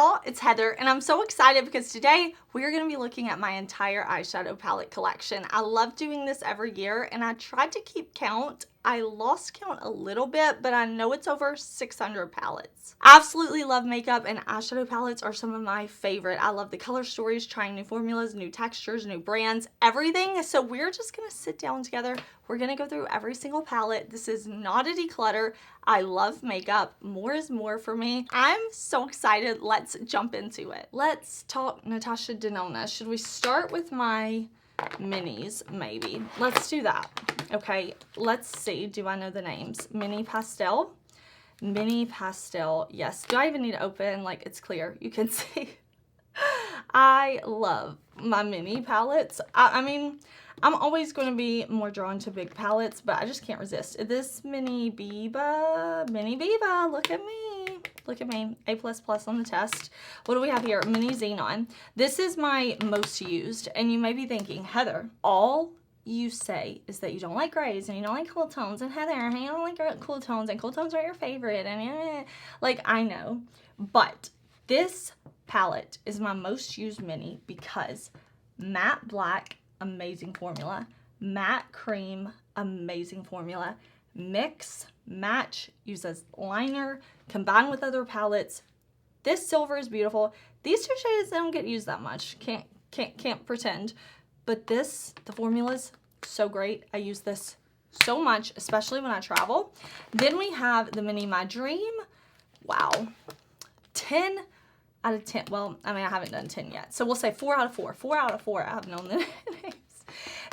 y'all, it's Heather, and I'm so excited because today we are going to be looking at my entire eyeshadow palette collection. I love doing this every year, and I tried to keep count. I lost count a little bit, but I know it's over 600 palettes. I absolutely love makeup, and eyeshadow palettes are some of my favorite. I love the color stories, trying new formulas, new textures, new brands, everything. So we're just going to sit down together. We're going to go through every single palette. This is not a declutter. I love makeup. More is more for me. I'm so excited. Let's jump into it. Let's talk Natasha Denona. Should we start with my minis, maybe? Let's do that. Okay, let's see. Do I know the names? Mini Pastel. Mini Pastel. Yes. Do I even need to open? Like, it's clear. You can see. I love my mini palettes. I mean, I'm always going to be more drawn to big palettes, but I just can't resist. This Mini Biba, look at me. Look at me, A++ on the test. What do we have here? Mini Xenon. This is my most used, and you may be thinking, Heather, all you say is that you don't like grays and you don't like cool tones, and Heather, you don't like cool tones, and cool tones are your favorite, and like, I know, but this palette is my most used mini because matte black, amazing formula, matte cream, amazing formula, mix, match, use as liner, combine with other palettes. This silver is beautiful. These two shades don't get used that much. Can't pretend. But this, the formula's so great. I use this so much, especially when I travel. Then we have the mini My Dream. Wow. 10 out of 10. Well, I mean, I haven't done 10 yet. So we'll say 4 out of 4. 4 out of 4. I have known the names.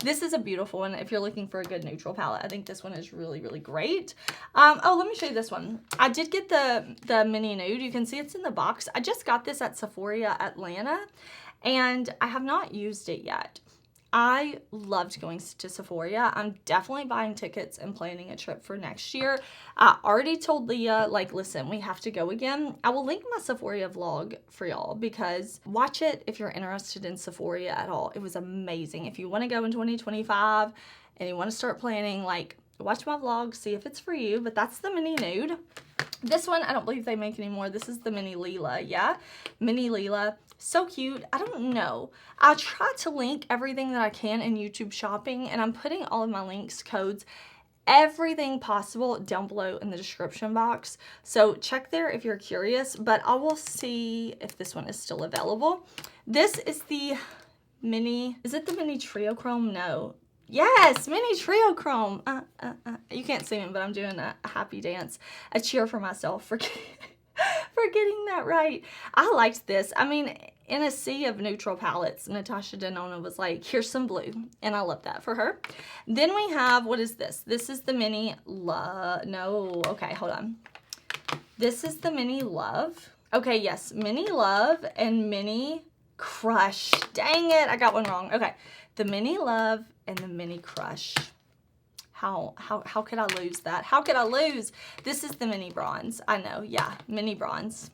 This is a beautiful one if you're looking for a good neutral palette. I think this one is really, really great. Oh, let me show you this one. I did get the mini nude. You can see it's in the box. I just got this at Sephora Atlanta, and I have not used it yet. I loved going to Sephora. I'm definitely buying tickets and planning a trip for next year. I already told Leah, like, listen, we have to go again. I will link my Sephora vlog for y'all because watch it if you're interested in Sephora at all. It was amazing. If you want to go in 2025 and you want to start planning, like, watch my vlog, see if it's for you. But that's the mini nude. This one, I don't believe they make anymore. This is the mini Lila, yeah? Mini Lila. So cute. I don't know. I try to link everything that I can in YouTube shopping, and I'm putting all of my links, codes, everything possible down below in the description box. So check there if you're curious, but I will see if this one is still available. This is the mini, is it the mini Trio Chrome? No. Yes, mini Trio Chrome. You can't see me, but I'm doing a happy dance. A cheer for myself for getting that right. I liked this. I mean, in a sea of neutral palettes, Natasha Denona was like, here's some blue. And I love that for her. Then we have, what is this? This is the mini Love. No, okay, hold on. This is the mini Love. Okay, yes, mini Love and mini Crush. Dang it, I got one wrong. Okay, the mini Love and the mini Crush. How could I lose that? How could I lose? This is the mini Bronze. I know, yeah, mini Bronze.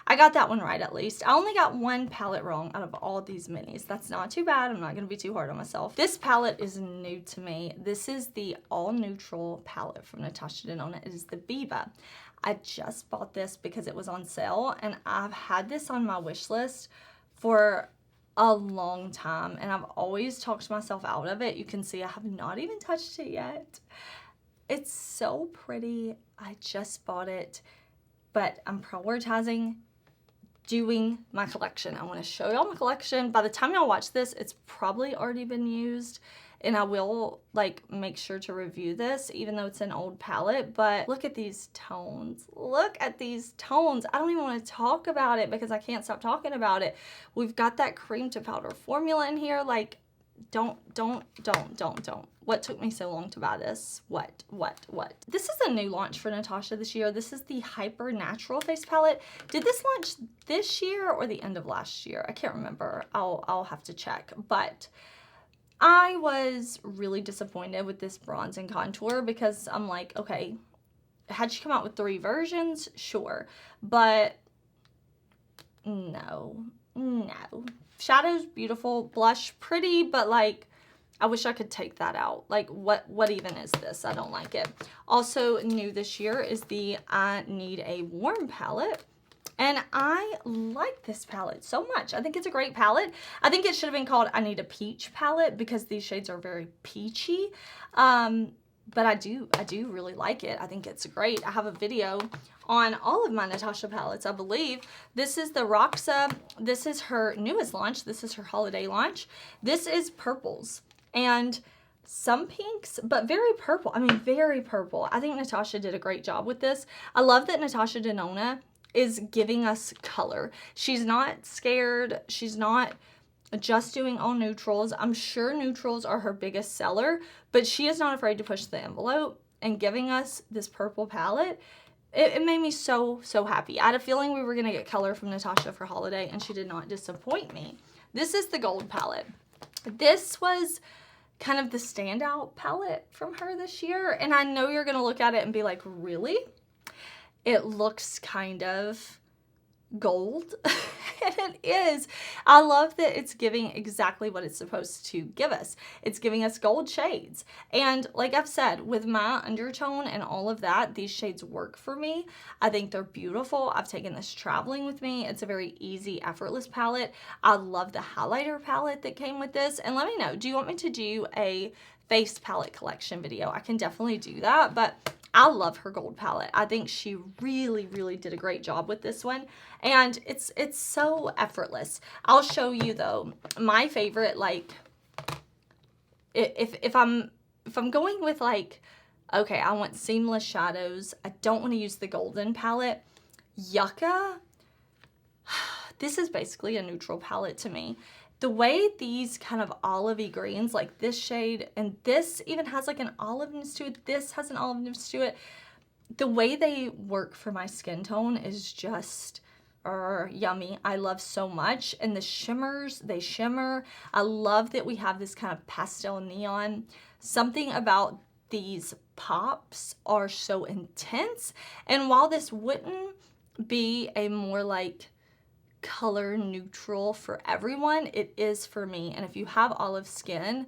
I got that one right at least. I only got one palette wrong out of all of these minis. That's not too bad. I'm not going to be too hard on myself. This palette is new to me. This is the all neutral palette from Natasha Denona. It is the Biba. I just bought this because it was on sale, and I've had this on my wish list for a long time, and I've always talked myself out of it. You can see I have not even touched it yet. It's so pretty. I just bought it, but I'm prioritizing doing my collection. I want to show y'all my collection. By the time y'all watch this, it's probably already been used, and I will like make sure to review this even though it's an old palette. But look at these tones. Look at these tones. I don't even want to talk about it because I can't stop talking about it. We've got that cream to powder formula in here. Like, don't. What took me so long to buy this? What? This is a new launch for Natasha this year. This is the Hyper Natural Face Palette. Did this launch this year or the end of last year? I can't remember. I'll have to check. But I was really disappointed with this bronze and contour because I'm like, okay, had she come out with 3 versions? Sure. But no. Shadow's beautiful, blush pretty, but like, I wish I could take that out. Like, what even is this? I don't like it. Also new this year is the I Need a Warm palette. And I like this palette so much. I think it's a great palette. I think it should have been called I Need a Peach palette because these shades are very peachy. But I do really like it. I think it's great. I have a video on all of my Natasha palettes, I believe. This is the Roxa. This is her newest launch. This is her holiday launch. This is purples and some pinks, but very purple. I mean, very purple. I think Natasha did a great job with this. I love that Natasha Denona is giving us color. She's not scared. She's not just doing all neutrals. I'm sure neutrals are her biggest seller, but she is not afraid to push the envelope and giving us this purple palette. It made me so happy. I had a feeling we were going to get color from Natasha for holiday, and she did not disappoint me. This is the gold palette. This was kind of the standout palette from her this year, and I know you're going to look at it and be like, really? It looks kind of gold. And it is. I love that it's giving exactly what it's supposed to give us. It's giving us gold shades. And like I've said, with my undertone and all of that, these shades work for me. I think they're beautiful. I've taken this traveling with me. It's a very easy, effortless palette. I love the highlighter palette that came with this. And let me know, do you want me to do a face palette collection video? I can definitely do that, but I love her gold palette. I think she really did a great job with this one. And it's so effortless. I'll show you though, my favorite, like, if I'm going with like, okay, I want seamless shadows. I don't want to use the golden palette. Yucca, this is basically a neutral palette to me. The way these kind of olivey greens, like this shade, and this even has like an oliveness to it, this has an oliveness to it, the way they work for my skin tone is just yummy. I love so much. And the shimmers, they shimmer. I love that we have this kind of pastel neon. Something about these pops are so intense. And while this wouldn't be a more like color neutral for everyone, it is for me. And if you have olive skin,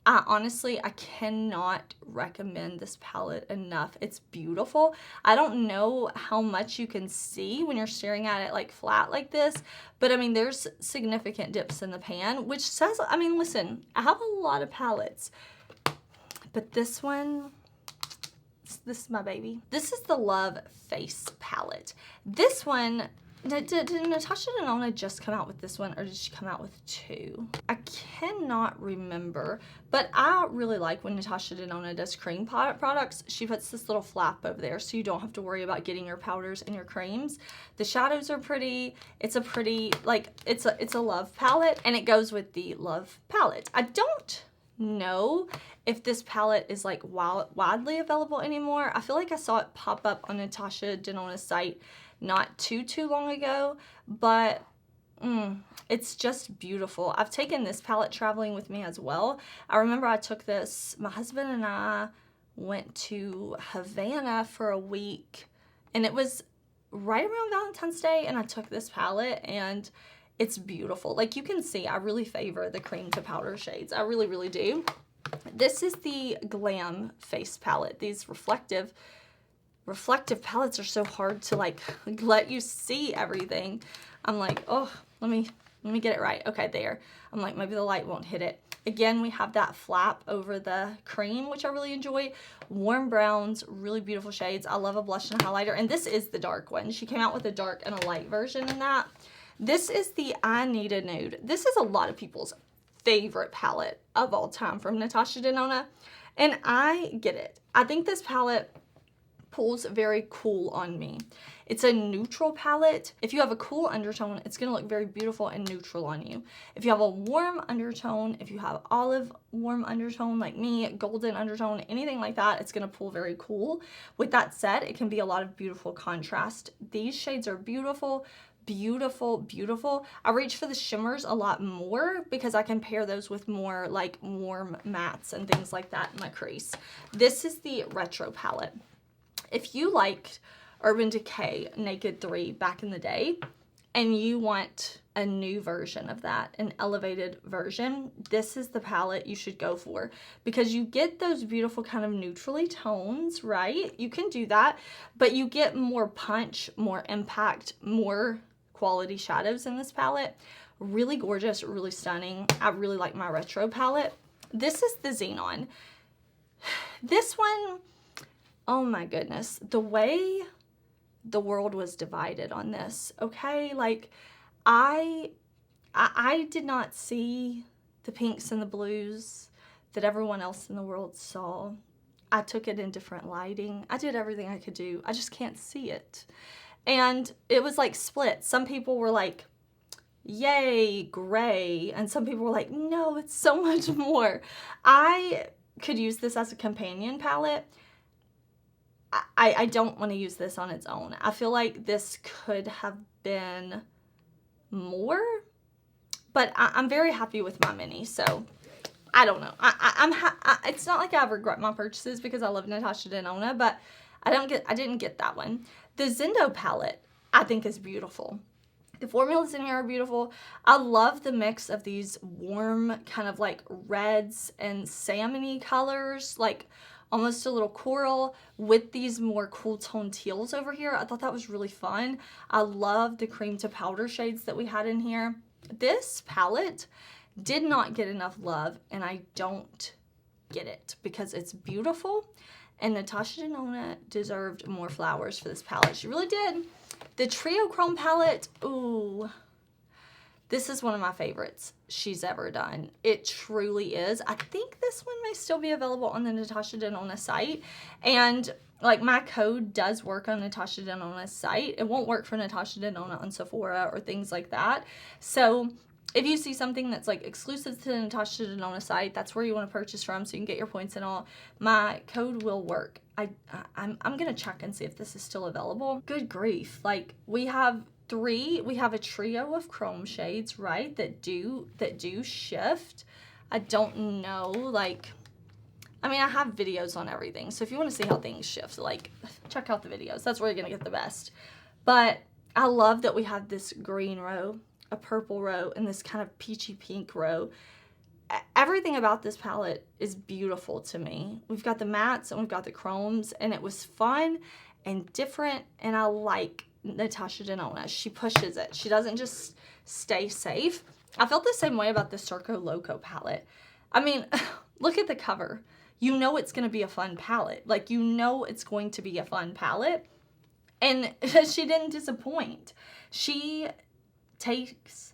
I cannot recommend this palette enough. It's beautiful. I don't know how much you can see when you're staring at it like flat like this, but I mean, there's significant dips in the pan, which says, I mean, listen, I have a lot of palettes, but this one, this is my baby. This is the Love Face palette. This one, did Natasha Denona just come out with this one, or did she come out with two? I cannot remember, but I really like when Natasha Denona does cream products. She puts this little flap over there so you don't have to worry about getting your powders and your creams. The shadows are pretty. It's a pretty, like, it's a Love palette, and it goes with the Love palette. I don't know if this palette is like widely available anymore. I feel like I saw it pop up on Natasha Denona's site not too long ago, but it's just beautiful. I've taken this palette traveling with me as well. I remember I took this, my husband and I went to Havana for a week, and it was right around Valentine's Day, and I took this palette, and it's beautiful. Like you can see, I really favor the cream to powder shades. I really do. This is the Glam Face palette. These reflective palettes are so hard to like let you see everything. I'm like, oh, let me get it right. Okay, there. I'm like, maybe the light won't hit it. Again, we have that flap over the cream, which I really enjoy. Warm browns, really beautiful shades. I love a blush and highlighter, and this is the dark one. She came out with a dark and a light version in that. This is the I Need a Nude. This is a lot of people's favorite palette of all time from Natasha Denona, and I get it. I think this palette pulls very cool on me. It's a neutral palette. If you have a cool undertone, it's gonna look very beautiful and neutral on you. If you have a warm undertone, if you have olive warm undertone like me, golden undertone, anything like that, it's gonna pull very cool. With that said, it can be a lot of beautiful contrast. These shades are beautiful, beautiful. I reach for the shimmers a lot more because I can pair those with more like warm mattes and things like that in my crease. This is the Retro palette. If you liked Urban Decay Naked 3 back in the day and you want a new version of that, an elevated version, this is the palette you should go for, because you get those beautiful kind of neutrally tones, right? You can do that, but you get more punch, more impact, more quality shadows in this palette. Really gorgeous, really stunning. I really like my retro palette. This is the Xenon. This one, oh my goodness, the way the world was divided on this, okay? Like, I did not see the pinks and the blues that everyone else in the world saw. I took it in different lighting. I did everything I could do. I just can't see it. And it was like split. Some people were like, yay, gray. And some people were like, no, it's so much more. I could use this as a companion palette. I don't want to use this on its own. I feel like this could have been more, but I'm very happy with my mini, so I don't know. It's not like I regret my purchases because I love Natasha Denona, but I didn't get that one. The Zendo palette I think is beautiful. The formulas in here are beautiful. I love the mix of these warm kind of like reds and salmon-y colors, like almost a little coral, with these more cool tone teals over here. I thought that was really fun. I love the cream to powder shades that we had in here. This palette did not get enough love, and I don't get it because it's beautiful, and Natasha Denona deserved more flowers for this palette. She really did. The Trio Chrome palette, ooh, this is one of my favorites she's ever done. It truly is. I think this one may still be available on the Natasha Denona site. And like, my code does work on Natasha Denona's site. It won't work for Natasha Denona on Sephora or things like that. So if you see something that's like exclusive to the Natasha Denona site, that's where you want to purchase from so you can get your points and all, my code will work. I'm going to check and see if this is still available. Good grief. Like, we have a trio of chrome shades, right, that do shift. I don't know, like, I mean, I have videos on everything, so if you want to see how things shift, like, check out the videos. That's where you're gonna get the best. But I love that we have this green row, a purple row, and this kind of peachy pink row. Everything about this palette is beautiful to me. We've got the mattes and we've got the chromes, and it was fun and different, and I like Natasha Denona. She pushes it. She doesn't just stay safe. I felt the same way about the Circo Loco palette. I mean, look at the cover. You know it's going to be a fun palette. Like, you know it's going to be a fun palette. And she didn't disappoint. She takes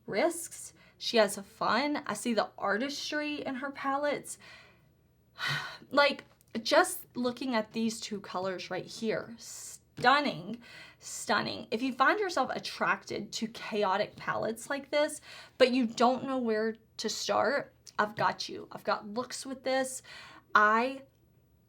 risks. She has fun. I see the artistry in her palettes. Like, just looking at these two colors right here, stunning, stunning. If you find yourself attracted to chaotic palettes like this, but you don't know where to start, I've got you. I've got looks with this. I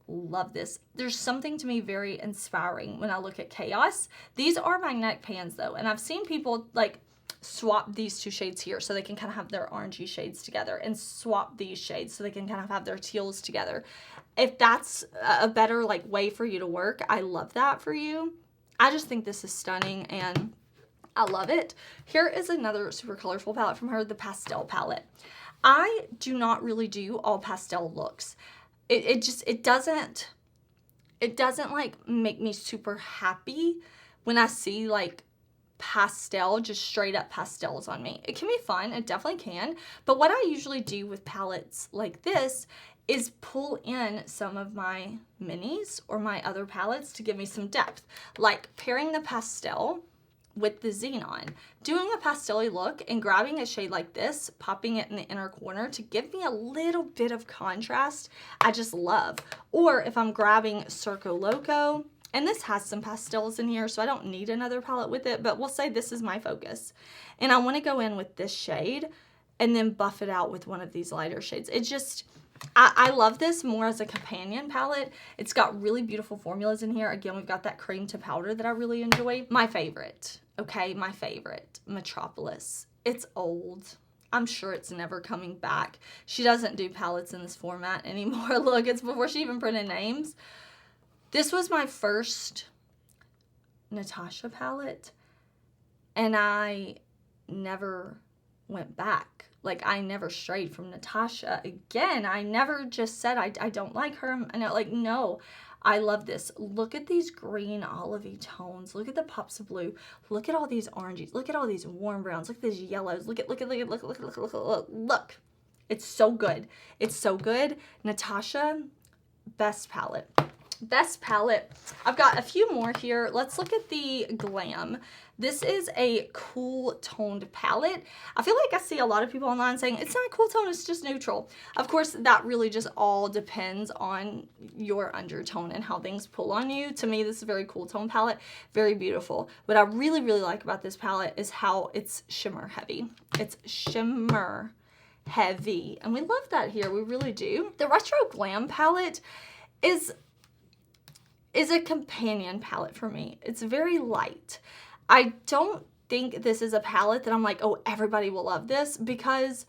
love this. There's something to me very inspiring when I look at chaos. These are magnetic pans though, and I've seen people like swap these two shades here so they can kind of have their orangey shades together, and swap these shades so they can kind of have their teals together. If that's a better like way for you to work, I love that for you. I just think this is stunning and I love it. Here is another super colorful palette from her, the pastel palette. I do not really do all pastel looks. It doesn't like make me super happy when I see like pastel, just straight up pastels on me. It can be fun, it definitely can, but what I usually do with palettes like this is pull in some of my minis or my other palettes to give me some depth, like pairing the pastel with the Xenon, doing a pastel-y look and grabbing a shade like this, popping it in the inner corner to give me a little bit of contrast, I just love. Or if I'm grabbing Circo Loco, and this has some pastels in here, so I don't need another palette with it, but we'll say this is my focus. And I want to go in with this shade and then buff it out with one of these lighter shades. It just, I love this more as a companion palette. It's got really beautiful formulas in here. Again, we've got that cream to powder that I really enjoy. My favorite, okay, my favorite, Metropolis. It's old. I'm sure it's never coming back. She doesn't do palettes in this format anymore. Look, it's before she even printed names. This was my first Natasha palette, and I never went back. Like, I never strayed from Natasha. Again, I never just said I don't like her. I know, like, no. I love this. Look at these green olivey tones. Look at the pops of blue. Look at all these oranges. Look at all these warm browns. Look at these yellows. Look. It's so good. It's so good. Natasha, best palette. Best palette. I've got a few more here. Let's look at the Glam. This is a cool toned palette. I feel like I see a lot of people online saying it's not a cool tone, it's just neutral. Of course, that really just all depends on your undertone and how things pull on you. To me, this is a very cool tone palette, very beautiful. What I really, really like about this palette is how it's shimmer heavy. It's shimmer heavy, and we love that here. We really do. The Retro Glam palette is a companion palette for me. It's very light. I don't think this is a palette that I'm like, oh, everybody will love this, because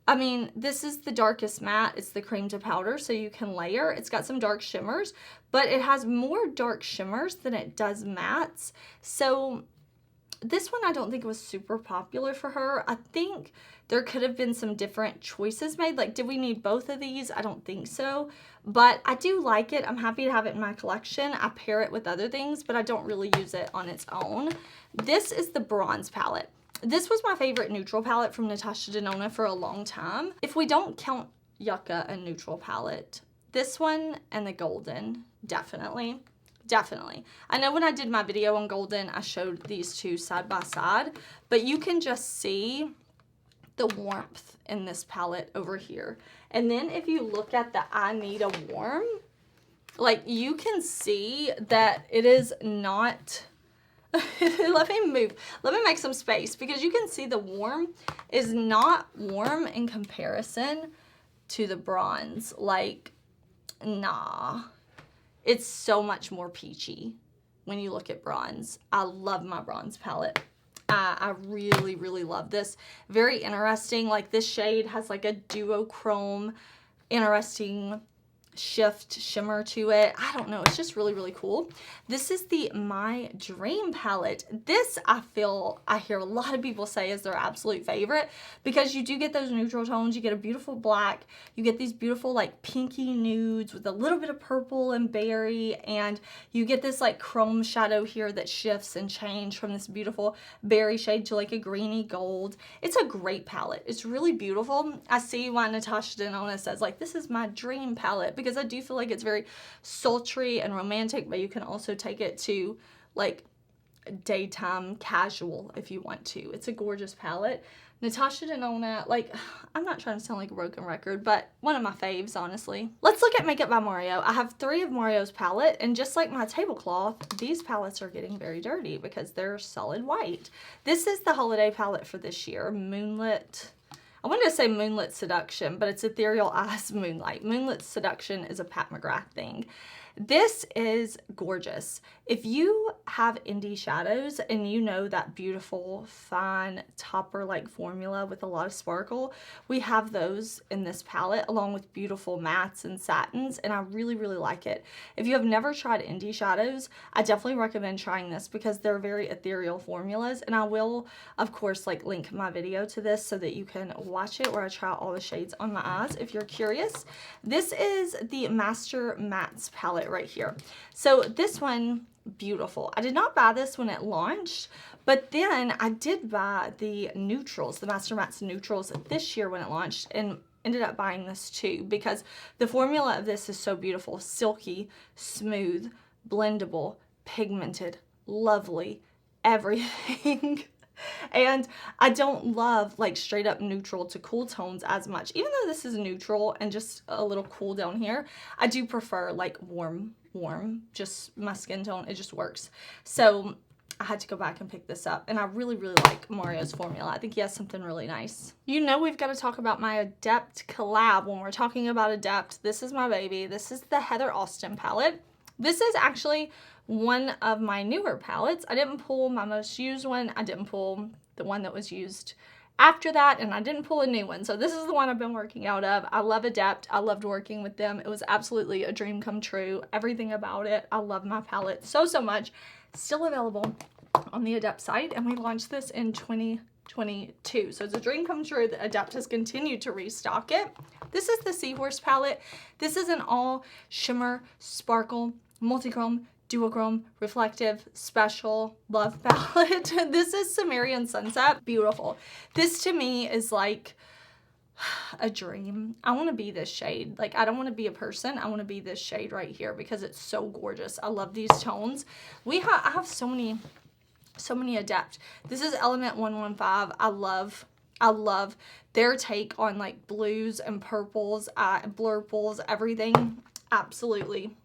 I mean, this is the darkest matte. It's the cream to powder, so you can layer. It's got some dark shimmers, but it has more dark shimmers than it does mattes. So this one I don't think was super popular for her. I think there could have been some different choices made. Like, did we need both of these? I don't think so. But I do like it. I'm happy to have it in my collection. I pair it with other things, but I don't really use it on its own. This is the Bronze palette. This was my favorite neutral palette from Natasha Denona for a long time. If we don't count Yucca a neutral palette, this one and the Golden, definitely. Definitely. I know when I did my video on Golden, I showed these two side by side, but you can just see the warmth in this palette over here. And then if you look at the I Need a Warm, like, you can see that it is not, let me move, let me make some space, because you can see the warm is not warm in comparison to the Bronze. Like, nah. It's so much more peachy when you look at Bronze. I love my Bronze palette. I really, really love this. Very interesting. Like, this shade has like a duochrome, interesting shimmer to it. I don't know. It's just really, really cool. This is the My Dream palette. This, I hear a lot of people say is their absolute favorite, because you do get those neutral tones. You get a beautiful black. You get these beautiful like pinky nudes with a little bit of purple and berry, and you get this like chrome shadow here that shifts and changes from this beautiful berry shade to like a greeny gold. It's a great palette. It's really beautiful. I see why Natasha Denona says like, this is my dream palette, because I do feel like it's very sultry and romantic, but you can also take it to like daytime casual if you want to. It's a gorgeous palette. Natasha Denona, like, I'm not trying to sound like a broken record, but one of my faves, honestly. Let's look at Makeup by Mario. I have 3 of Mario's palette, and just like my tablecloth, these palettes are getting very dirty because they're solid white. This is the holiday palette for this year, Moonlit. I wanted to say Moonlit Seduction, but it's Ethereal Eyes Moonlight. Moonlit Seduction is a Pat McGrath thing. This is gorgeous. If you have indie shadows and you know that beautiful, fine, topper-like formula with a lot of sparkle, we have those in this palette along with beautiful mattes and satins, and I really, really like it. If you have never tried indie shadows, I definitely recommend trying this because they're very ethereal formulas, and I will, of course, like link my video to this so that you can watch it where I try all the shades on my eyes if you're curious. This is the Master Mattes palette right here. So this one, beautiful. I did not buy this when it launched, but then I did buy the neutrals, the Master Mattes neutrals this year when it launched, and ended up buying this too because the formula of this is so beautiful. Silky, smooth, blendable, pigmented, lovely, everything. And I don't love like straight up neutral to cool tones as much. Even though this is neutral and just a little cool down here, I do prefer like warm, just my skin tone. It just works. So I had to go back and pick this up, and I really, really like Mario's formula. I think he has something really nice. You know we've got to talk about my Adept collab when we're talking about Adept. This is my baby. This is the Heather Austin palette. This is actually one of my newer palettes. I didn't pull my most used one. I didn't pull the one that was used after that, and I didn't pull a new one. So this is the one I've been working out of. I love Adept. I loved working with them. It was absolutely a dream come true. Everything about it. I love my palette so, so much. Still available on the Adept site, and we launched this in 2022. So it's a dream come true that Adept has continued to restock it. This is the Seahorse palette. This is an all shimmer, sparkle, multichrome, duochrome, reflective, special love palette. This is Sumerian Sunset. Beautiful. This to me is like a dream. I want to be this shade. Like, I don't want to be a person. I want to be this shade right here because it's so gorgeous. I love these tones. I have so many Adept. This is Element 115. I love their take on like blues and purples, blurples, everything. Absolutely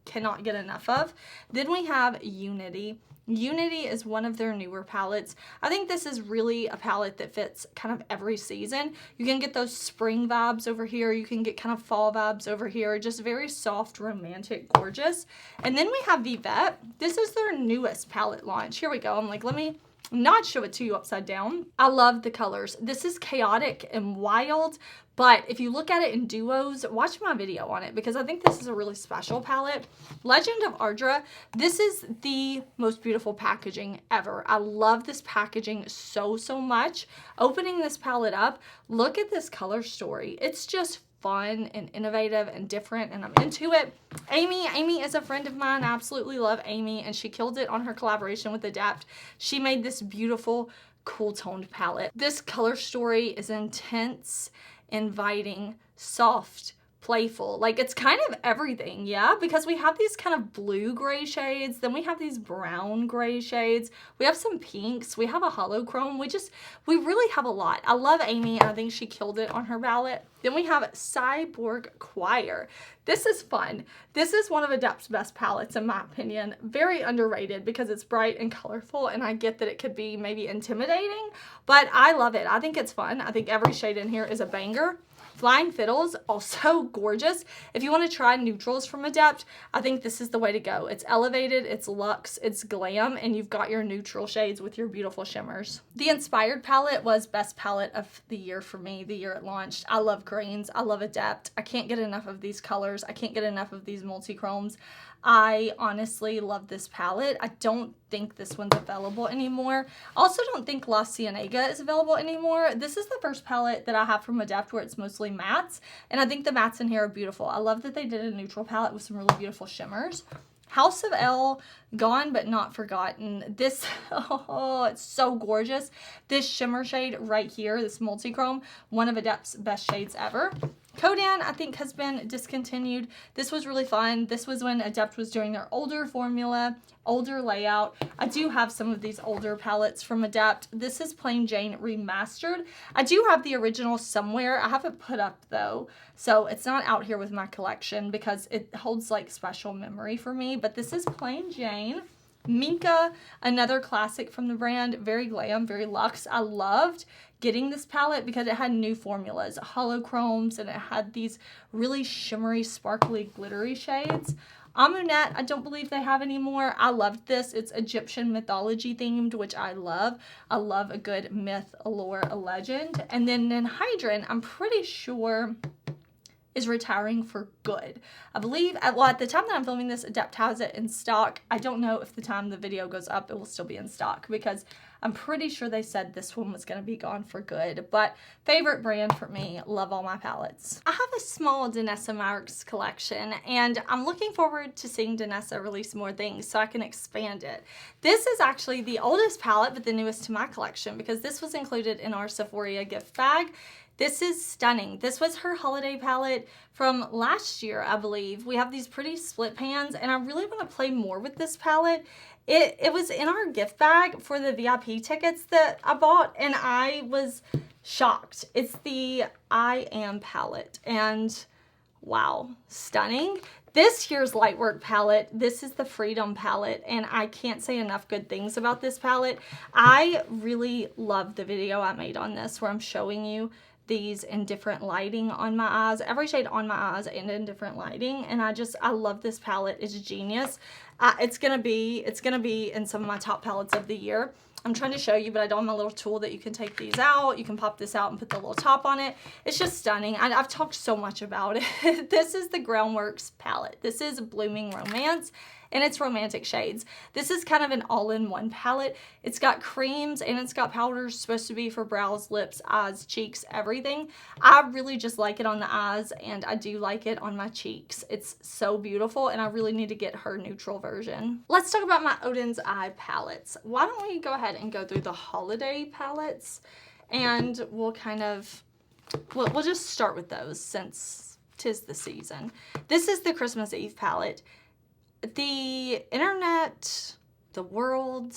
cannot get enough of. Then we have Unity. Unity is one of their newer palettes. I think this is really a palette that fits kind of every season. You can get those spring vibes over here. You can get kind of fall vibes over here. Just very soft, romantic, gorgeous. And then we have Vivette. This is their newest palette launch. Here we go. I'm like, let me not show it to you upside down. I love the colors. This is chaotic and wild, but if you look at it in duos, watch my video on it because I think this is a really special palette. Legend of Ardra. This is the most beautiful packaging ever. I love this packaging so much. Opening this palette up, look at this color story. It's just fun and innovative and different, and I'm into it. Amy is a friend of mine. I absolutely love Amy, and she killed it on her collaboration with Adept. She made this beautiful, cool toned palette. This color story is intense, inviting, soft, playful. Like, it's kind of everything, yeah? Because we have these kind of blue gray shades, then we have these brown gray shades, we have some pinks, we have a holochrome, we really have a lot. I love Amy, and I think she killed it on her palette. Then we have Cyborg Choir. This is fun. This is one of Adept's best palettes, in my opinion. Very underrated because it's bright and colorful, and I get that it could be maybe intimidating, but I love it. I think it's fun. I think every shade in here is a banger. Flying Fiddles, also gorgeous. If you want to try neutrals from Adept, I think this is the way to go. It's elevated, it's luxe, it's glam, and you've got your neutral shades with your beautiful shimmers. The Inspired palette was best palette of the year for me, the year it launched. I love greens, I love Adept. I can't get enough of these colors. I can't get enough of these multi-chromes. I honestly love this palette. I don't think this one's available anymore. I also don't think La Cienega is available anymore. This is the first palette that I have from Adept where it's mostly mattes, and I think the mattes in here are beautiful. I love that they did a neutral palette with some really beautiful shimmers. House of L, gone but not forgotten. This, oh, it's so gorgeous. This shimmer shade right here, this multi-chrome, one of Adept's best shades ever. Kodan, I think, has been discontinued. This was really fun. This was when Adept was doing their older formula, older layout. I do have some of these older palettes from Adept. This is Plain Jane Remastered. I do have the original somewhere. I have it put up, though, so it's not out here with my collection because it holds, like, special memory for me. But this is Plain Jane. Minka, another classic from the brand. Very glam, very luxe. I loved getting this palette because it had new formulas, holochromes, and it had these really shimmery, sparkly, glittery shades. Amunet, I don't believe they have anymore. I loved this. It's Egyptian mythology themed, which I love. I love a good myth, a lore, a legend. And then Ninhydrin, I'm pretty sure is retiring for good. I believe, well, at the time that I'm filming this, Adept has it in stock. I don't know if the time the video goes up, it will still be in stock because I'm pretty sure they said this one was going to be gone for good. But favorite brand for me, love all my palettes. I have a small Danessa Myricks collection, and I'm looking forward to seeing Danessa release more things so I can expand it. This is actually the oldest palette, but the newest to my collection because this was included in our Sephora gift bag. This is stunning. This was her holiday palette from last year, I believe. We have these pretty split pans, and I really want to play more with this palette. It was in our gift bag for the VIP tickets that I bought, and I was shocked. It's the I Am palette, and wow, stunning. This here's Lightwork palette. This is the Freedom palette, and I can't say enough good things about this palette. I really love the video I made on this where I'm showing you these in different lighting on my eyes, every shade on my eyes and in different lighting, and I love this palette. It's genius. It's gonna be in some of my top palettes of the year. I'm trying to show you, but I don't have my little tool that you can take these out. You can pop this out and put the little top on it. It's just stunning. I've talked so much about it. This is the Groundworks palette. This is Blooming Romance. and it's romantic shades. This is kind of an all-in-one palette. It's got creams and it's got powders, supposed to be for brows, lips, eyes, cheeks, everything. I really just like it on the eyes, and I do like it on my cheeks. It's so beautiful, and I really need to get her neutral version. Let's talk about my Oden's Eye palettes. Why don't we go ahead and go through the holiday palettes, and we'll just start with those since 'tis the season. This is the Christmas Eve palette. The internet, the world,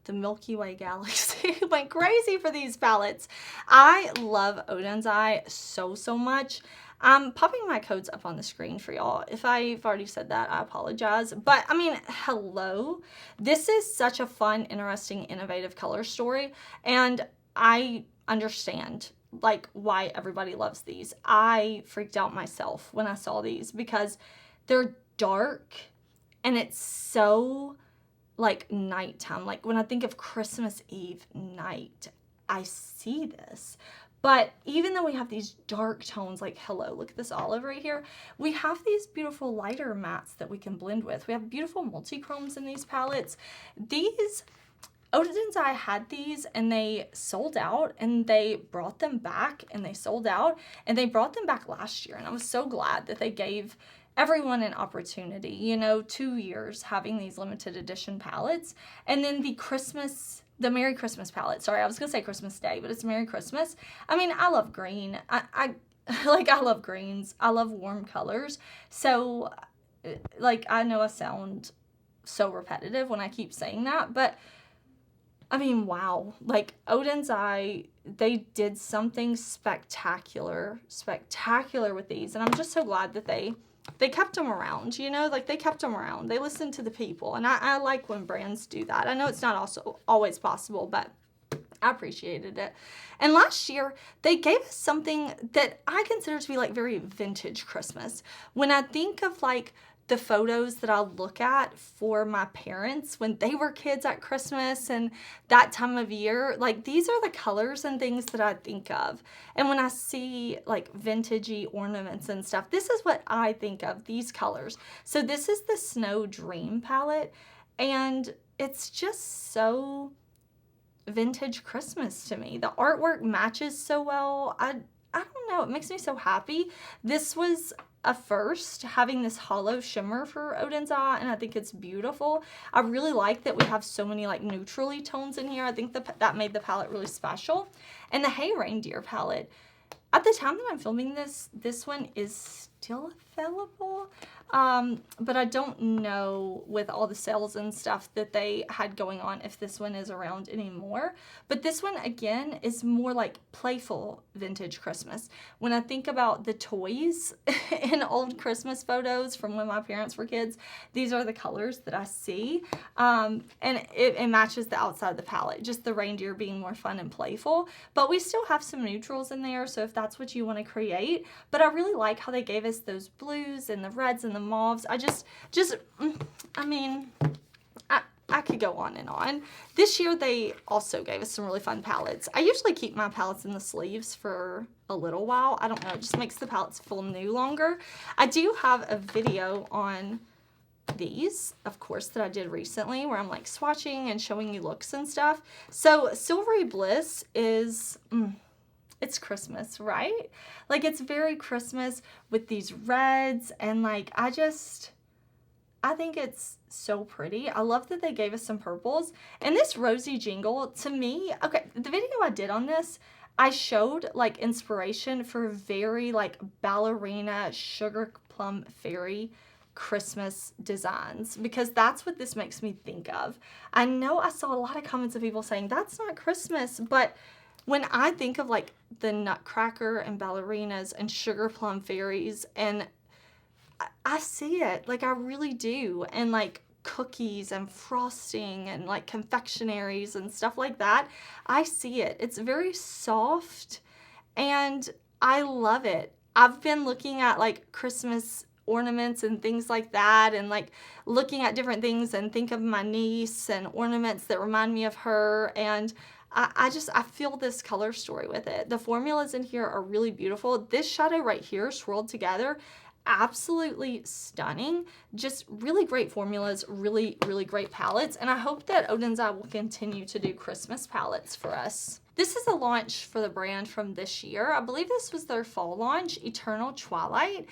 the Milky Way galaxy went crazy for these palettes. I love Oden's Eye so much. I'm popping my codes up on the screen for y'all. If I've already said that, I apologize. But I mean, hello. This is such a fun, interesting, innovative color story, and I understand like why everybody loves these. I freaked out myself when I saw these because they're dark and it's so like nighttime. Like when I think of Christmas Eve night, I see this. But even though we have these dark tones, like hello, look at this olive right here, we have these beautiful lighter mattes that we can blend with. We have beautiful multi-chromes in these palettes. These Oden's Eye had these and they sold out, and they brought them back and they sold out, and they brought them back last year, and I was so glad that they gave everyone an opportunity, you know, 2 years having these limited edition palettes. And then the Merry Christmas palette. Sorry, I was gonna say Christmas Day, but it's Merry Christmas. I mean, I love green. I love greens. I love warm colors. So like, I know I sound so repetitive when I keep saying that, but I mean, wow. Like Oden's Eye, they did something spectacular with these, and I'm just so glad that they kept them around, you know, like they kept them around. They listened to the people, and I like when brands do that. I know it's not also always possible, but I appreciated it. And last year, they gave us something that I consider to be like very vintage Christmas. When I think of like the photos that I'll look at for my parents when they were kids at Christmas and that time of year, like these are the colors and things that I think of. And when I see like vintagey ornaments and stuff, this is what I think of, these colors. So this is the Snow Dream palette, and it's just so vintage Christmas to me. The artwork matches so well. I don't know, it makes me so happy. This was a first, having this hollow shimmer for Oden's Eye, and I think it's beautiful. I really like that we have so many like neutrally tones in here. I think that made the palette really special. And the Hey Reindeer palette, at the time that I'm filming this one is still available, but I don't know with all the sales and stuff that they had going on if this one is around anymore. But this one, again, is more like playful vintage Christmas. When I think about the toys in old Christmas photos from when my parents were kids, these are the colors that I see, and it matches the outside of the palette, just the reindeer being more fun and playful. But we still have some neutrals in there, so if that's what you want to create. But I really like how they gave us those blues and the reds and the mauves. I mean, I could go on and on. This year they also gave us some really fun palettes. I usually keep my palettes in the sleeves for a little while. I don't know, it just makes the palettes feel new longer. I do have a video on these, of course, that I did recently where I'm like swatching and showing you looks and stuff. So Silvery Bliss is... it's Christmas, right? Like, it's very Christmas with these reds, and like, I think it's so pretty. I love that they gave us some purples. And this Rosy Jingle, to me, okay, the video I did on this, I showed like inspiration for very like ballerina sugar plum fairy Christmas designs, because that's what this makes me think of. I know I saw a lot of comments of people saying that's not Christmas, but when I think of like the Nutcracker and ballerinas and sugar plum fairies, and I see it, like I really do, and like cookies and frosting and like confectionaries and stuff like that, I see it. It's very soft and I love it. I've been looking at like Christmas ornaments and things like that, and like looking at different things and think of my niece and ornaments that remind me of her, and I feel this color story with it. The formulas in here are really beautiful. This shadow right here swirled together, absolutely stunning. Just really great formulas, really, really great palettes. And I hope that Oden's Eye will continue to do Christmas palettes for us. This is a launch for the brand from this year. I believe this was their fall launch, Eternal Twilight.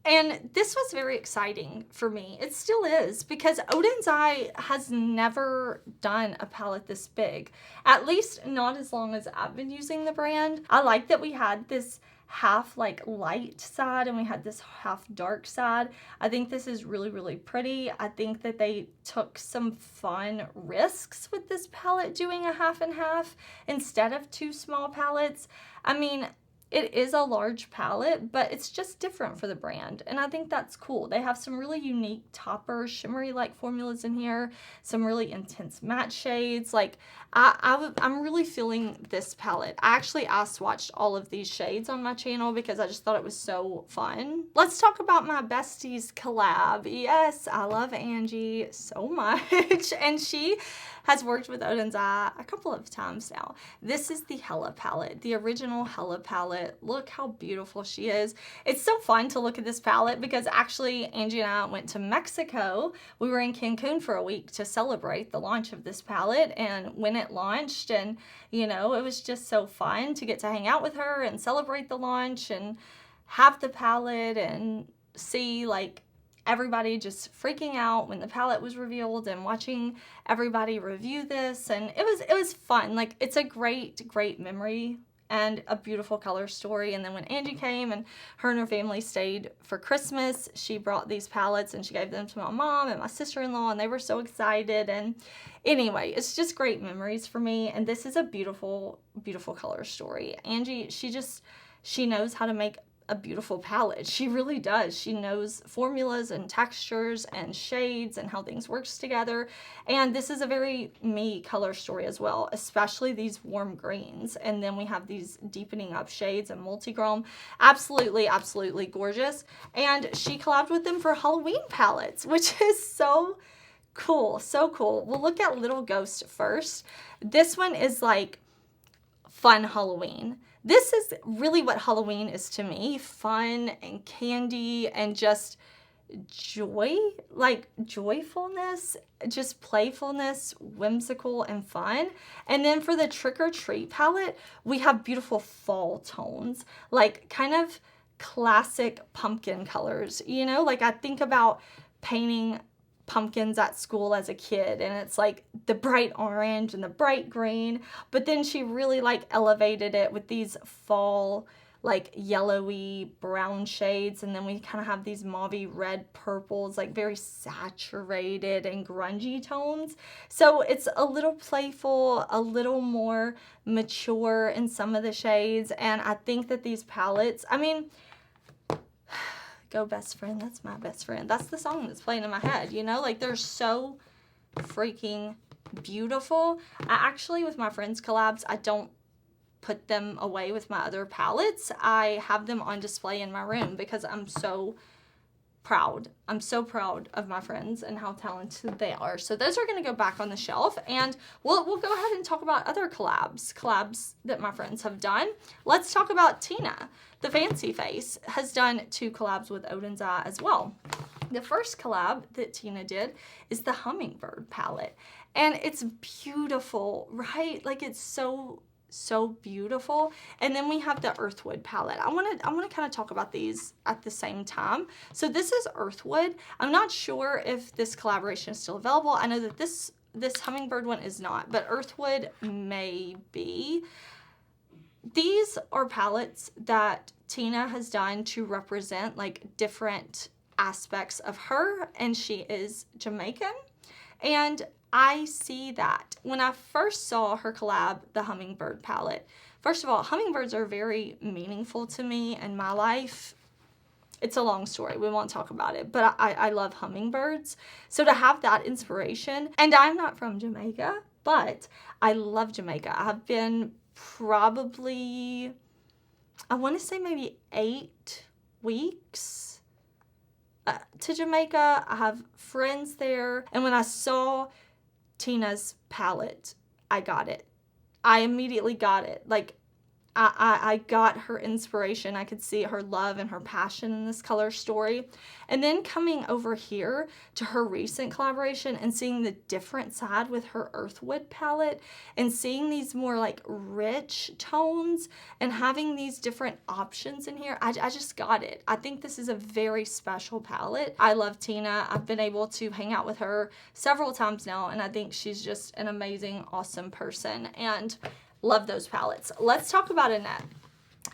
And this was very exciting for me. It still is, because Oden's Eye has never done a palette this big. At least not as long as I've been using the brand. I like that we had this half like light side and we had this half dark side. I think this is really, really pretty. I think that they took some fun risks with this palette doing a half and half instead of two small palettes. I mean, it is a large palette, but it's just different for the brand, and I think that's cool. They have some really unique topper, shimmery-like formulas in here, some really intense matte shades. Like, I'm really feeling this palette. I actually swatched all of these shades on my channel because I just thought it was so fun. Let's talk about my besties collab. Yes, I love Angie so much, and she has worked with Oden's Eye a couple of times now. This is the Hella palette, the original Hella palette. Look how beautiful she is. It's so fun to look at this palette because actually Angie and I went to Mexico. We were in Cancun for a week to celebrate the launch of this palette, and when it launched, and you know, it was just so fun to get to hang out with her and celebrate the launch and have the palette and see like everybody just freaking out when the palette was revealed and watching everybody review this, and it was fun. Like, it's a great memory and a beautiful color story. And then when Angie came and her family stayed for Christmas, she brought these palettes and she gave them to my mom and my sister-in-law, and they were so excited. And anyway, it's just great memories for me, and this is a beautiful color story. Angie, she knows how to make a beautiful palette. She really does. She knows formulas and textures and shades and how things works together. And this is a very me color story as well, especially these warm greens. And then we have these deepening up shades and multi-chrome. Absolutely gorgeous. And she collabed with them for Halloween palettes, which is so cool. So cool. We'll look at Little Ghost first. This one is like fun Halloween. This is really what Halloween is to me. Fun and candy and just joy, like joyfulness, just playfulness, whimsical and fun. And then for the Trick or Treat palette, we have beautiful fall tones, like kind of classic pumpkin colors. You know, like I think about painting pumpkins at school as a kid, and it's like the bright orange and the bright green, but then she really like elevated it with these fall like yellowy brown shades, and then we kind of have these mauvey red purples, like very saturated and grungy tones. So it's a little playful, a little more mature in some of the shades. And I think that these palettes, I mean, Go Best Friend, that's my best friend. That's the song that's playing in my head, you know? Like, they're so freaking beautiful. I actually, with my friends' collabs, I don't put them away with my other palettes. I have them on display in my room because I'm so proud. I'm so proud of my friends and how talented they are. So those are going to go back on the shelf, and we'll go ahead and talk about other collabs that my friends have done. Let's talk about Tina. The Fancy Face has done 2 collabs with Oden's Eye as well. The first collab that Tina did is the Hummingbird palette, and it's beautiful, right? Like, it's so beautiful. And then we have the Earthwood palette. I want to kind of talk about these at the same time. So this is Earthwood. I'm not sure if this collaboration is still available. I know that this Hummingbird one is not, but Earthwood may be. These are palettes that Tina has done to represent like different aspects of her, and she is Jamaican, and I see that. When I first saw her collab, the Hummingbird palette, first of all, hummingbirds are very meaningful to me in my life. It's a long story. We won't talk about it, but I love hummingbirds. So to have that inspiration, and I'm not from Jamaica, but I love Jamaica. I have been probably, I want to say maybe 8 weeks to Jamaica. I have friends there, and when I saw Tina's palette, I got it. I immediately got it. Like, I got her inspiration. I could see her love and her passion in this color story. And then coming over here to her recent collaboration and seeing the different side with her Earthwood palette and seeing these more like rich tones and having these different options in here, I just got it. I think this is a very special palette. I love Tina. I've been able to hang out with her several times now, and I think she's just an amazing, awesome person, and love those palettes. Let's talk about Annette.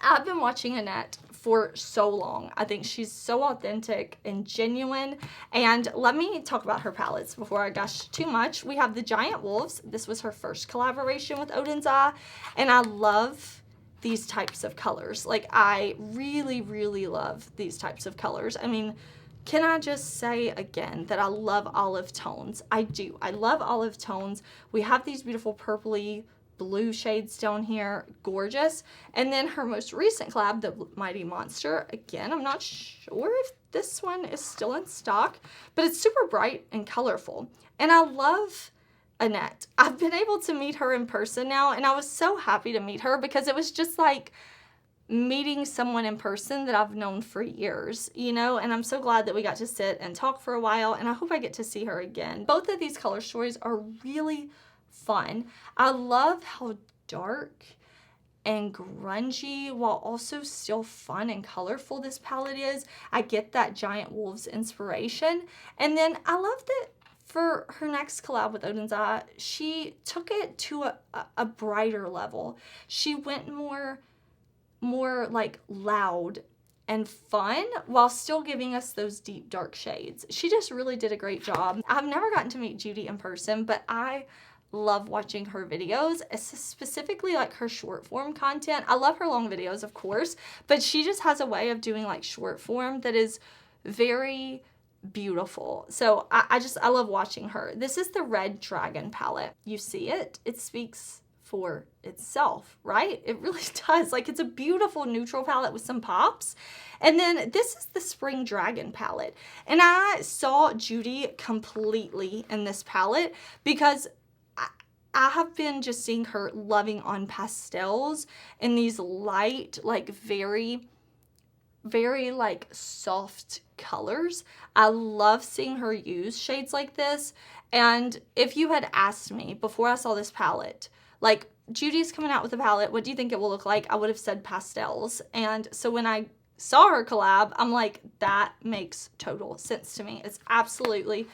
I've been watching Annette for so long. I think she's so authentic and genuine. And let me talk about her palettes before I gush too much. We have the Giant Wolves. This was her first collaboration with Oden's Eye. And I love these types of colors. Like, I really, really love these types of colors. I mean, can I just say again that I love olive tones? I do. I love olive tones. We have these beautiful purpley blue shades down here, gorgeous. And then her most recent collab, the Mighty Monster, again, I'm not sure if this one is still in stock, but it's super bright and colorful. And I love Annette. I've been able to meet her in person now, and I was so happy to meet her because it was just like meeting someone in person that I've known for years, you know, and I'm so glad that we got to sit and talk for a while, and I hope I get to see her again. Both of these color stories are really fun. I love how dark and grungy while also still fun and colorful this palette is. I get that Giant Wolves inspiration. And then I love that for her next collab with Oden's Eye, she took it to a brighter level. She went more like loud and fun while still giving us those deep dark shades. She just really did a great job. I've never gotten to meet Judy in person, but I love watching her videos, specifically like her short form content. I love her long videos, of course, but she just has a way of doing like short form that is very beautiful. So I love watching her. This is the Red Dragon palette. You see it? It speaks for itself, right? It really does. Like, it's a beautiful neutral palette with some pops. And then this is the Spring Dragon palette. And I saw Judy completely in this palette because I have been just seeing her loving on pastels and these light, like very like soft colors. I love seeing her use shades like this. And if you had asked me before I saw this palette, like, Judy's coming out with a palette, what do you think it will look like? I would have said pastels. And so when I saw her collab, I'm like, that makes total sense to me. It's absolutely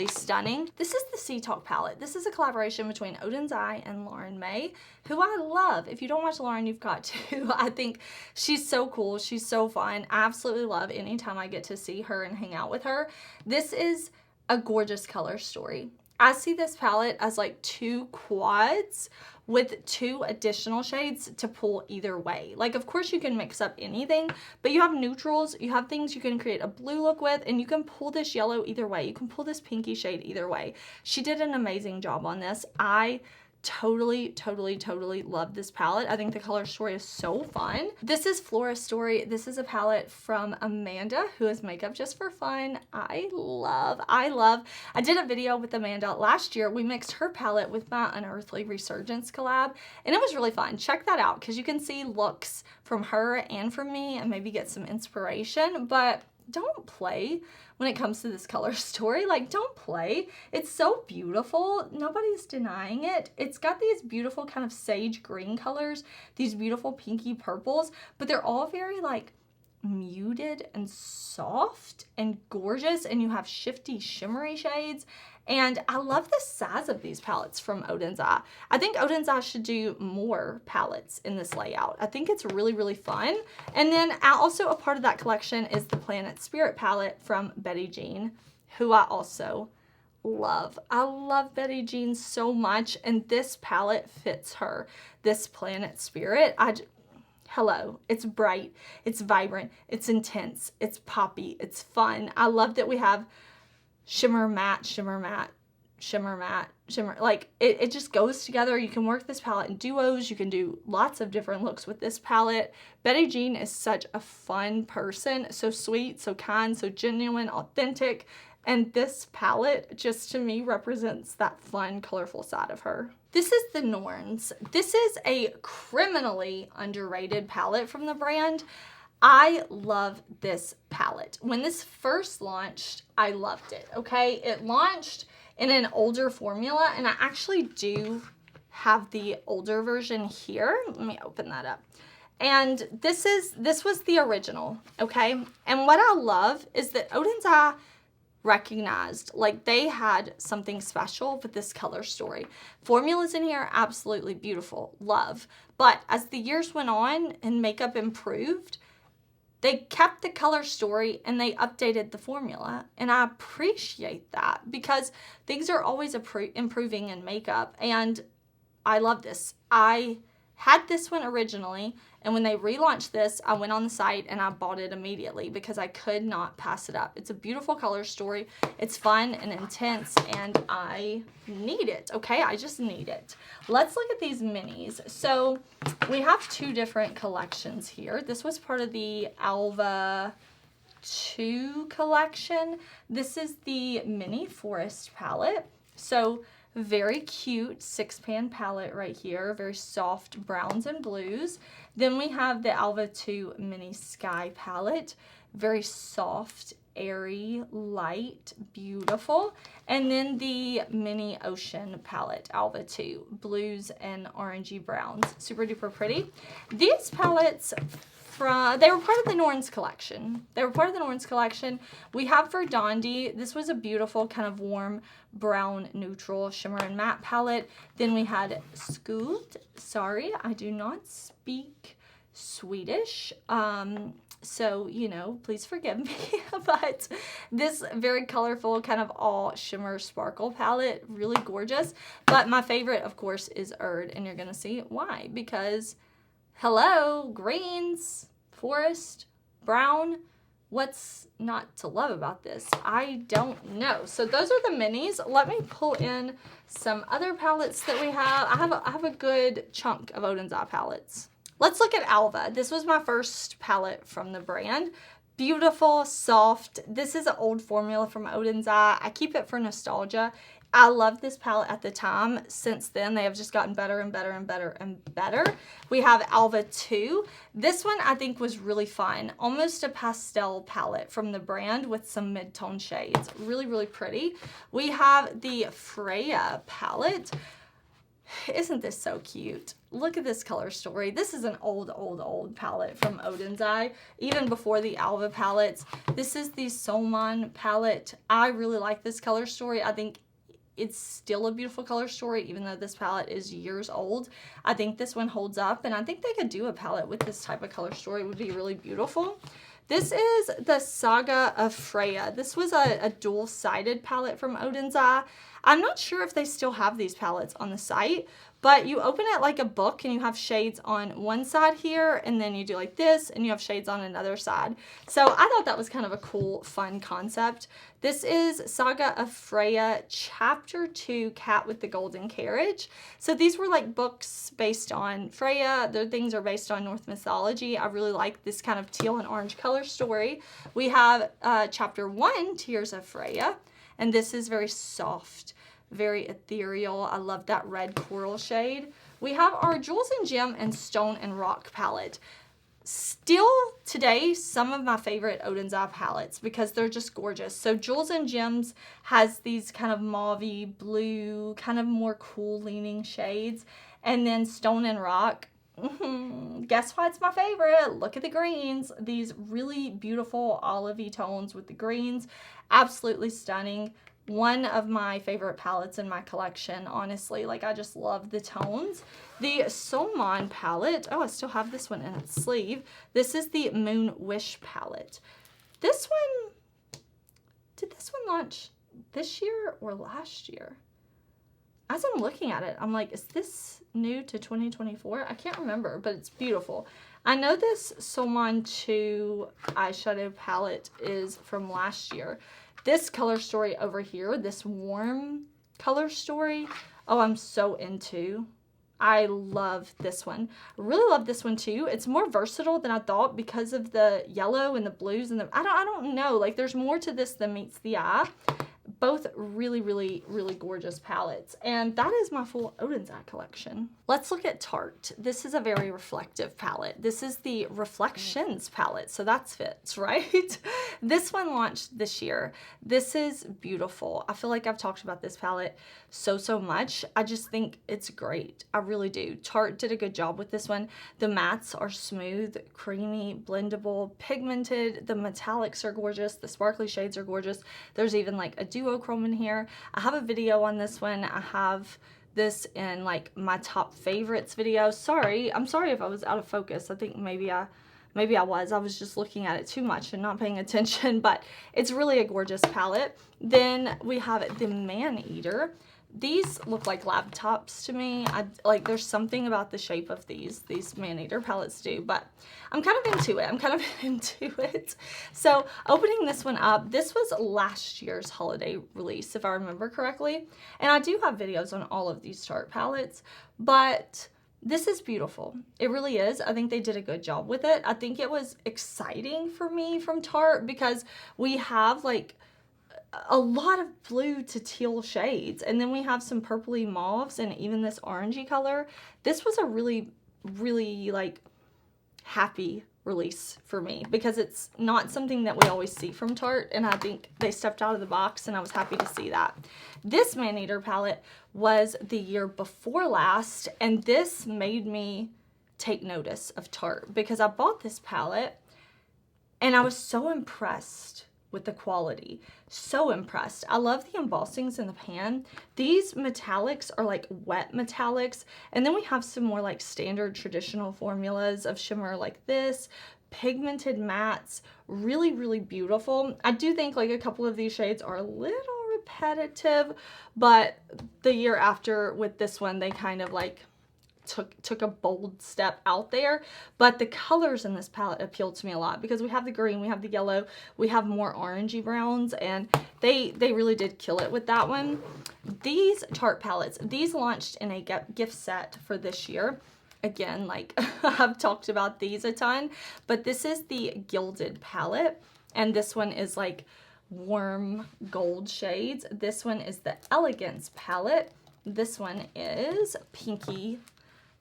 stunning. This is the Sea Talk palette. This is a collaboration between Oden's Eye and Lauren May, who I love. If you don't watch Lauren, you've got to. I think she's so cool. She's so fun. I absolutely love anytime I get to see her and hang out with her. This is a gorgeous color story. I see this palette as like 2 quads with 2 additional shades to pull either way. Like, of course you can mix up anything, but you have neutrals, you have things you can create a blue look with, and you can pull this yellow either way. You can pull this pinky shade either way. She did an amazing job on this. I totally love this palette. I think the color story is so fun. This is Flora Story. This is a palette from Amanda, who is Makeup Just for Fun. I love. I did a video with Amanda last year. We mixed her palette with my Unearthly Resurgence collab, and it was really fun. Check that out because you can see looks from her and from me and maybe get some inspiration, but don't play when it comes to this color story. Like, don't play. It's so beautiful. Nobody's denying it. It's got these beautiful kind of sage green colors, these beautiful pinky purples, but they're all very like muted and soft and gorgeous, and you have shifty shimmery shades. And I love the size of these palettes from Oden's Eye. I think Oden's Eye should do more palettes in this layout. I think it's really fun. And then also a part of that collection is the Planet Spirit palette from Betty Jean, who I also love. I love Betty Jean so much, and this palette fits her. This Planet Spirit, hello, it's bright, it's vibrant, it's intense, it's poppy, it's fun. I love that we have shimmer matte, shimmer matte, shimmer matte, shimmer. Like, it just goes together. You can work this palette in duos. You can do lots of different looks with this palette. Betty Jean is such a fun person. So sweet, so kind, so genuine, authentic. And this palette just to me represents that fun, colorful side of her. This is the Norns. This is a criminally underrated palette from the brand. I love this palette. When this first launched, I loved it, okay? It launched in an older formula, and I actually do have the older version here. Let me open that up. And this was the original, okay? And what I love is that Oden's Eye recognized like they had something special with this color story. Formulas in here, absolutely beautiful, love. But as the years went on and makeup improved, they kept the color story and they updated the formula. And I appreciate that because things are always improving in makeup. And I love this. I had this one originally, and when they relaunched this, I went on the site and I bought it immediately because I could not pass it up. It's a beautiful color story. It's fun and intense, and I need it, okay? I just need it. Let's look at these minis. So we have two different collections here. This was part of the Alva 2 collection. This is the Mini Forest palette. So very cute 6-pan palette right here, very soft browns and blues. Then we have the Alva 2 Mini Sky palette, very soft, airy, light, beautiful. And then the Mini Ocean palette, Alva 2, blues and orangey browns, super duper pretty. These palettes, they were part of the Norns collection. We have Verdandi. This was a beautiful kind of warm brown neutral shimmer and matte palette. Then we had Skuld. Sorry, I do not speak Swedish. So, you know, please forgive me. But this very colorful kind of all shimmer sparkle palette, really gorgeous. But my favorite, of course, is Erd, and you're going to see why. Because hello, greens, forest, brown. What's not to love about this? I don't know. So those are the minis. Let me pull in some other palettes that we have. I have a good chunk of Oden's Eye palettes. Let's look at Alva. This was my first palette from the brand. Beautiful, soft. This is an old formula from Oden's Eye. I keep it for nostalgia. I loved this palette at the time. Since then, they have just gotten better and better and better and better. We have Alva 2. This one I think was really fun. Almost a pastel palette from the brand with some mid-tone shades. Really, really pretty. We have the Freya palette. Isn't this so cute? Look at this color story. This is an old palette from Oden's Eye, even before the Alva palettes. This is the Solmon palette. I really like this color story. I think it's still a beautiful color story, even though this palette is years old. I think this one holds up, and I think they could do a palette with this type of color story. It would be really beautiful. This is the Saga of Freya. This was a dual-sided palette from Oden's Eye. I'm not sure if they still have these palettes on the site, but you open it like a book and you have shades on one side here, and then you do like this and you have shades on another side. So I thought that was kind of a cool, fun concept. This is Saga of Freya Chapter 2, Cat with the Golden Carriage. So these were like books based on Freya. Their things are based on Norse mythology. I really like this kind of teal and orange color story. We have Chapter 1, Tears of Freya, and this is very soft, very ethereal. I love that red coral shade. We have our Jewels and Gem and Stone and Rock palette. Still today, some of my favorite Oden's Eye palettes because they're just gorgeous. So Jewels and Gems has these kind of mauve-y blue, kind of more cool leaning shades. And then Stone and Rock, guess why it's my favorite? Look at the greens. These really beautiful olivey tones with the greens. Absolutely stunning. One of my favorite palettes in my collection, honestly. Like, I just love the tones. The Solmon palette. Oh, I still have this one in its sleeve. This is the Moon Wish palette. This one, did this one launch this year or last year? As I'm looking at it, I'm like, is this new to 2024? I can't remember, but it's beautiful. I know this Solmon 2 eyeshadow palette is from last year. This color story over here, this warm color story, oh, I'm so into. I love this one. I really love this one too. It's more versatile than I thought because of the yellow and the blues and the, I don't know, like there's more to this than meets the eye. both really, really, really gorgeous palettes. And that is my full Oden's Eye collection. Let's look at Tarte. This is a very reflective palette. This is the Reflections palette, so that fits, right? This one launched this year. This is beautiful. I feel like I've talked about this palette so much. I just think it's great. I really do. Tarte did a good job with this one. The mattes are smooth, creamy, blendable, pigmented. The metallics are gorgeous. The sparkly shades are gorgeous. There's even like a duochrome in here. I have a video on this one. I have this in like my top favorites video. I'm sorry if I was out of focus. I think maybe I was just looking at it too much and not paying attention, but it's really a gorgeous palette. Then we have the Man-Eater. These look like laptops to me. There's something about the shape of these Man-Eater palettes do, but I'm kind of into it. So opening this one up, this was last year's holiday release, if I remember correctly. And I do have videos on all of these Tarte palettes, but this is beautiful. It really is. I think they did a good job with it. I think it was exciting for me from Tarte because we have like a lot of blue to teal shades, and then we have some purpley mauves and even this orangey color. This was a really like happy release for me because it's not something that we always see from Tarte, and I think they stepped out of the box and I was happy to see that. This Man-Eater palette was the year before last, and this made me take notice of Tarte because I bought this palette and I was so impressed with the quality. So impressed. I love the embossings in the pan. These metallics are like wet metallics, and then we have some more like standard traditional formulas of shimmer like this, pigmented mattes, really beautiful. I do think like a couple of these shades are a little repetitive, but the year after with this one, they kind of like took a bold step out there. But the colors in this palette appealed to me a lot because we have the green, we have the yellow, we have more orangey browns, and they really did kill it with that one. These Tarte palettes, these launched in a gift set for this year. Again, like I've talked about these a ton, but this is the Gilded palette, and this one is like warm gold shades. This one is the Elegance palette. This one is pinky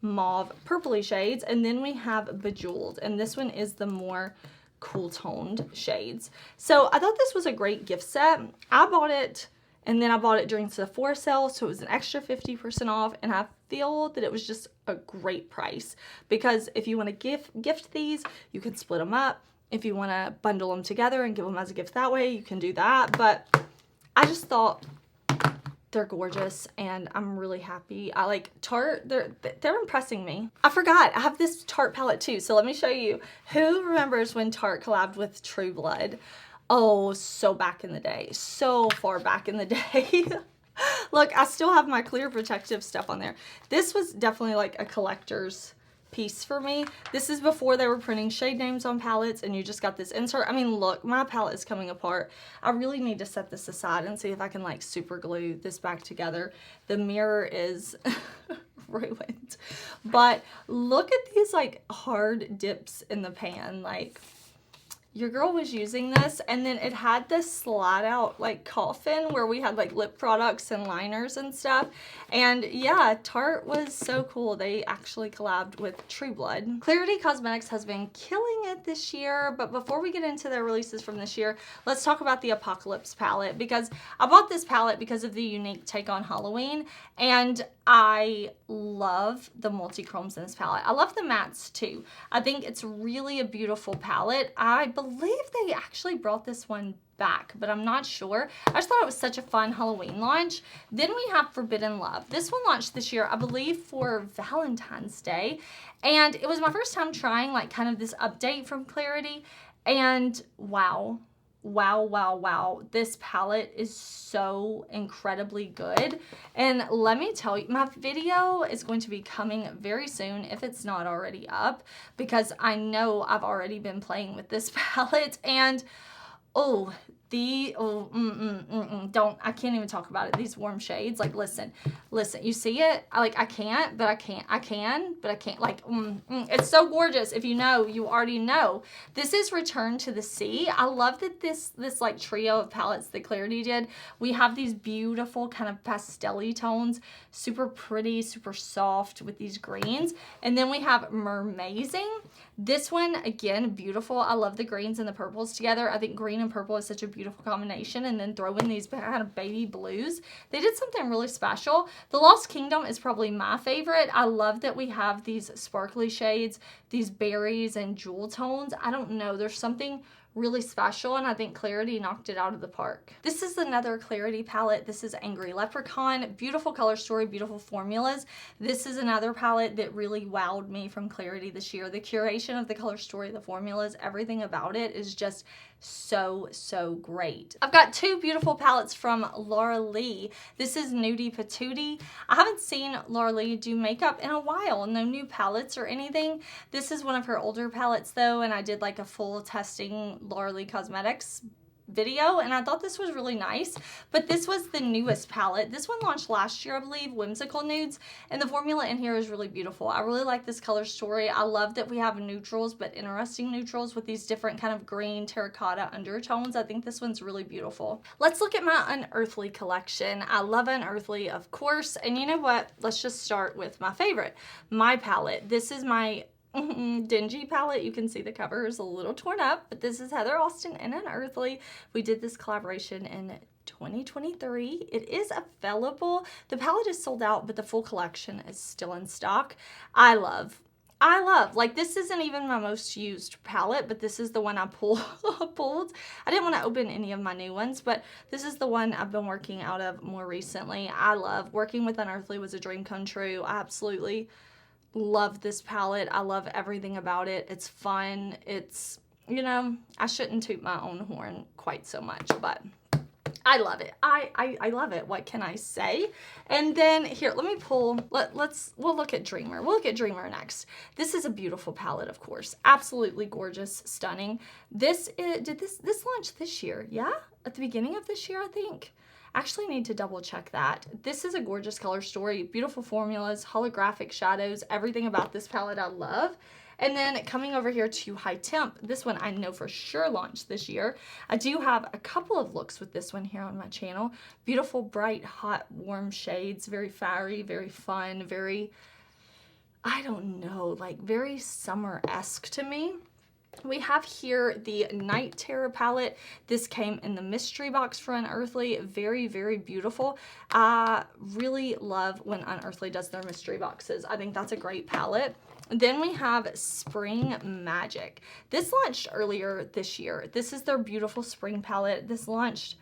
mauve purpley shades, and then we have Bejeweled, and this one is the more cool toned shades. So I thought this was a great gift set. I bought it, and then I bought it during Sephora sale, so it was an extra 50% off, and I feel that it was just a great price because if you want to gift these, you can split them up. If you want to bundle them together and give them as a gift that way, you can do that. But I just thought they're gorgeous, and I'm really happy. I like Tarte. They're impressing me. I forgot, I have this Tarte palette too, so let me show you. Who remembers when Tarte collabed with True Blood? Oh, so back in the day. So far back in the day. Look, I still have my clear protective stuff on there. This was definitely like a collector's piece for me. This is before they were printing shade names on palettes and you just got this insert. I mean, look, my palette is coming apart. I really need to set this aside and see if I can like super glue this back together. The mirror is ruined. But look at these like hard dips in the pan. Like, your girl was using this, and then it had this slide out like coffin where we had like lip products and liners and stuff. And yeah, Tarte was so cool. They actually collabed with True Blood. Klarity Cosmetics has been killing it this year, but before we get into their releases from this year, let's talk about the Apocalypse palette, because I bought this palette because of the unique take on Halloween, and I love the multi-chromes in this palette. I love the mattes too. I think it's really a beautiful palette. I believe they actually brought this one back, but I'm not sure. I just thought it was such a fun Halloween launch. Then we have Forbidden Love. This one launched this year, I believe, for Valentine's Day, and it was my first time trying like kind of this update from Klarity, and wow. This palette is so incredibly good. And let me tell you, my video is going to be coming very soon if it's not already up, because I know I've already been playing with this palette, and oh, Don't, I can't even talk about it. These warm shades, like, listen, you see it? I can't, but I can, but I can't. Like, it's so gorgeous. If you know, you already know. This is Return to the Sea. I love that this like trio of palettes that Klarity did. We have these beautiful kind of pastel-y tones, super pretty, super soft with these greens. And then we have Mermazing. This one, again, beautiful. I love the greens and the purples together. I think green and purple is such a beautiful combination. And then throw in these kind of baby blues. They did something really special. The Lost Kingdom is probably my favorite. I love that we have these sparkly shades, these berries and jewel tones. I don't know. There's something really special, and I think Klarity knocked it out of the park. This is another Klarity palette. This is Angry Leprechaun. Beautiful color story, beautiful formulas. This is another palette that really wowed me from Klarity this year. The curation of the color story, the formulas, everything about it is just so great. I've got two beautiful palettes from Laura Lee. This is Nudie Patootie. I haven't seen Laura Lee do makeup in a while. No new palettes or anything. This is one of her older palettes though, and I did like a full testing Laura Lee Cosmetics video, and I thought this was really nice. But this was the newest palette. This one launched last year, I believe, Whimsical Nudes, and the formula in here is really beautiful. I really like this color story. I love that we have neutrals, but interesting neutrals with these different kind of green terracotta undertones. I think this one's really beautiful. Let's look at my Unearthly collection. I love Unearthly, of course, and you know what? Let's just start with my favorite, my palette. This is my dingy palette. You can see the cover is a little torn up, but this is Heather Austin and Unearthly. We did this collaboration in 2023. It is available. The palette is sold out, but the full collection is still in stock. I love, like, this isn't even my most used palette, but this is the one I pulled. I didn't want to open any of my new ones, but this is the one I've been working out of more recently. I love working with Unearthly. Was a dream come true. I absolutely love this palette. I love everything about it. It's fun. It's, you know, I shouldn't toot my own horn quite so much, but I love it. I love it. What can I say? And then here, let me pull, we'll look at Dreamer. We'll look at Dreamer next. This is a beautiful palette, of course. Absolutely gorgeous, stunning. This launch this year? Yeah? At the beginning of this year, I think. Actually need to double check that. This is a gorgeous color story, beautiful formulas, holographic shadows, everything about this palette I love. And then coming over here to High Temp, this one I know for sure launched this year. I do have a couple of looks with this one here on my channel. Beautiful, bright, hot, warm shades, very fiery, very fun, very, I don't know, like very summer-esque to me. We have here the Night Terror palette. This came in the mystery box for Unearthly. Very beautiful. I really love when Unearthly does their mystery boxes. I think that's a great palette. Then we have Spring Magic. This launched earlier this year. This is their beautiful spring palette. This launched,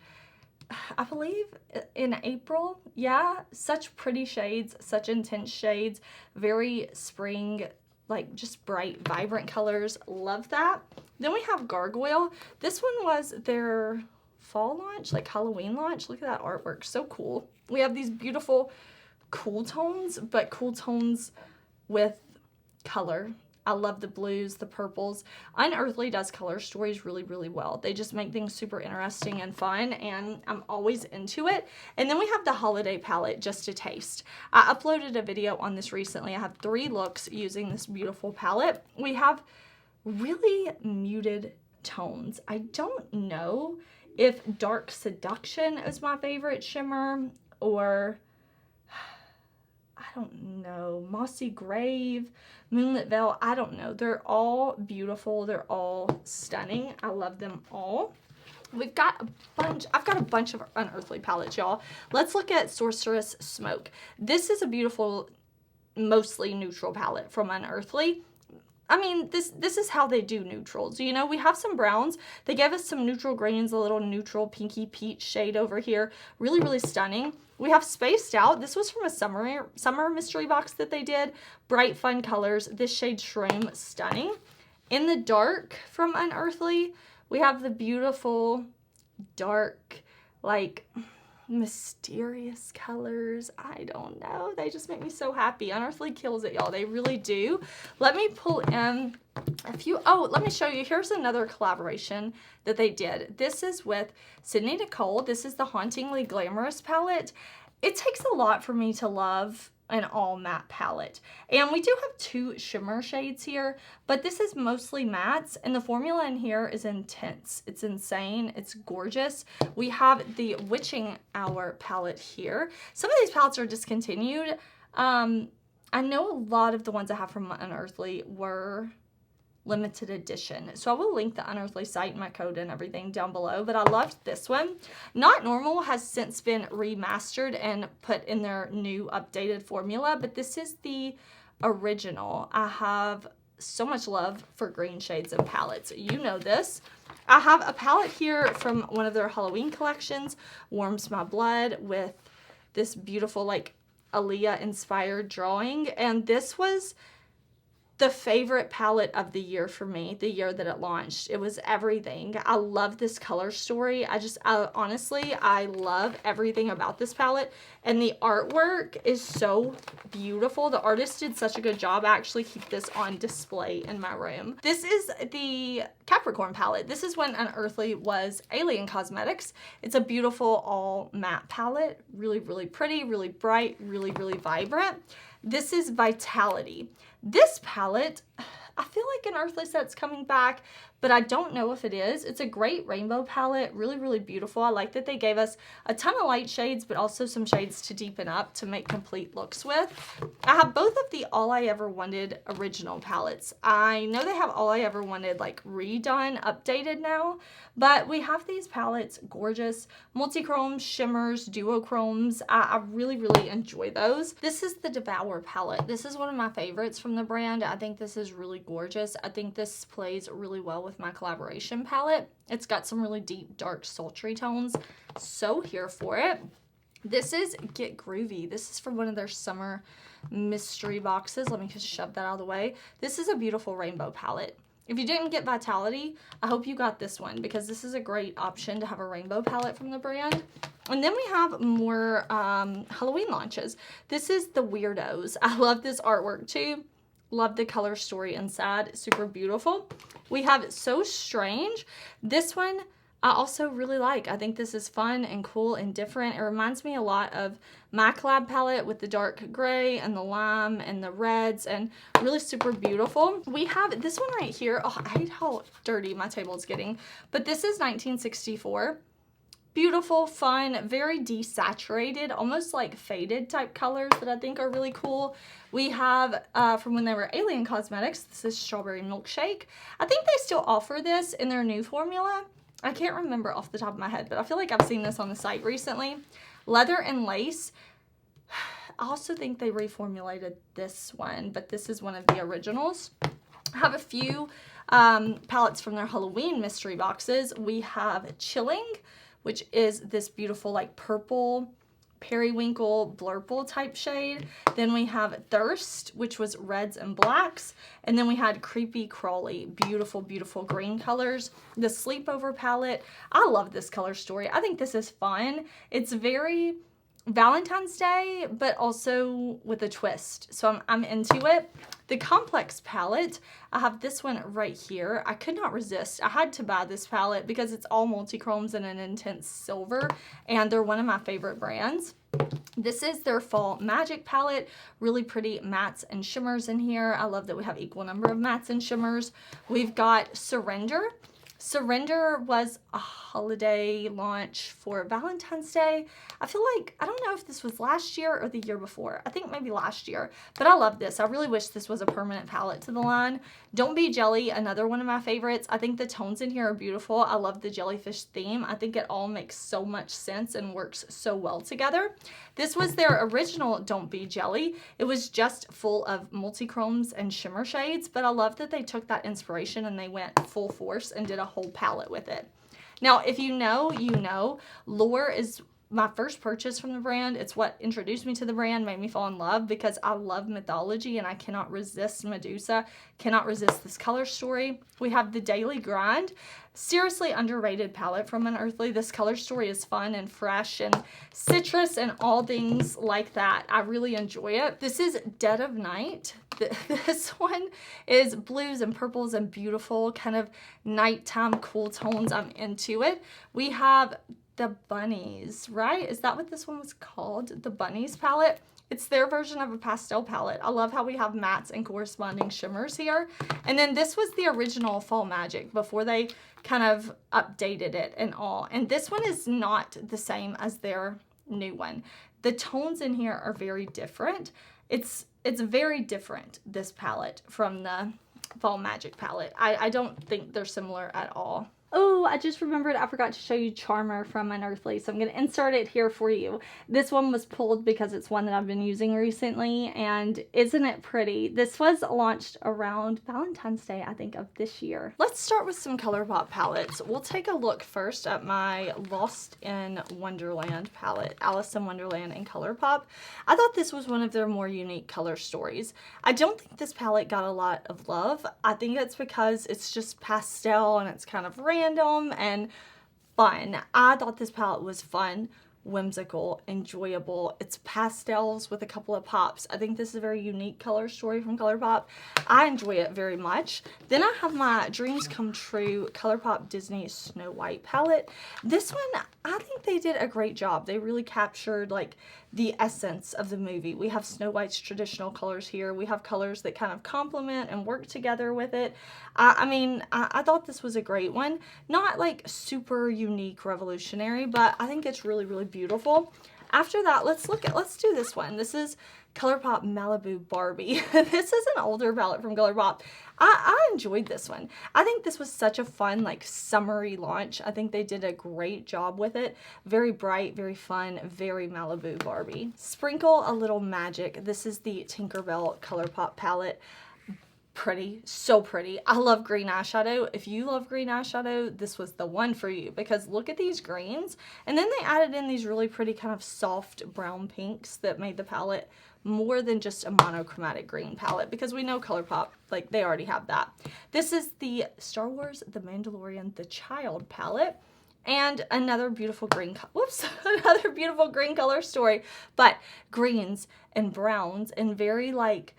I believe, in April. Yeah, such pretty shades, such intense shades, very spring, like just bright, vibrant colors. Love that. Then we have Gargoyle. This one was their fall launch, like Halloween launch. Look at that artwork, so cool. We have these beautiful cool tones, but cool tones with color. I love the blues, the purples. Unearthly does color stories really well. They just make things super interesting and fun, and I'm always into it. And then we have the Holiday palette, Just a Taste. I uploaded a video on this recently. I have 3 looks using this beautiful palette. We have really muted tones. I don't know if Dark Seduction is my favorite shimmer, or I don't know, Mossy Grave, Moonlit Veil, I don't know. They're all beautiful. They're all stunning. I love them all. We've got a bunch, I've got a bunch of Unearthly palettes, y'all. Let's look at Sorceress Smoke. This is a beautiful, mostly neutral palette from Unearthly. I mean, this is how they do neutrals. You know, we have some browns. They gave us some neutral greens, a little neutral pinky peach shade over here. Really stunning. We have Spaced Out. This was from a summer mystery box that they did. Bright, fun colors. This shade Shroom, stunning. In the Dark from Unearthly, we have the beautiful dark, like, mysterious colors. I don't know. They just make me so happy. Unearthly kills it, y'all. They really do. Let me pull in Oh, let me show you. Here's another collaboration that they did. This is with Sydney Nicole. This is the Hauntingly Glamorous palette. It takes a lot for me to love an all matte palette. And we do have 2 shimmer shades here, but this is mostly mattes, and the formula in here is intense. It's insane. It's gorgeous. We have the Witching Hour palette here. Some of these palettes are discontinued. I know a lot of the ones I have from Unearthly were limited edition. So I will link the Unearthly site and my code and everything down below, but I loved this one. Not Normal has since been remastered and put in their new updated formula, but this is the original. I have so much love for green shades and palettes. You know this. I have a palette here from one of their Halloween collections, Warms My Blood, with this beautiful like Aaliyah inspired drawing, and this was the favorite palette of the year for me, the year that it launched. It was everything. I love this color story. Honestly, I love everything about this palette, and the artwork is so beautiful. The artist did such a good job. I actually keep this on display in my room. This is the Capricorn palette. This is when Unearthly was Alien Cosmetics. It's a beautiful all matte palette. Really, really pretty, really bright, really, really vibrant. This is Vitality. This palette, I feel like Unearthly said it's coming back, but I don't know if it is. It's a great rainbow palette, really, really beautiful. I like that they gave us a ton of light shades, but also some shades to deepen up to make complete looks with. I have both of the All I Ever Wanted original palettes. I know they have All I Ever Wanted like redone, updated now, but we have these palettes, gorgeous, multi-chromes, shimmers, duochromes. I really, really enjoy those. This is the Devour palette. This is one of my favorites from the brand. I think this is really gorgeous. I think this plays really well with my collaboration palette. It's got some really deep, dark, sultry tones. So here for it. This is Get Groovy. This is from one of their summer mystery boxes. Let me just shove that out of the way. This is a beautiful rainbow palette. If you didn't get Vitality, I hope you got this one, because this is a great option to have a rainbow palette from the brand. And then we have more Halloween launches. This is the Weirdos. I love this artwork too. Love the color story inside. Super beautiful. We have So Strange. This one I also really like. I think this is fun and cool and different. It reminds me a lot of my collab palette with the dark gray and the lime and the reds, and really super beautiful. We have this one right here. Oh, I hate how dirty my table is getting, but this is 1964. Beautiful, fun, very desaturated, almost like faded type colors that I think are really cool. We have, from when they were Alien Cosmetics, this is Strawberry Milkshake. I think they still offer this in their new formula. I can't remember off the top of my head, but I feel like I've seen this on the site recently. Leather and Lace. I also think they reformulated this one, but this is one of the originals. I have a few palettes from their Halloween mystery boxes. We have Chilling, which is this beautiful like purple periwinkle blurple type shade. Then we have Thirst, which was reds and blacks. And then we had Creepy Crawly, beautiful, beautiful green colors. The Sleepover palette, I love this color story. I think this is fun. It's very Valentine's Day, but also with a twist. So I'm into it. The Complex palette, I have this one right here. I could not resist. I had to buy this palette because it's all multi-chromes and an intense silver, and they're one of my favorite brands. This is their Fall Magic palette. Really pretty mattes and shimmers in here. I love that we have equal number of mattes and shimmers. We've got Surrender. Surrender was a holiday launch for Valentine's Day. I feel like, I don't know if this was last year or the year before. I think maybe last year, but I love this. I really wish this was a permanent palette to the line. Don't Be Jelly, another one of my favorites. I think the tones in here are beautiful. I love the jellyfish theme. I think it all makes so much sense and works so well together. This was their original Don't Be Jelly. It was just full of multi-chromes and shimmer shades, but I love that they took that inspiration and they went full force and did a whole palette with it. Now, if you know, you know. Lure is my first purchase from the brand. It's what introduced me to the brand, made me fall in love, because I love mythology and I cannot resist Medusa, cannot resist this color story. We have the Daily Grind. Seriously underrated palette from Unearthly. This color story is fun and fresh and citrus and all things like that. I really enjoy it. This is Dead of Night. This one is blues and purples and beautiful, kind of nighttime cool tones. I'm into it. We have the Bunnies, right? Is that what this one was called? The Bunnies palette. It's their version of a pastel palette. I love how we have mattes and corresponding shimmers here. And then this was the original Fall Magic before they kind of updated it and all. And this one is not the same as their new one. The tones in here are very different. It's very different, this palette, from the Fall Magic palette. I don't think they're similar at all. Oh, I just remembered I forgot to show you Charmer from Unearthly, so I'm going to insert it here for you. This one was pulled because it's one that I've been using recently, and isn't it pretty? This was launched around Valentine's Day, I think, of this year. Let's start with some ColourPop palettes. We'll take a look first at my Lost in Wonderland palette, Alice in Wonderland in ColourPop. I thought this was one of their more unique color stories. I don't think this palette got a lot of love. I think it's because it's just pastel and it's kind of random and fun. I thought this palette was fun, whimsical, enjoyable. It's pastels with a couple of pops. I think this is a very unique color story from ColourPop. I enjoy it very much. Then I have my Dreams Come True ColourPop Disney Snow White palette. This one, I think they did a great job. They really captured like the essence of the movie. We have Snow White's traditional colors here. We have colors that kind of complement and work together with it. I mean, I thought this was a great one. Not like super unique, revolutionary, but I think it's really, really beautiful. After that, let's do this one. This is ColourPop Malibu Barbie. This is an older palette from ColourPop. I enjoyed this one. I think this was such a fun, like, summery launch. I think they did a great job with it. Very bright, very fun, very Malibu Barbie. Sprinkle a little magic. This is the Tinkerbell ColourPop palette. Pretty, so pretty. I love green eyeshadow. If you love green eyeshadow, this was the one for you, because look at these greens. And then they added in these really pretty kind of soft brown pinks that made the palette more than just a monochromatic green palette, because we know ColourPop, like, they already have that. This is the Star Wars The Mandalorian The Child palette. And another beautiful green, another beautiful green color story, but greens and browns and very like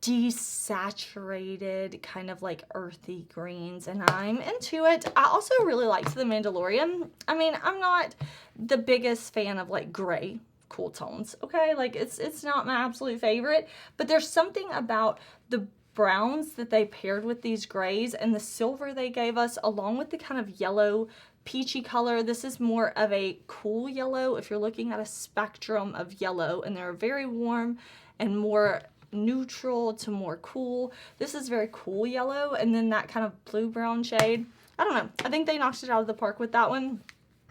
desaturated, kind of like earthy greens, and I'm into it. I also really liked The Mandalorian. I mean, I'm not the biggest fan of like gray cool tones, okay? Like it's not my absolute favorite, but there's something about the browns that they paired with these grays and the silver they gave us, along with the kind of yellow peachy color. This is more of a cool yellow if you're looking at a spectrum of yellow, and they're very warm and more neutral to more cool. This is very cool yellow, and then that kind of blue brown shade. I don't know. I think they knocked it out of the park with that one.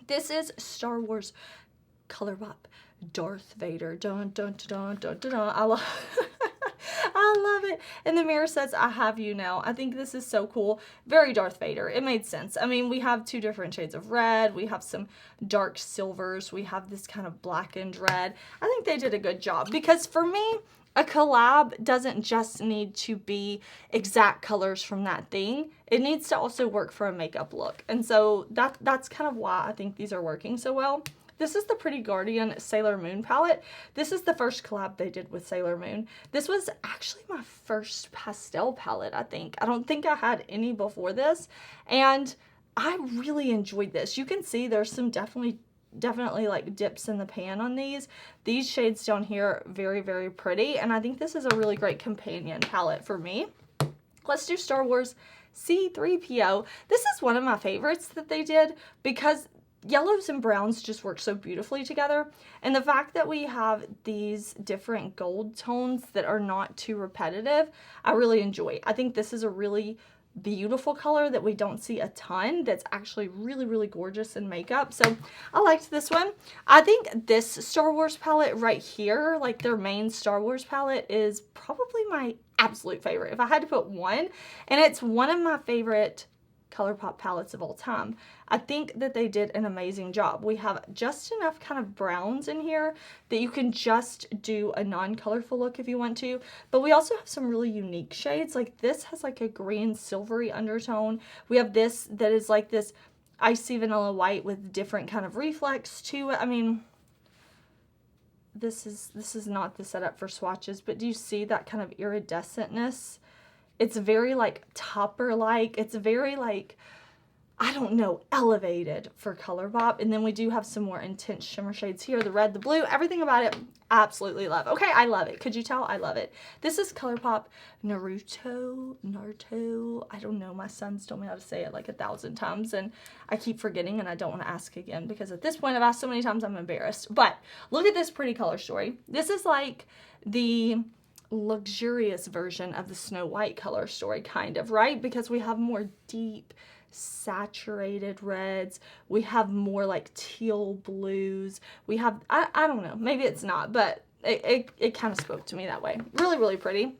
This is Star Wars ColourPop Darth Vader. Dun dun dun dun dun dun. I love I love it. And the mirror says, I have you now. I think this is so cool. Very Darth Vader. It made sense. I mean, we have two different shades of red. We have some dark silvers. We have this kind of blackened red. I think they did a good job, because for me, a collab doesn't just need to be exact colors from that thing. It needs to also work for a makeup look. And so that's kind of why I think these are working so well. This is the Pretty Guardian Sailor Moon palette. This is the first collab they did with Sailor Moon. This was actually my first pastel palette, I think. I don't think I had any before this, and I really enjoyed this. You can see there's some definitely like dips in the pan on these. These shades down here, very, very pretty, and I think this is a really great companion palette for me. Let's do Star Wars C-3PO. This is one of my favorites that they did, because yellows and browns just work so beautifully together, and the fact that we have these different gold tones that are not too repetitive, I really enjoy. I think this is a really beautiful color that we don't see a ton, that's actually really, really gorgeous in makeup. So I liked this one. I think this Star Wars palette right here, like their main Star Wars palette, is probably my absolute favorite if I had to put one, and it's one of my favorite ColourPop palettes of all time. I think that they did an amazing job. We have just enough kind of browns in here that you can just do a non-colorful look if you want to, but we also have some really unique shades. Like this has like a green silvery undertone. We have this that is like this icy vanilla white with different kind of reflex to it. I mean, this is not the setup for swatches, but do you see that kind of iridescentness? It's very like topper-like. It's very like, I don't know, elevated for ColourPop. And then we do have some more intense shimmer shades here. The red, the blue, everything about it, absolutely love. Okay, I love it. Could you tell? I love it. This is ColourPop Naruto. I don't know. My son's told me how to say it like 1,000 times, and I keep forgetting, and I don't want to ask again because at this point I've asked so many times I'm embarrassed. But look at this pretty color story. This is like the luxurious version of the Snow White color story, kind of, right? Because we have more deep, saturated reds, we have more like teal blues, we have, I don't know, maybe it's not, but it kind of spoke to me that way. Really, really pretty.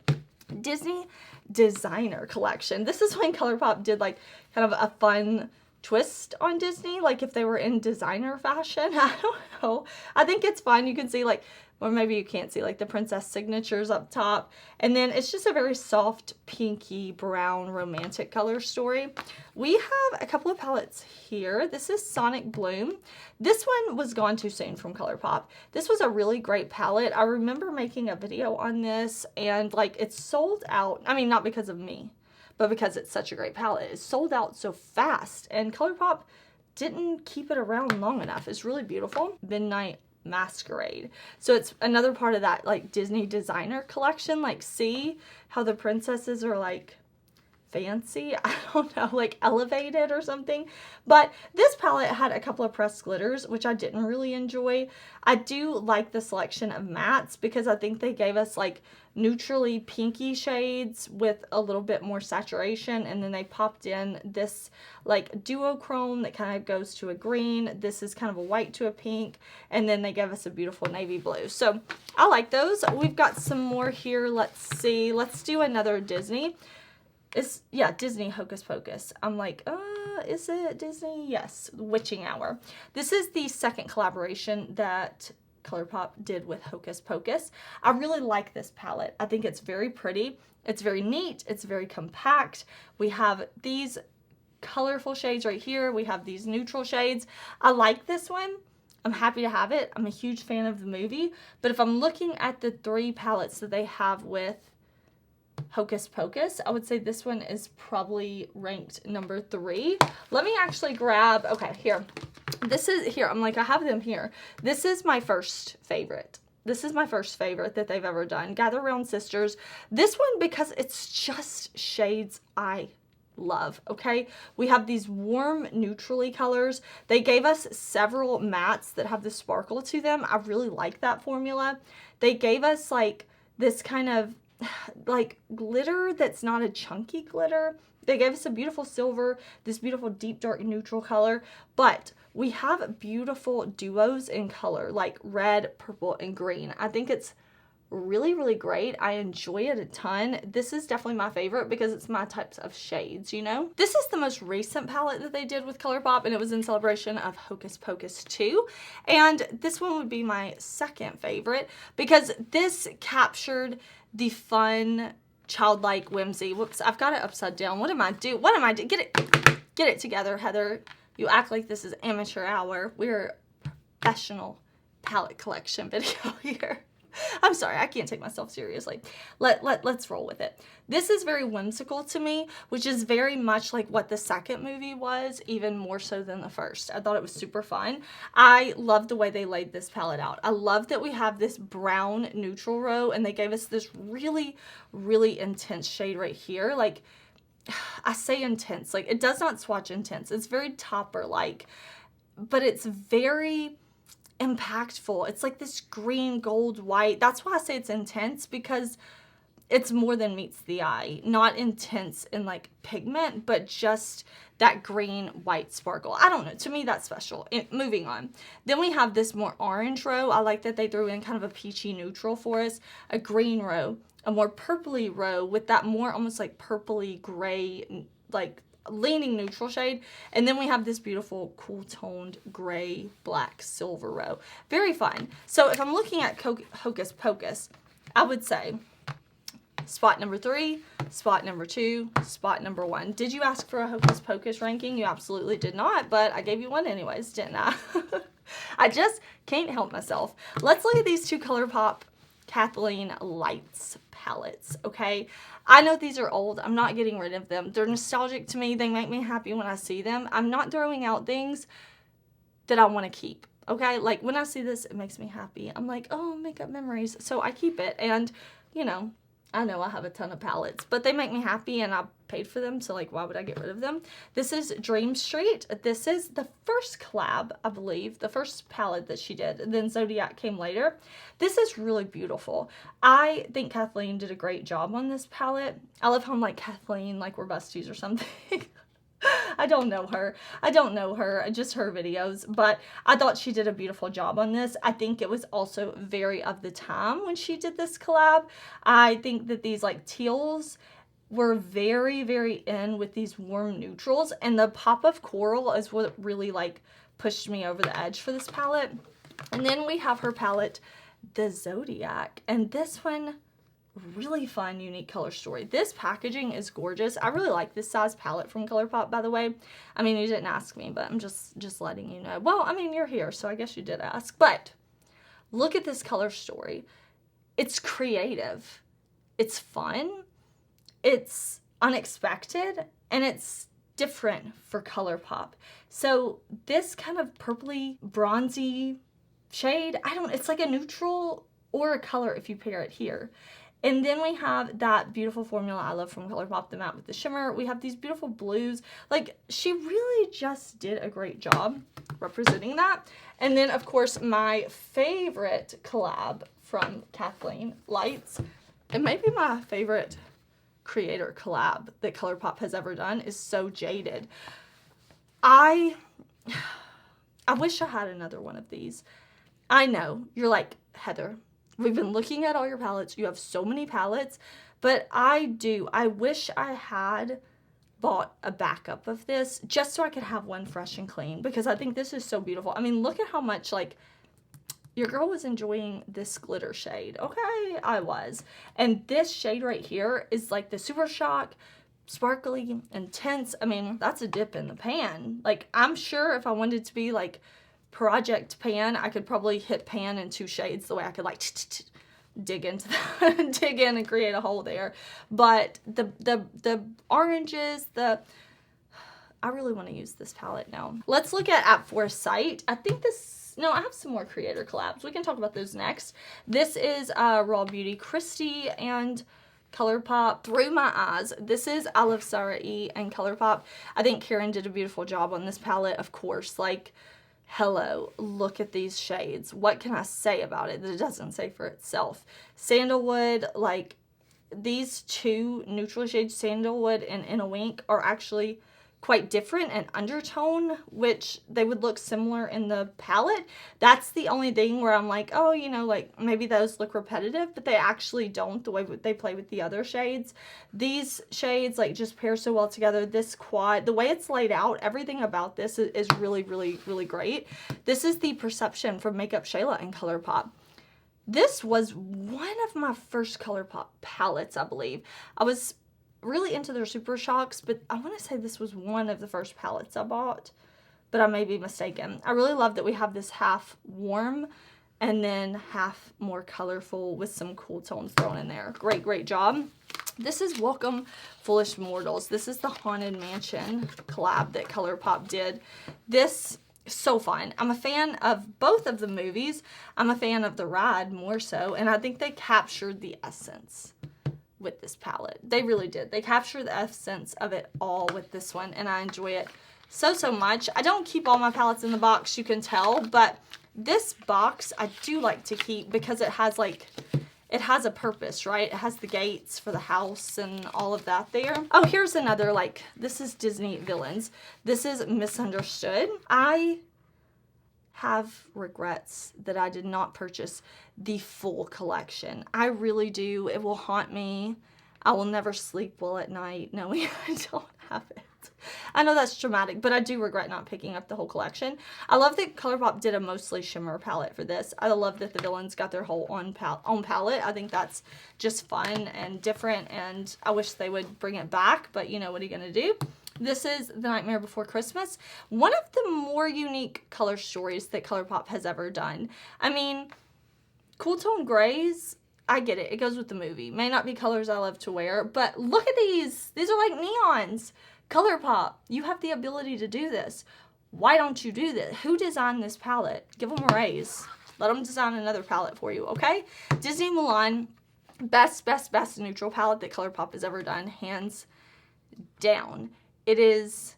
Disney Designer Collection. This is when ColourPop did like kind of a fun twist on Disney, like if they were in designer fashion. I don't know. I think it's fun. You can see like, or maybe you can't see, like the princess signatures up top. And then it's just a very soft, pinky, brown, romantic color story. We have a couple of palettes here. This is Sonic Bloom. This one was gone too soon from ColourPop. This was a really great palette. I remember making a video on this, and like it's sold out. I mean, not because of me, but because it's such a great palette. It's sold out so fast, and ColourPop didn't keep it around long enough. It's really beautiful. Midnight Masquerade. So it's another part of that like Disney Designer Collection. Like, see how the princesses are like fancy? I don't know, like elevated or something. But this palette had a couple of pressed glitters, which I didn't really enjoy. I do like the selection of mattes because I think they gave us like neutrally pinky shades with a little bit more saturation, and then they popped in this like duochrome that kind of goes to a green. This is kind of a white to a pink, and then they gave us a beautiful navy blue. So I like those. We've got some more here. Let's see. Let's do another Disney. It's, yeah, Disney Hocus Pocus. I'm like, is it Disney? Yes, Witching Hour. This is the second collaboration that ColourPop did with Hocus Pocus. I really like this palette. I think it's very pretty. It's very neat. It's very compact. We have these colorful shades right here. We have these neutral shades. I like this one. I'm happy to have it. I'm a huge fan of the movie. But if I'm looking at the three palettes that they have with Hocus Pocus, I would say this one is probably ranked number 3. Let me actually grab, okay, here. This is, here, I'm like, I have them here. This is my first favorite. This is my first favorite that they've ever done. Gather Round Sisters. This one, because it's just shades I love, okay? We have these warm, neutrally colors. They gave us several mattes that have the sparkle to them. I really like that formula. They gave us, like, this kind of like glitter that's not a chunky glitter. They gave us a beautiful silver, this beautiful deep dark neutral color, but we have beautiful duos in color like red, purple, and green. I think it's really, really great. I enjoy it a ton. This is definitely my favorite because it's my types of shades, you know? This is the most recent palette that they did with ColourPop, and it was in celebration of Hocus Pocus 2. And this one would be my second favorite because this captured the fun, childlike whimsy. Whoops, I've got it upside down. What am I doing? What am I doing? Get it together, Heather. You act like this is amateur hour. We're a professional palette collection video here. I'm sorry, I can't take myself seriously. Let's roll with it. This is very whimsical to me, which is very much like what the second movie was, even more so than the first. I thought it was super fun. I love the way they laid this palette out. I love that we have this brown neutral row, and they gave us this really, really intense shade right here. Like, I say intense, like it does not swatch intense. It's very topper-like, but it's very impactful. It's like this green, gold, white. That's why I say it's intense, because it's more than meets the eye. Not intense in like pigment, but just that green, white sparkle. I don't know. To me, that's special. Moving on. Then we have this more orange row. I like that they threw in kind of a peachy neutral for us. A green row. A more purpley row with that more almost like purpley gray, like leaning neutral shade. And then we have this beautiful cool toned gray, black, silver row. Very fun. So if I'm looking at Hocus Pocus, I would say spot number 3, spot number 2, spot number 1. Did you ask for a Hocus Pocus ranking? You absolutely did not, but I gave you one anyways, didn't I? I just can't help myself. Let's look at these two ColourPop Kathleen Lights palettes, okay? I know these are old. I'm not getting rid of them. They're nostalgic to me. They make me happy when I see them. I'm not throwing out things that I want to keep, okay? Like, when I see this, it makes me happy. I'm like, oh, makeup memories. So I keep it, and, you know I have a ton of palettes, but they make me happy, and I paid for them, so, like, why would I get rid of them? This is Dream Street. This is the first collab, I believe, the first palette that she did, and then Zodiac came later. This is really beautiful. I think Kathleen did a great job on this palette. I love how I'm like, Kathleen, like we're besties or something. I don't know her. Just her videos, but I thought she did a beautiful job on this. I think it was also very of the time when she did this collab. I think that these like teals were very, very in with these warm neutrals, and the pop of coral is what really like pushed me over the edge for this palette. And then we have her palette, the Zodiac, and this one, really fun, unique color story. This packaging is gorgeous. I really like this size palette from ColourPop, by the way. I mean, you didn't ask me, but I'm just letting you know. Well, I mean, you're here, so I guess you did ask. But look at this color story. It's creative. It's fun. It's unexpected, and it's different for ColourPop. So this kind of purpley, bronzy shade, it's like a neutral or a color if you pair it here. And then we have that beautiful formula I love from ColourPop, the matte with the shimmer. We have these beautiful blues. Like, she really just did a great job representing that. And then, of course, my favorite collab from Kathleen Lights, and maybe my favorite creator collab that ColourPop has ever done, is So Jaded. I wish I had another one of these. I know, you're like, Heather, we've been looking at all your palettes. You have so many palettes, but I wish I had bought a backup of this just so I could have one fresh and clean, because I think this is so beautiful. I mean, look at how much, like, your girl was enjoying this glitter shade. Okay, I was. And this shade right here is like the Super Shock, sparkly, intense. I mean, that's a dip in the pan. Like, I'm sure if I wanted to be like project pan, I could probably hit pan in 2 shades, the way I could like dig into that, dig in and create a hole there. But the oranges, I really want to use this palette now. Let's look at First Sight. I think no, I have some more creator collabs. We can talk about those next. This is Raw Beauty Christy and ColourPop, Through My Eyes. This is I Love Sarah E and ColourPop. I think Karen did a beautiful job on this palette, of course. Like, hello, look at these shades. What can I say about it that it doesn't say for itself? Sandalwood, like, these 2 neutral shades, Sandalwood and In a Wink, are actually quite different in undertone, which they would look similar in the palette. That's the only thing where I'm like, oh, you know, like, maybe those look repetitive, but they actually don't, the way they play with the other shades. These shades, like, just pair so well together. This quad, the way it's laid out, everything about this is really, really, really great. This is the Perception from Makeup Shayla and ColourPop. This was one of my first ColourPop palettes, I believe. I was really into their Super Shocks, but I want to say this was one of the first palettes I bought, but I may be mistaken. I really love that we have this half warm and then half more colorful with some cool tones thrown in there. Great, great job. This is Welcome Foolish Mortals. This is the Haunted Mansion collab that ColourPop did. This is so fun. I'm a fan of both of the movies. I'm a fan of the ride more so, and I think they captured the essence with this palette. They really did. They captured the essence of it all with this one, and I enjoy it so much. I don't keep all my palettes in the box, you can tell, but this box I do like to keep because it has like, it has a purpose, right? It has the gates for the house and all of that there. Oh, here's another, like, this is Disney Villains. This is Misunderstood. I have regrets that I did not purchase the full collection. I really do. It will haunt me. I will never sleep well at night knowing I don't have it. I know that's dramatic, but I do regret not picking up the whole collection. I love that ColourPop did a mostly shimmer palette for this. I love that the villains got their whole own palette. I think that's just fun and different, and I wish they would bring it back, but you know, what are you going to do? This is The Nightmare Before Christmas. One of the more unique color stories that ColourPop has ever done. I mean, cool tone grays, I get it. It goes with the movie. May not be colors I love to wear, but look at these. These are like neons. ColourPop, you have the ability to do this. Why don't you do this? Who designed this palette? Give them a raise. Let them design another palette for you, okay? Disney Mulan, best neutral palette that ColourPop has ever done, hands down. It is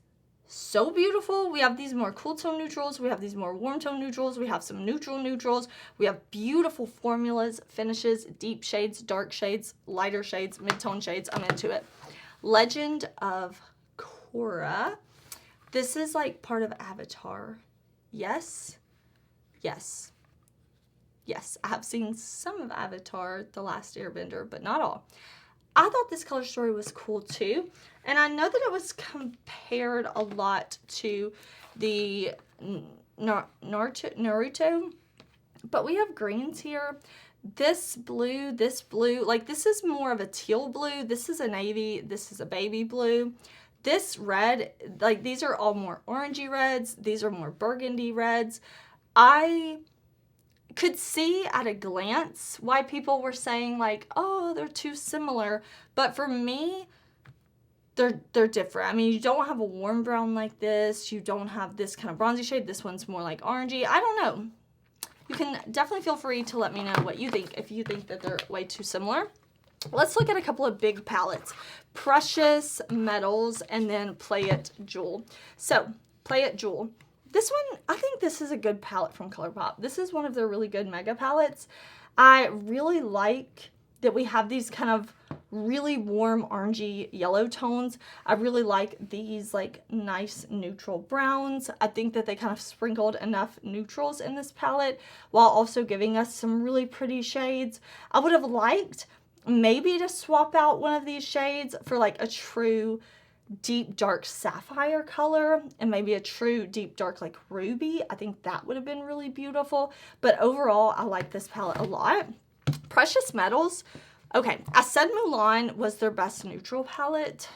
so beautiful. We have these more cool tone neutrals. We have these more warm tone neutrals. We have some neutral neutrals. We have beautiful formulas, finishes, deep shades, dark shades, lighter shades, mid-tone shades. I'm into it. Legend of Korra. This is like part of Avatar. Yes. Yes. Yes. I have seen some of Avatar, The Last Airbender, but not all. I thought this color story was cool too. And I know that it was compared a lot to the Naruto, but we have greens here. This blue, like this is more of a teal blue. This is a navy, this is a baby blue. This red, like these are all more orangey reds. These are more burgundy reds. I could see at a glance why people were saying like, oh, they're too similar. But for me, they're different. I mean, you don't have a warm brown like this. You don't have this kind of bronzy shade. This one's more like orangey. I don't know. You can definitely feel free to let me know what you think if you think that they're way too similar. Let's look at a couple of big palettes. Precious Metals and then Play It Jewel. So, Play It Jewel. This one, I think this is a good palette from ColourPop. This is one of their really good mega palettes. I really like that we have these kind of really warm orangey yellow tones. I really like these like nice neutral browns. I think that they kind of sprinkled enough neutrals in this palette while also giving us some really pretty shades. I would have liked maybe to swap out one of these shades for like a true deep dark sapphire color and maybe a true deep dark like ruby. I think that would have been really beautiful, but overall I like this palette a lot. Precious Metals, okay, I said Mulan was their best neutral palette.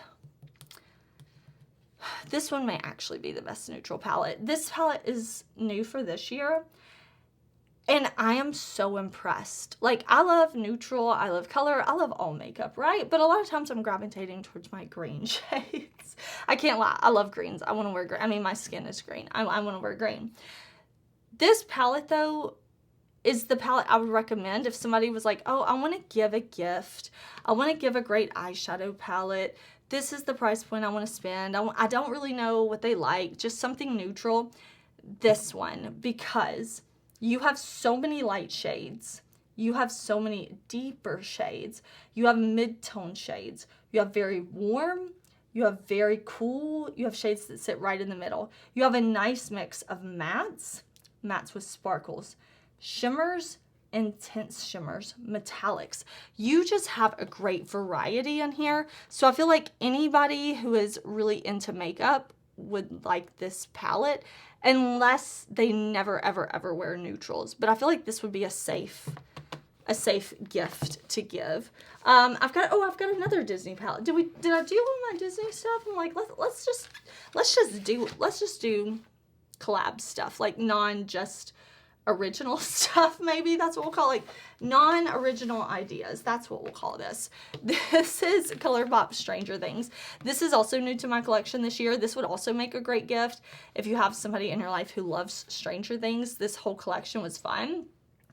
This one may actually be the best neutral palette. This palette is new for this year and I am so impressed. Like, I love neutral, I love color, I love all makeup, right? But a lot of times I'm gravitating towards my green shades. I can't lie, I love greens. I want to wear green. I mean, my skin is green. I want to wear green. This palette, though, is the palette I would recommend if somebody was like, oh, I want to give a gift. I want to give a great eyeshadow palette. This is the price point I want to spend. I don't really know what they like. Just something neutral. This one, because you have so many light shades. You have so many deeper shades. You have mid-tone shades. You have very warm. You have very cool. You have shades that sit right in the middle. You have a nice mix of mattes with sparkles, shimmers, intense shimmers, metallics. You just have a great variety in here. So I feel like anybody who is really into makeup would like this palette, unless they never ever wear neutrals. But I feel like this would be a safe gift to give. I've got another Disney palette. Did I do all my Disney stuff? I'm like, let's just do collab stuff, like just original stuff. Maybe that's what we'll call, like, non-original ideas. That's what we'll call this. This is ColourPop Stranger Things. This is also new to my collection this year. This would also make a great gift if you have somebody in your life who loves Stranger Things. This whole collection was fun.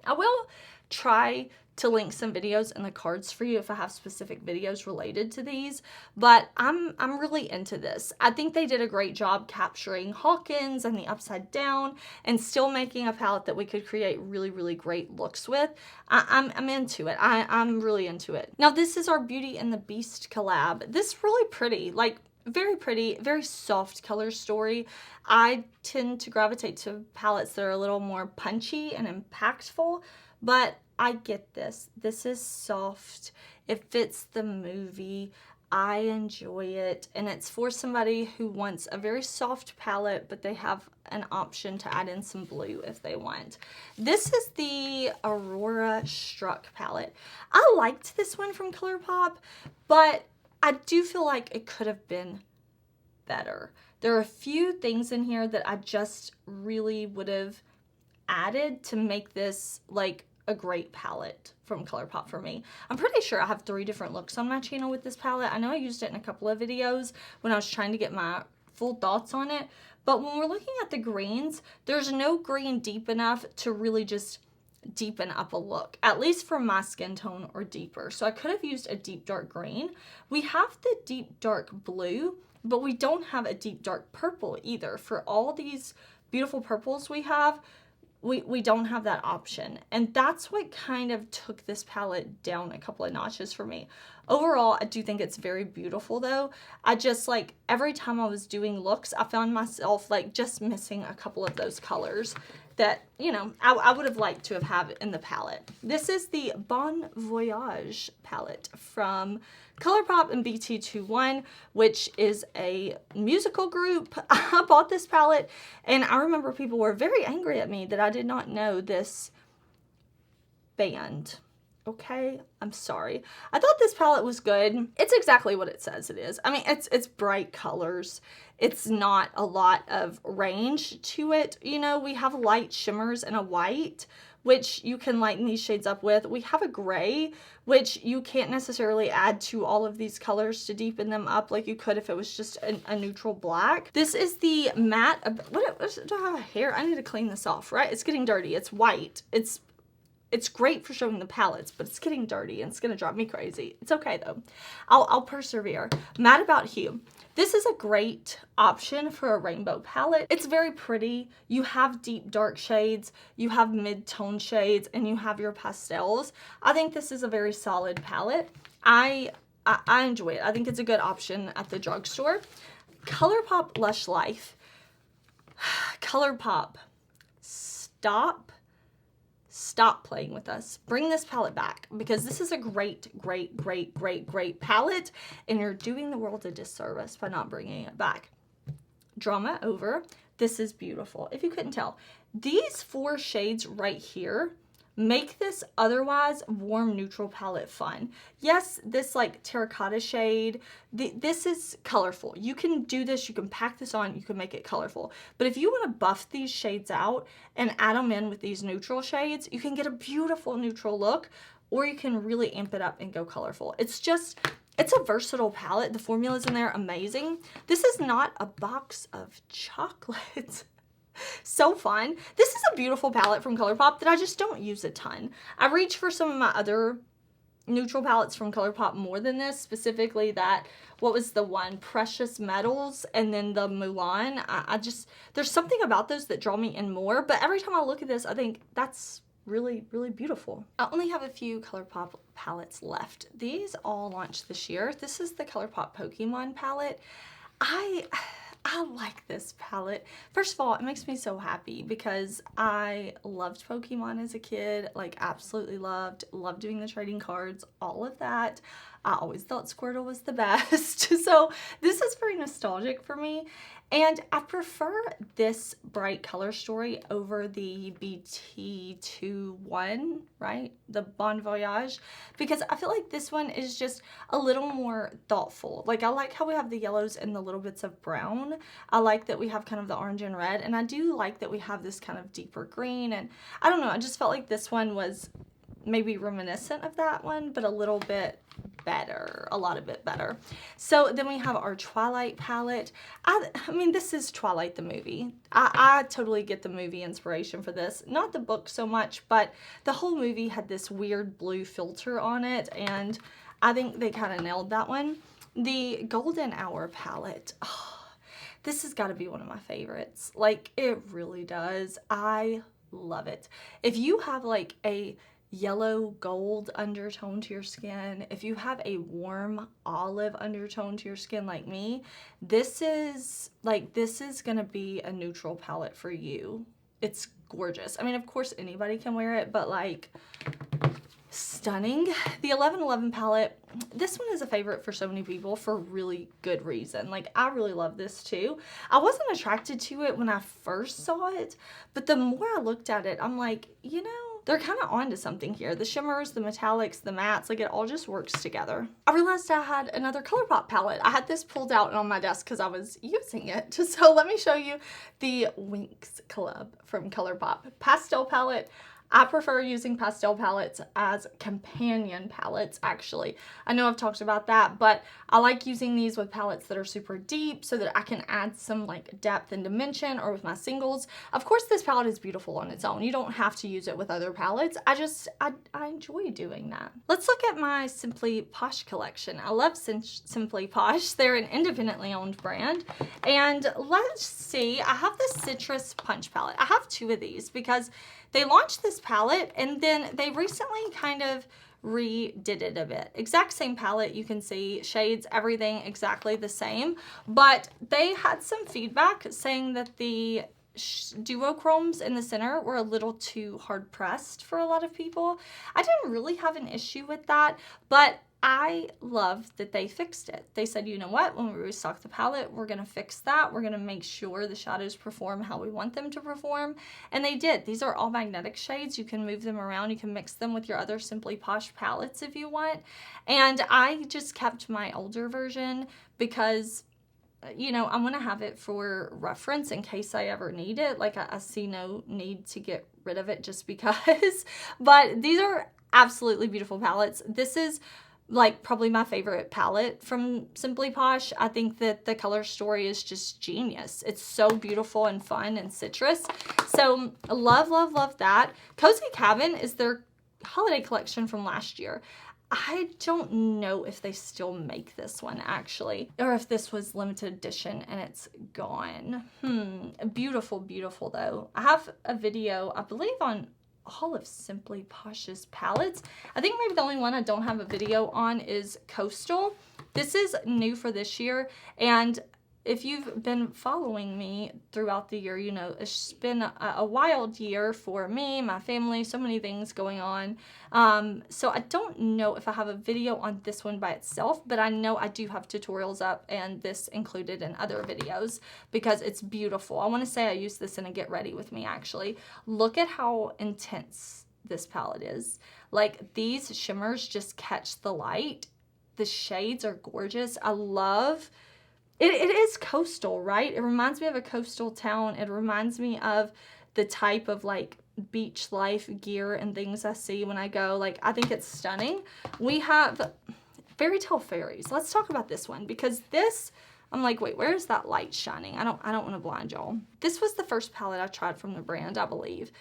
I will try to link some videos in the cards for you if I have specific videos related to these, but I'm really into this. I think they did a great job capturing Hawkins and the upside down and still making a palette that we could create really great looks with. I'm into it. I'm really into it. Now this is our Beauty and the Beast collab. This really pretty, like very pretty, very soft color story. I tend to gravitate to palettes that are a little more punchy and impactful, but I get this. This is soft. It fits the movie. I enjoy it, and it's for somebody who wants a very soft palette, but they have an option to add in some blue if they want. This is the Aurora Struck palette. I liked this one from ColourPop, but I do feel like it could have been better. There are a few things in here that I just really would have added to make this like a great palette from ColourPop for me. I'm pretty sure I have 3 different looks on my channel with this palette. I know I used it in a couple of videos when I was trying to get my full thoughts on it, but when we're looking at the greens, there's no green deep enough to really just deepen up a look, at least for my skin tone or deeper. So I could have used a deep dark green. We have the deep dark blue, but we don't have a deep dark purple either. For all these beautiful purples we have, we don't have that option. And that's what kind of took this palette down a couple of notches for me. Overall, I do think it's very beautiful though. I just like, every time I was doing looks, I found myself like just missing a couple of those colors that, you know, I would have liked to have had in the palette. This is the Bon Voyage palette from ColourPop and BT21, which is a musical group. I bought this palette, and I remember people were very angry at me that I did not know this band. Okay, I'm sorry. I thought this palette was good. It's exactly what it says it is. I mean, it's bright colors. It's not a lot of range to it. You know, we have light shimmers and a white, which you can lighten these shades up with. We have a gray, which you can't necessarily add to all of these colors to deepen them up like you could if it was just a neutral black. This is the matte, what do I have a hair? I need to clean this off, right? It's getting dirty. It's white. It's great for showing the palettes, but it's getting dirty and it's gonna drive me crazy. It's okay though. I'll persevere. Mad About Hue. This is a great option for a rainbow palette. It's very pretty. You have deep dark shades, you have mid-tone shades, and you have your pastels. I think this is a very solid palette. I enjoy it. I think it's a good option at the drugstore. ColourPop Lush Life. ColourPop, stop playing with us. Bring this palette back, because this is a great palette, and you're doing the world a disservice by not bringing it back. Drama Over. This is beautiful. If you couldn't tell, these 4 shades right here make this otherwise warm neutral palette fun. Yes, this like terracotta shade, this is colorful. You can do this, you can pack this on, you can make it colorful. But if you want to buff these shades out and add them in with these neutral shades, you can get a beautiful neutral look, or you can really amp it up and go colorful. It's a versatile palette. The formula's in there, amazing. This is not a box of chocolates. So fun. This is a beautiful palette from ColourPop that I just don't use a ton. I reach for some of my other neutral palettes from ColourPop more than this, specifically that, what was the one? Precious Metals, and then the Mulan. I just, there's something about those that draw me in more, but every time I look at this, I think that's really beautiful. I only have a few ColourPop palettes left. These all launched this year. This is the ColourPop Pokemon palette. I like this palette. First of all, it makes me so happy because I loved Pokemon as a kid, like absolutely loved doing the trading cards, all of that. I always thought Squirtle was the best. So this is very nostalgic for me. And I prefer this bright color story over the BT21, right? The Bon Voyage, because I feel like this one is just a little more thoughtful. Like, I like how we have the yellows and the little bits of brown. I like that we have kind of the orange and red, and I do like that we have this kind of deeper green. And I don't know, I just felt like this one was maybe reminiscent of that one, but a little bit better, a lot of bit better. So then we have our Twilight palette. I mean, this is Twilight the movie. I totally get the movie inspiration for this. Not the book so much, but the whole movie had this weird blue filter on it, and I think they kind of nailed that one. The Golden Hour palette. Oh, this has got to be one of my favorites. Like, it really does. I love it. If you have like a yellow gold undertone to your skin, if you have a warm olive undertone to your skin like me, this is gonna be a neutral palette for you. It's gorgeous. I mean, of course anybody can wear it, but like, stunning. The 1111 palette, this one is a favorite for so many people for really good reason. Like, I really love this too. I wasn't attracted to it when I first saw it, but the more I looked at it, I'm like, you know, they're kind of onto something here. The shimmers, the metallics, the mattes, like it all just works together. I realized I had another ColourPop palette. I had this pulled out on my desk because I was using it. So let me show you the Winx Club from ColourPop pastel palette. I prefer using pastel palettes as companion palettes, actually. I know I've talked about that, but I like using these with palettes that are super deep so that I can add some like depth and dimension, or with my singles. Of course, this palette is beautiful on its own. You don't have to use it with other palettes. I enjoy doing that. Let's look at my Simply Posh collection. I love Simply Posh. They're an independently owned brand. And let's see, I have this Citrus Punch palette. I have two of these because they launched this palette and then they recently kind of redid it a bit. Exact same palette, you can see shades, everything exactly the same, but they had some feedback saying that the duochromes in the center were a little too hard pressed for a lot of people. I didn't really have an issue with that, but I love that they fixed it. They said, you know what, when we restock the palette, we're gonna fix that. We're gonna make sure the shadows perform how we want them to perform. And they did. These are all magnetic shades. You can move them around. You can mix them with your other Simply Posh palettes if you want. And I just kept my older version because, you know, I'm gonna have it for reference in case I ever need it. Like, I see no need to get rid of it just because. But these are absolutely beautiful palettes. This is like probably my favorite palette from Simply Posh. I think that the color story is just genius. It's so beautiful and fun and citrus. So love, love, love that. Cozy Cabin is their holiday collection from last year. I don't know if they still make this one actually, or if this was limited edition and it's gone. Beautiful, beautiful though. I have a video, I believe, on all of Simply Posh's palettes. I think maybe the only one I don't have a video on is Coastal. This is new for this year, and if you've been following me throughout the year, you know it's been a wild year for me, my family, so many things going on. So I don't know if I have a video on this one by itself, but I know I do have tutorials up and this included in other videos because it's beautiful. I want to say I used this in a Get Ready With Me actually. Look at how intense this palette is. Like, these shimmers just catch the light. The shades are gorgeous. I love it. It is coastal, right? It reminds me of a coastal town. It reminds me of the type of like beach life gear and things I see when I go. Like, I think it's stunning. We have Fairy Tale Fairies. Let's talk about this one because this, I'm like, wait, where's that light shining? I don't want to blind y'all. This was the first palette I tried from the brand, I believe.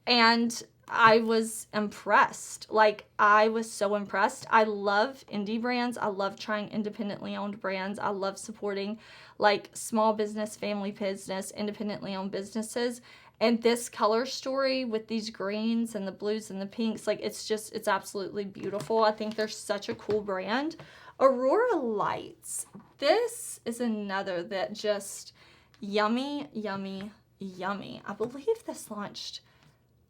And I was impressed. Like, I was so impressed. I love indie brands. I love trying independently owned brands. I love supporting like small business, family business, independently owned businesses. And this color story with these greens and the blues and the pinks, like, it's absolutely beautiful. I think they're such a cool brand. Aurora Lights. This is another that just yummy, yummy, yummy. I believe this launched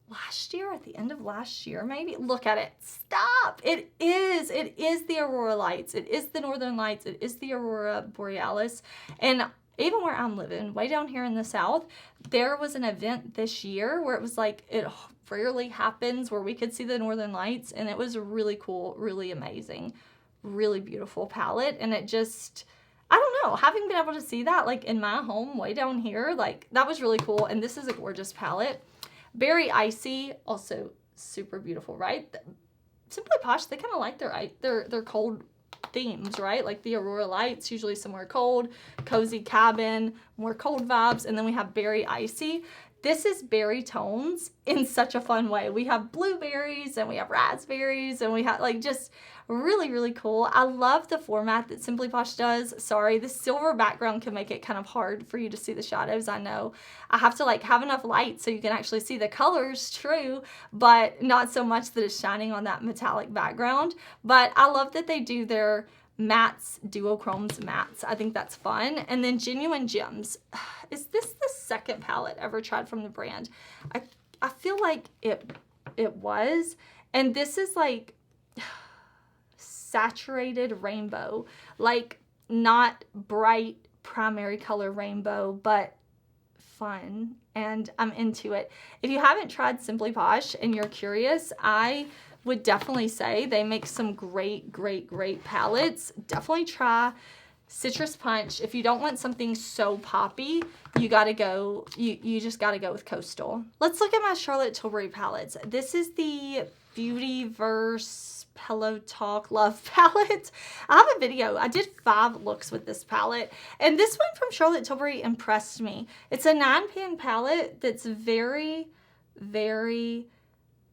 last year, at the end of last year, maybe. Look at it. Stop. It is the Aurora Lights. It is the Northern Lights. It is the Aurora Borealis. And even where I'm living, way down here in the South, there was an event this year where it was like, it rarely happens where we could see the Northern Lights, and it was really cool, really amazing, really beautiful palette. And it just, I don't know, having been able to see that like in my home way down here, like, that was really cool. And this is a gorgeous palette. Berry Icy, also super beautiful, right? Simply Posh, they kind of like their cold themes, right? Like the Aurora Lights, usually somewhere cold. Cozy Cabin, more cold vibes. And then we have Berry Icy. This is berry tones in such a fun way. We have blueberries and we have raspberries and we have like just really, really cool. I love the format that Simply Posh does. Sorry, the silver background can make it kind of hard for you to see the shadows. I know I have to like have enough light so you can actually see the colors, true, but not so much that it's shining on that metallic background. But I love that they do their mattes, duochromes mattes. I think that's fun. And then Genuine Gems. Is this the second palette ever tried from the brand? I feel like it was, And this is like saturated rainbow, like not bright primary color rainbow, but fun, and I'm into it. If you haven't tried Simply Posh and you're curious, I would definitely say they make some great palettes. Definitely try Citrus Punch. If you don't want something so poppy, you gotta go, you just gotta go with Coastal. Let's look at my Charlotte Tilbury palettes. This is the Beautyverse Pillow Talk Love palette. I have a video. I did 5 looks with this palette, and this one from Charlotte Tilbury impressed me. It's a 9-pan palette that's very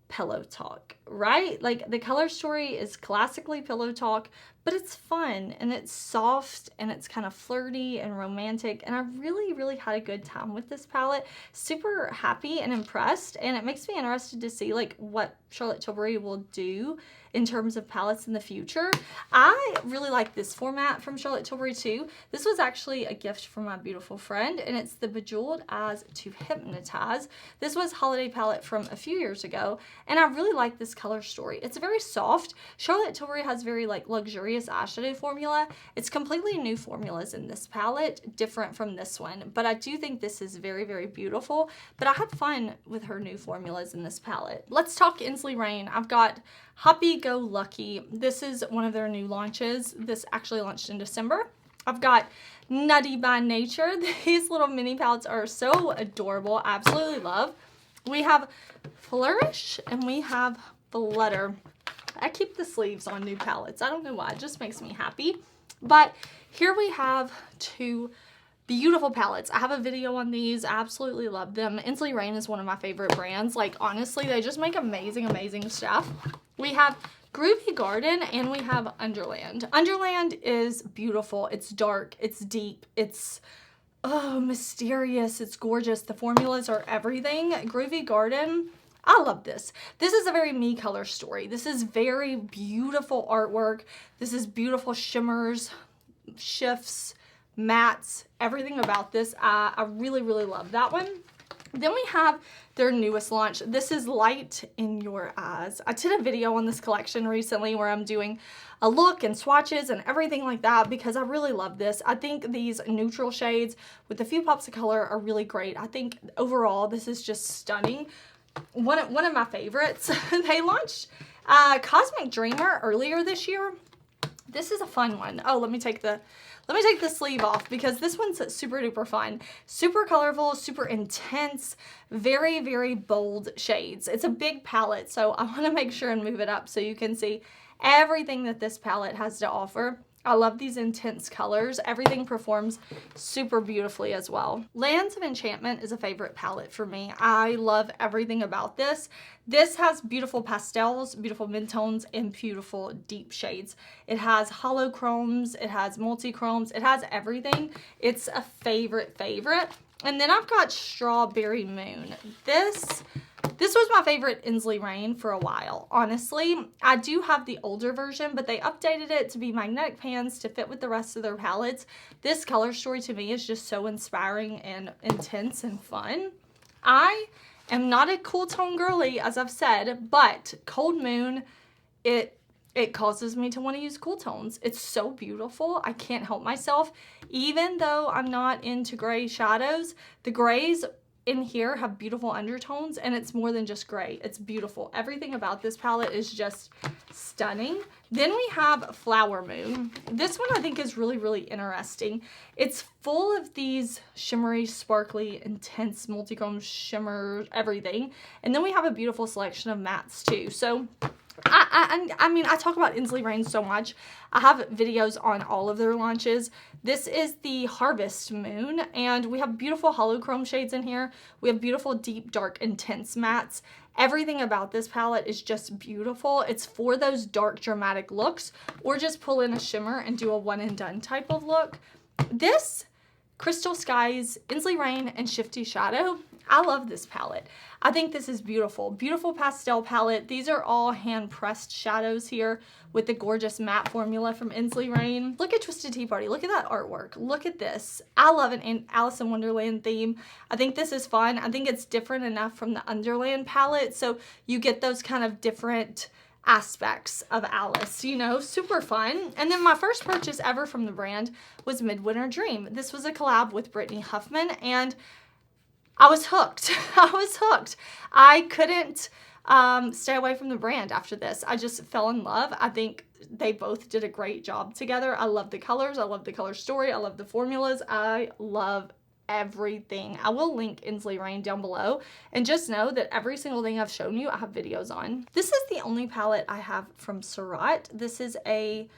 Pillow Talk, right? Like the color story is classically Pillow Talk, but it's fun and it's soft and it's kind of flirty and romantic, and I really had a good time with this palette. Super happy and impressed, and it makes me interested to see like what Charlotte Tilbury will do in terms of palettes in the future. I really like this format from Charlotte Tilbury too. This was actually a gift from my beautiful friend, and it's the Bejeweled Eyes to Hypnotize. This was holiday palette from a few years ago, and I really like this color story. It's very soft. Charlotte Tilbury has very like luxurious eyeshadow formula. It's completely new formulas in this palette, different from this one, but I do think this is very beautiful. But I had fun with her new formulas in this palette. Let's talk Ensley Rain. I've got Happy Go Lucky. This is one of their new launches. This actually launched in December. I've got Nutty by Nature. These little mini palettes are so adorable. I absolutely love. We have Flourish and we have Flutter. I keep the sleeves on new palettes. I don't know why. It just makes me happy. But here we have 2 beautiful palettes. I have a video on these. I absolutely love them. Ensley Rain is one of my favorite brands. Like, honestly, they just make amazing stuff. We have Groovy Garden and we have Underland. Underland is beautiful. It's dark. It's deep. It's mysterious. It's gorgeous. The formulas are everything. Groovy Garden, I love this. This is a very me color story. This is very beautiful artwork. This is beautiful shimmers, shifts, mattes, everything about this. I really love that one. Then we have their newest launch. This is Light in Your Eyes. I did a video on this collection recently where I'm doing a look and swatches and everything like that because I really love this. I think these neutral shades with a few pops of color are really great. I think overall this is just stunning. One of my favorites. They launched Cosmic Dreamer earlier this year. This is a fun one. Oh, let me take the sleeve off because this one's super duper fun. Super colorful, super intense, very bold shades. It's a big palette, so I want to make sure and move it up so you can see everything that this palette has to offer. I love these intense colors. Everything performs super beautifully as well. Lands of Enchantment is a favorite palette for me. I love everything about this. This has beautiful pastels, beautiful midtones, and beautiful deep shades. It has hollow chromes, it has multi-chromes, it has everything. It's a favorite. And then I've got Strawberry Moon. This was my favorite Ensley Rain for a while, honestly. I do have the older version, but they updated it to be magnetic pans to fit with the rest of their palettes. This color story to me is just so inspiring and intense and fun. I am not a cool tone girly, as I've said, but Cold Moon, it causes me to want to use cool tones. It's so beautiful. I can't help myself. Even though I'm not into gray shadows, the grays in here have beautiful undertones, and it's more than just gray. It's beautiful. Everything about this palette is just stunning. Then we have Flower Moon. This one I think is really interesting. It's full of these shimmery, sparkly, intense multichrome shimmers, everything. And then we have a beautiful selection of mattes too. So I mean, I talk about Ensley Rain so much. I have videos on all of their launches. This is the Harvest Moon, and we have beautiful holochrome shades in here. We have beautiful, deep, dark, intense mattes. Everything about this palette is just beautiful. It's for those dark, dramatic looks, or just pull in a shimmer and do a one and done type of look. This Crystal Skies, Ensley Rain, and Shifty Shadow. I love this palette. I think this is beautiful. Beautiful pastel palette. These are all hand-pressed shadows here with the gorgeous matte formula from Ensley Rain. Look at Twisted Tea Party. Look at that artwork. Look at this. I love an Alice in Wonderland theme. I think this is fun. I think it's different enough from the Underland palette, so you get those kind of different aspects of Alice, you know, super fun. And then my first purchase ever from the brand was Midwinter Dream. This was a collab with Brittany Huffman, and I was hooked. I was hooked. I couldn't stay away from the brand after this. I just fell in love. I think they both did a great job together. I love the colors. I love the color story. I love the formulas. I love everything. I will link Ensley Rain down below, and just know that every single thing I've shown you, I have videos on. This is the only palette I have from Surat. This is a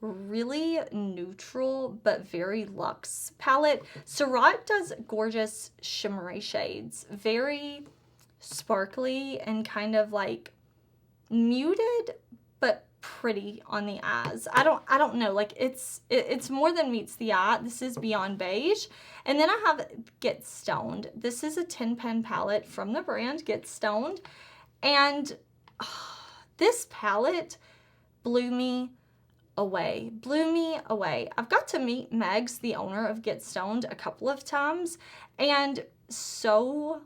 really neutral but very luxe palette. Surat does gorgeous shimmery shades, very sparkly and kind of like muted but pretty on the eyes. I don't know, like it's more than meets the eye. This is Beyond Beige. And then I have Get Stoned. This is a 10-pen palette from the brand Get Stoned, and this palette blew me away. Blew me away. I've got to meet Megs, the owner of Get Stoned, a couple of times, and so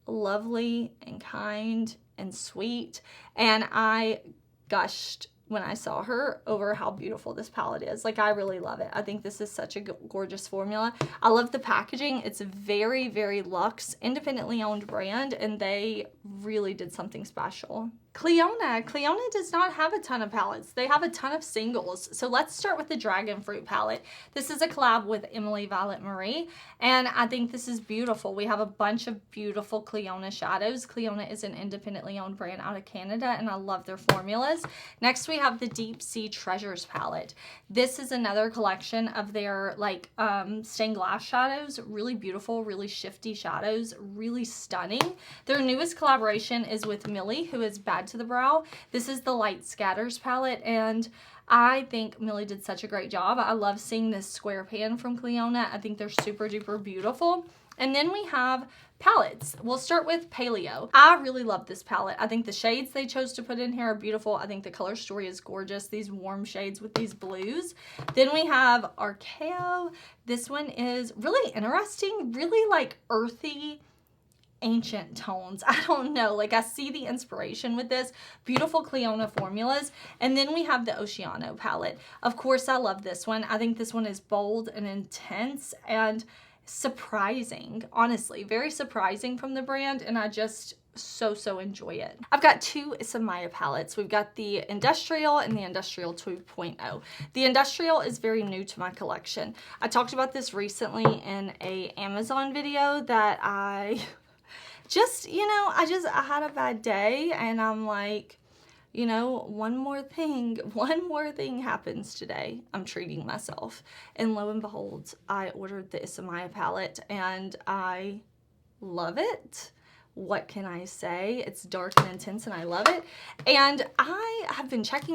lovely and kind and sweet, and I gushed when I saw her over how beautiful this palette is. Like, I really love it. I think this is such a gorgeous formula. I love the packaging. It's a very, very luxe, independently owned brand, and they really did something special. Clionadh. Clionadh does not have a ton of palettes. They have a ton of singles. So let's start with the Dragon Fruit palette. This is a collab with Emily Violet Marie, and I think this is beautiful. We have a bunch of beautiful Clionadh shadows. Clionadh is an independently owned brand out of Canada, and I love their formulas. Next, we have the Deep Sea Treasures palette. This is another collection of their like stained glass shadows. Really beautiful, really shifty shadows, really stunning. Their newest collaboration is with Millie, who is Bad to the Brow. This is the Light Scatters palette, and I think Millie did such a great job. I love seeing this square pan from Clionadh. I think they're super duper beautiful. And then we have palettes. We'll start with Paleo. I really love this palette. I think the shades they chose to put in here are beautiful. I think the color story is gorgeous. These warm shades with these blues. Then we have Archeo. This one is really interesting, really like earthy, ancient tones. I don't know, like I see the inspiration with this. Beautiful Clionadh formulas. And then we have the Oceano palette. Of course, I love this one. I think this one is bold and intense and surprising, honestly, very surprising from the brand, and I just so enjoy it. I've got two Isamaya palettes. We've got the Industrial and the Industrial 2.0. The Industrial is very new to my collection. I talked about this recently in a Amazon video that I just, you know, I had a bad day, and I'm like, you know, one more thing happens today. I'm treating myself. And lo and behold, I ordered the Isamaya palette, and I love it. What can I say? It's dark and intense, and I love it. And I have been checking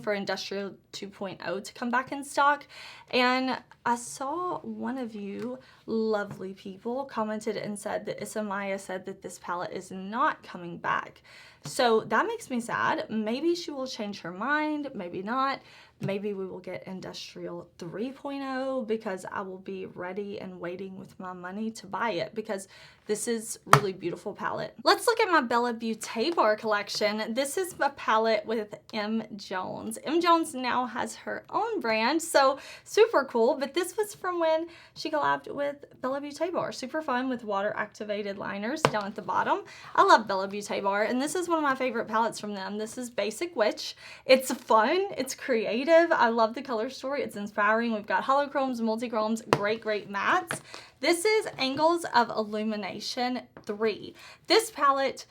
for Industrial 2.0 to come back in stock. And I saw one of you lovely people commented and said that Isamaya said that this palette is not coming back. So that makes me sad. Maybe she will change her mind, maybe not. Maybe we will get Industrial 3.0 because I will be ready and waiting with my money to buy it, because this is really beautiful palette. Let's look at my BellaBeauteBar collection. This is a palette with M. Jones. M. Jones now has her own brand, so super cool. But this was from when she collabed with BellaBeauteBar. Super fun with water activated liners down at the bottom. I love BellaBeauteBar, and this is one of my favorite palettes from them. This is Basic Witch. It's fun, it's creative. I love the color story. It's inspiring. We've got holochromes, multichromes, great mattes. This is Angles of Illumination 3. This palette,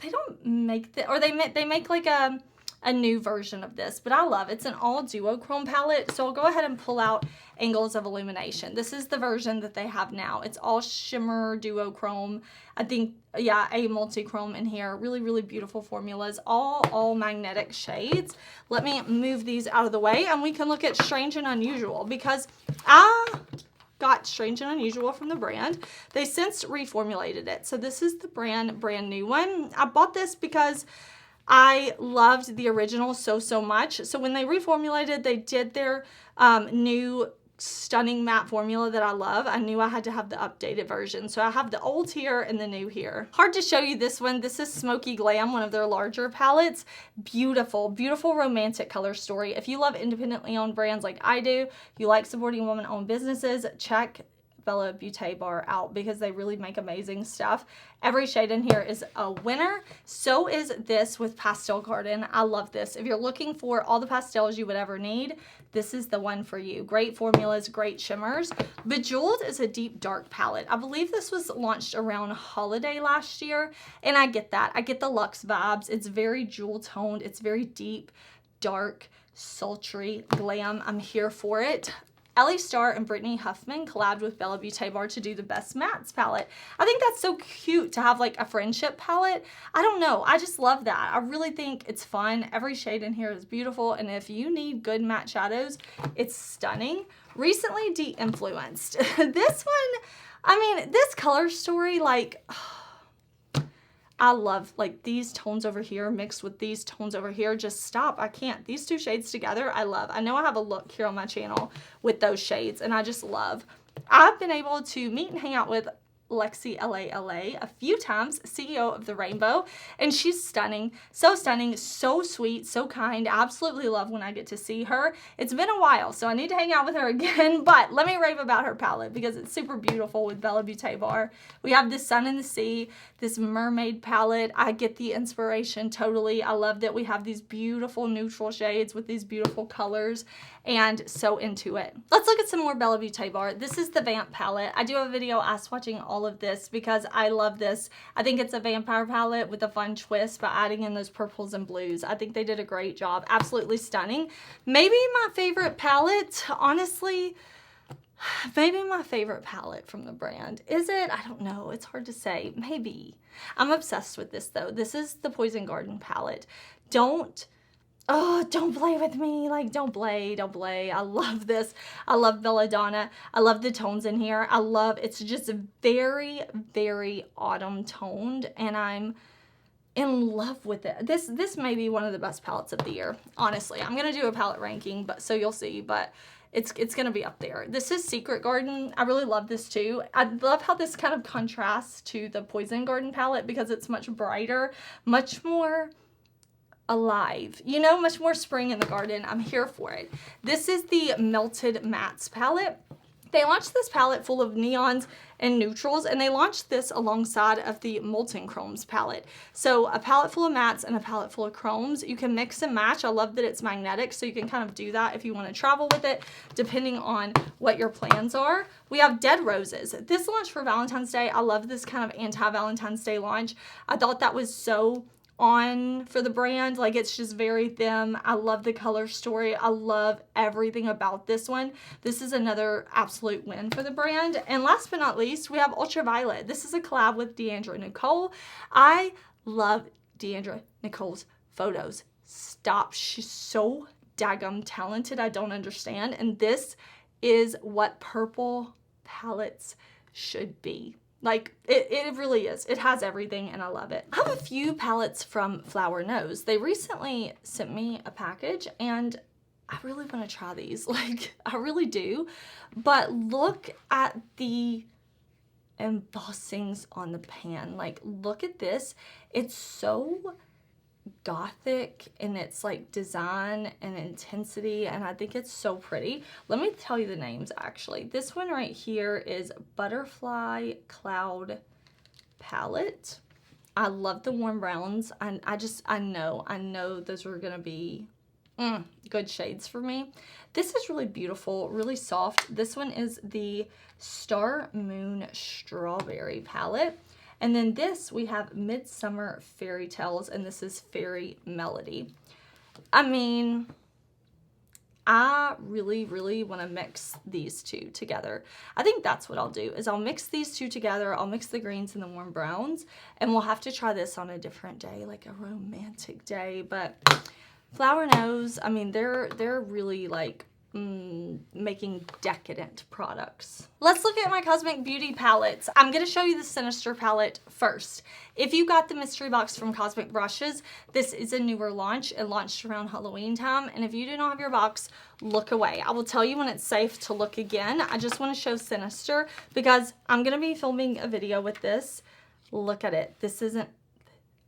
they don't make the, or they make like a new version of this, but I love it. It's an all duochrome palette, so I'll go ahead and pull out Angles of Illumination. This is the version that they have now. It's all shimmer duochrome. I think, yeah, a multi-chrome in here. Really beautiful formulas, all magnetic shades. Let me move these out of the way, and we can look at Strange and Unusual, because I got Strange and Unusual from the brand. They since reformulated it. So this is the brand new one. I bought this because I loved the original so much. So when they reformulated, they did their new stunning matte formula that I love. I knew I had to have the updated version. So I have the old here and the new here. Hard to show you this one. This is Smoky Glam, one of their larger palettes. Beautiful, beautiful romantic color story. If you love independently owned brands like I do, you like supporting women-owned businesses, check BellaBeauteBar out because they really make amazing stuff. Every shade in here is a winner. So is this with Pastel Garden. I love this. If you're looking for all the pastels you would ever need, this is the one for you. Great formulas, great shimmers. Bejeweled is a deep dark palette. I believe this was launched around holiday last year, and I get that. I get the luxe vibes. It's very jewel toned. It's very deep, dark, sultry, glam. I'm here for it. Ellie Starr and Brittany Huffman collabed with BellaBeauteBar to do the Best Mattes palette. I think that's so cute to have like a friendship palette. I don't know. I just love that. I really think it's fun. Every shade in here is beautiful. And if you need good matte shadows, it's stunning. Recently de-influenced. This one, I mean, this color story, like... I love like these tones over here mixed with these tones over here. Just stop. I can't. These two shades together, I love. I know I have a look here on my channel with those shades, and I just love. I've been able to meet and hang out with Lexi LA a few times, CEO of the Rainbow, and she's stunning, so sweet, so kind. Absolutely love when I get to see her. It's been a while, so I need to hang out with her again, but let me rave about her palette because it's super beautiful with BellaBeauteBar. We have the Sun and the Sea, this mermaid palette. I get the inspiration totally. I love that we have these beautiful neutral shades with these beautiful colors, and so into it. Let's look at some more BellaBeauteBar. This is the Vamp palette. I do have a video us watching all of this because I love this. I think it's a vampire palette with a fun twist by adding in those purples and blues. I think they did a great job. Absolutely stunning. Maybe my favorite palette, honestly, maybe my favorite palette from the brand. Is it? I don't know. It's hard to say. Maybe. I'm obsessed with this though. This is the Poison Garden palette. Don't play with me. Like, don't play. I love this. I love Belladonna. I love the tones in here. It's just very, very autumn toned, and I'm in love with it. This may be one of the best palettes of the year. Honestly, I'm going to do a palette ranking, but so you'll see, but it's going to be up there. This is Secret Garden. I really love this too. I love how this kind of contrasts to the Poison Garden palette because it's much brighter, much more alive, you know, much more spring in the garden. I'm here for it. This is the Melted Mattes palette. They launched this palette full of neons and neutrals, and they launched this alongside of the Molten Chromes palette. So a palette full of mattes and a palette full of chromes. You can mix and match. I love that it's magnetic, so you can kind of do that if you want to travel with it, depending on what your plans are. We have Dead Roses. This launched for Valentine's Day. I love this kind of anti-Valentine's Day launch. I thought that was so on for the brand. Like, it's just very them. I love the color story. I love everything about this one. This is another absolute win for the brand. And last but not least, we have Ultraviolet. This is a collab with Deandra Nicole. I love Deandra Nicole's photos. Stop. She's so daggum talented. I don't understand. And this is what purple palettes should be. Like, it really is. It has everything, and I love it. I have a few palettes from Flower Nose. They recently sent me a package, and I really want to try these. Like, I really do. But look at the embossings on the pan. Like, look at this. It's so gothic in its like design and intensity, and I think it's so pretty. Let me tell you the names actually. This one right here is Butterfly Cloud palette. I love the warm browns, and I know those are gonna be good shades for me. This is really beautiful, really soft. This one is the Star Moon Strawberry palette. And then this, we have Midsummer Fairy Tales, and this is Fairy Melody. I mean, I really, really want to mix these two together. I think that's what I'll do, is I'll mix these two together. I'll mix the greens and the warm browns, and we'll have to try this on a different day, like a romantic day. But Flower Nose, I mean, they're really like making decadent products. Let's look at my Cosmic Beauty palettes. I'm going to show you the Sinister palette first. If you got the mystery box from Cosmic Brushes, this is a newer launch. It launched around Halloween time, and if you do not have your box, look away. I will tell you when it's safe to look again. I just want to show Sinister because I'm going to be filming a video with this. Look at it. This isn't,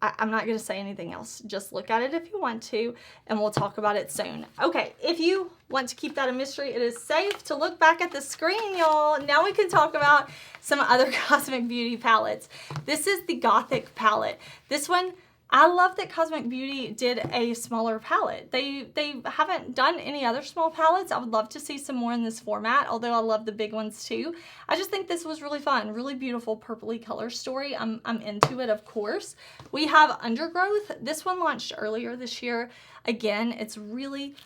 I'm not going to say anything else. Just look at it if you want to, and we'll talk about it soon. Okay, if you want to keep that a mystery, it is safe to look back at the screen, y'all. Now we can talk about some other Cosmic Beauty palettes. This is the Gothic palette. This one, I love that Cosmic Beauty did a smaller palette. They haven't done any other small palettes. I would love to see some more in this format, although I love the big ones too. I just think this was really fun, really beautiful purpley color story. I'm into it, of course. We have Undergrowth. This one launched earlier this year. Again, it's really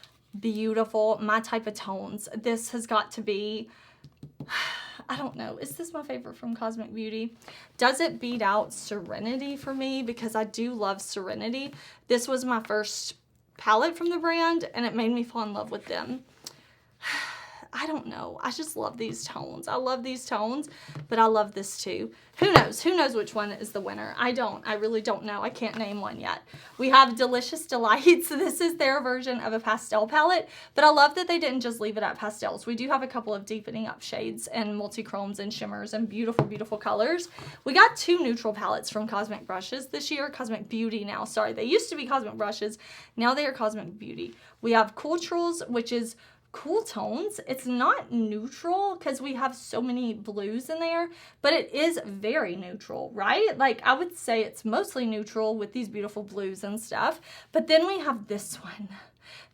beautiful, my type of tones. This has got to be, I don't know, is this my favorite from Cosmic Beauty? Does it beat out Serenity for me? Because I do love Serenity. This was my first palette from the brand, and it made me fall in love with them. I don't know. I just love these tones. I love these tones, but I love this too. Who knows? Who knows which one is the winner? I don't. I really don't know. I can't name one yet. We have Delicious Delights. This is their version of a pastel palette, but I love that they didn't just leave it at pastels. We do have a couple of deepening up shades and multi-chromes and shimmers and beautiful, beautiful colors. We got two neutral palettes from Cosmic Brushes this year. Cosmic Beauty now. Sorry, they used to be Cosmic Brushes. Now they are Cosmic Beauty. We have Culturals, which is cool tones. It's not neutral because we have so many blues in there, but it is very neutral, right? Like I would say it's mostly neutral with these beautiful blues and stuff. But then we have this one,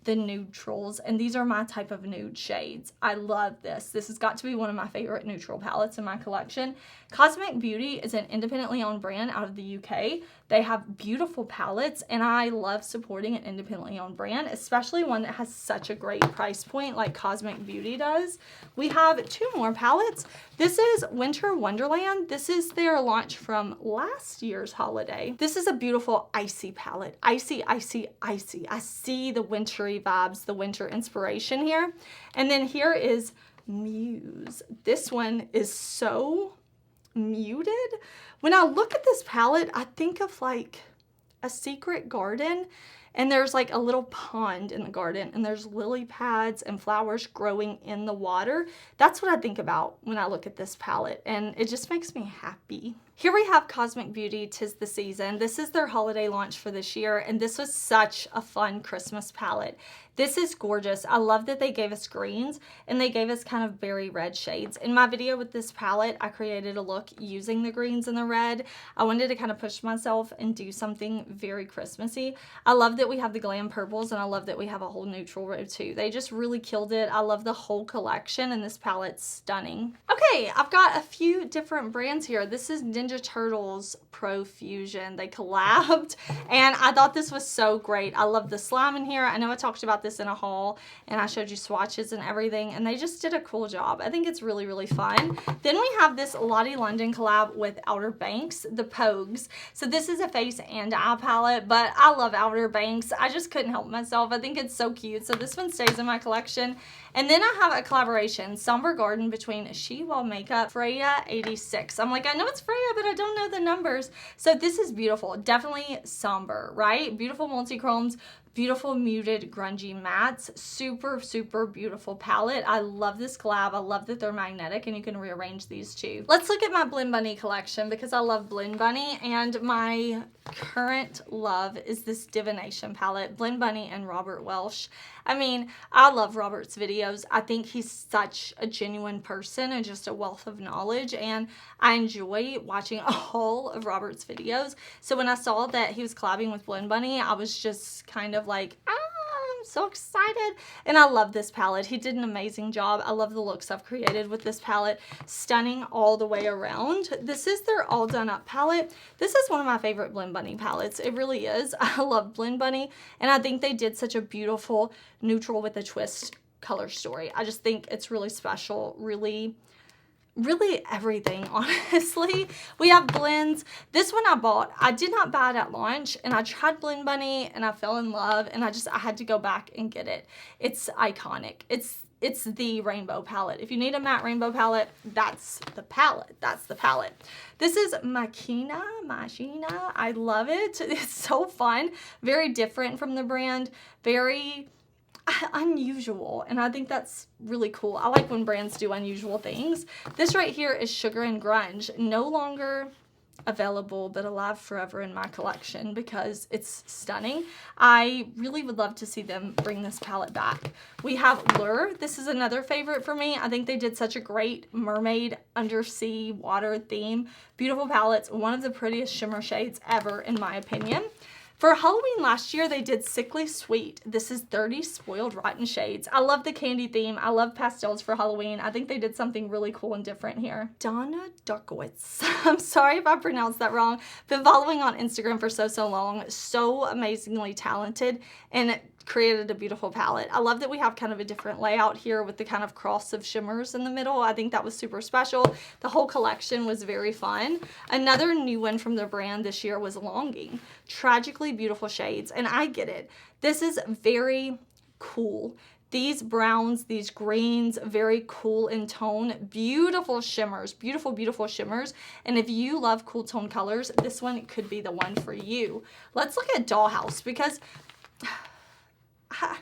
the neutrals, and these are my type of nude shades. I love this. This has got to be one of my favorite neutral palettes in my collection. Cosmic Beauty is an independently owned brand out of the UK. They have beautiful palettes, and I love supporting an independently owned brand, especially one that has such a great price point like Cosmic Beauty does. We have two more palettes. This is Winter Wonderland. This is their launch from last year's holiday. This is a beautiful icy palette. Icy, icy, icy. I see the wintry vibes, the winter inspiration here. And then here is Muse. This one is so muted. When I look at this palette, I think of like a secret garden, and there's like a little pond in the garden, and there's lily pads and flowers growing in the water. That's what I think about when I look at this palette, and it just makes me happy. Here we have Cosmic Beauty, 'Tis the Season. This is their holiday launch for this year, and this was such a fun Christmas palette. This is gorgeous. I love that they gave us greens, and they gave us kind of berry red shades. In my video with this palette, I created a look using the greens and the red. I wanted to kind of push myself and do something very Christmassy. I love that we have the glam purples, and I love that we have a whole neutral row too. They just really killed it. I love the whole collection, and this palette's stunning. Okay, I've got a few different brands here. This is Ninja Turtles Pro Fusion. They collabed, and I thought this was so great. I love the slime in here. I know I talked about this in a haul, and I showed you swatches and everything, and they just did a cool job. I think it's really, really fun. Then we have this Lottie London collab with Outer Banks, the Pogues. So this is a face and eye palette, but I love Outer Banks. I just couldn't help myself. I think it's so cute. So this one stays in my collection. And then I have a collaboration, Somber Garden, between She While Makeup, Freya 86. I'm like, I know it's Freya, but I don't know the numbers. So this is beautiful. Definitely somber, right? Beautiful multi-chromes, beautiful muted grungy mattes. Super, super beautiful palette. I love this collab. I love that they're magnetic and you can rearrange these too. Let's look at my Blend Bunny collection because I love Blend Bunny, and my current love is this Divination palette, Blend Bunny and Robert Welsh. I mean, I love Robert's videos. I think he's such a genuine person and just a wealth of knowledge, and I enjoy watching all of Robert's videos. So when I saw that he was collabing with Blend Bunny, I was just kind of like, I'm so excited. And I love this palette. He did an amazing job. I love the looks I've created with this palette. Stunning all the way around. This is their All Done Up palette. This is one of my favorite Blend Bunny palettes. It really is. I love Blend Bunny, and I think they did such a beautiful neutral with a twist color story. I just think it's really special. Really everything, honestly. We have blends. This one I bought. I did not buy it at launch, and I tried Blend Bunny and I fell in love, and I had to go back and get it. It's iconic. It's it's the rainbow palette. If you need a matte rainbow palette, that's the palette. That's the palette. This is Machina. I love it. It's so fun. Very different from the brand. Very unusual, and I think that's really cool. I like when brands do unusual things. This right here is Sugar and Grunge. No longer available, but alive forever in my collection because it's stunning. I really would love to see them bring this palette back. We have Lure. This is another favorite for me. I think they did such a great mermaid undersea water theme. Beautiful palettes. One of the prettiest shimmer shades ever, in my opinion. For Halloween last year, they did Sickly Sweet. This is 30 Spoiled Rotten shades. I love the candy theme. I love pastels for Halloween. I think they did something really cool and different here. Donna Darkowitz. I'm sorry if I pronounced that wrong. Been following on Instagram for so long. So amazingly talented and created a beautiful palette. I love that we have kind of a different layout here with the kind of cross of shimmers in the middle. I think that was super special. The whole collection was very fun. Another new one from the brand this year was Longing. Tragically beautiful shades, and I get it. This is very cool. These browns, these greens, very cool in tone. Beautiful shimmers, beautiful shimmers. And if you love cool tone colors, this one could be the one for you. Let's look at Dollhouse because I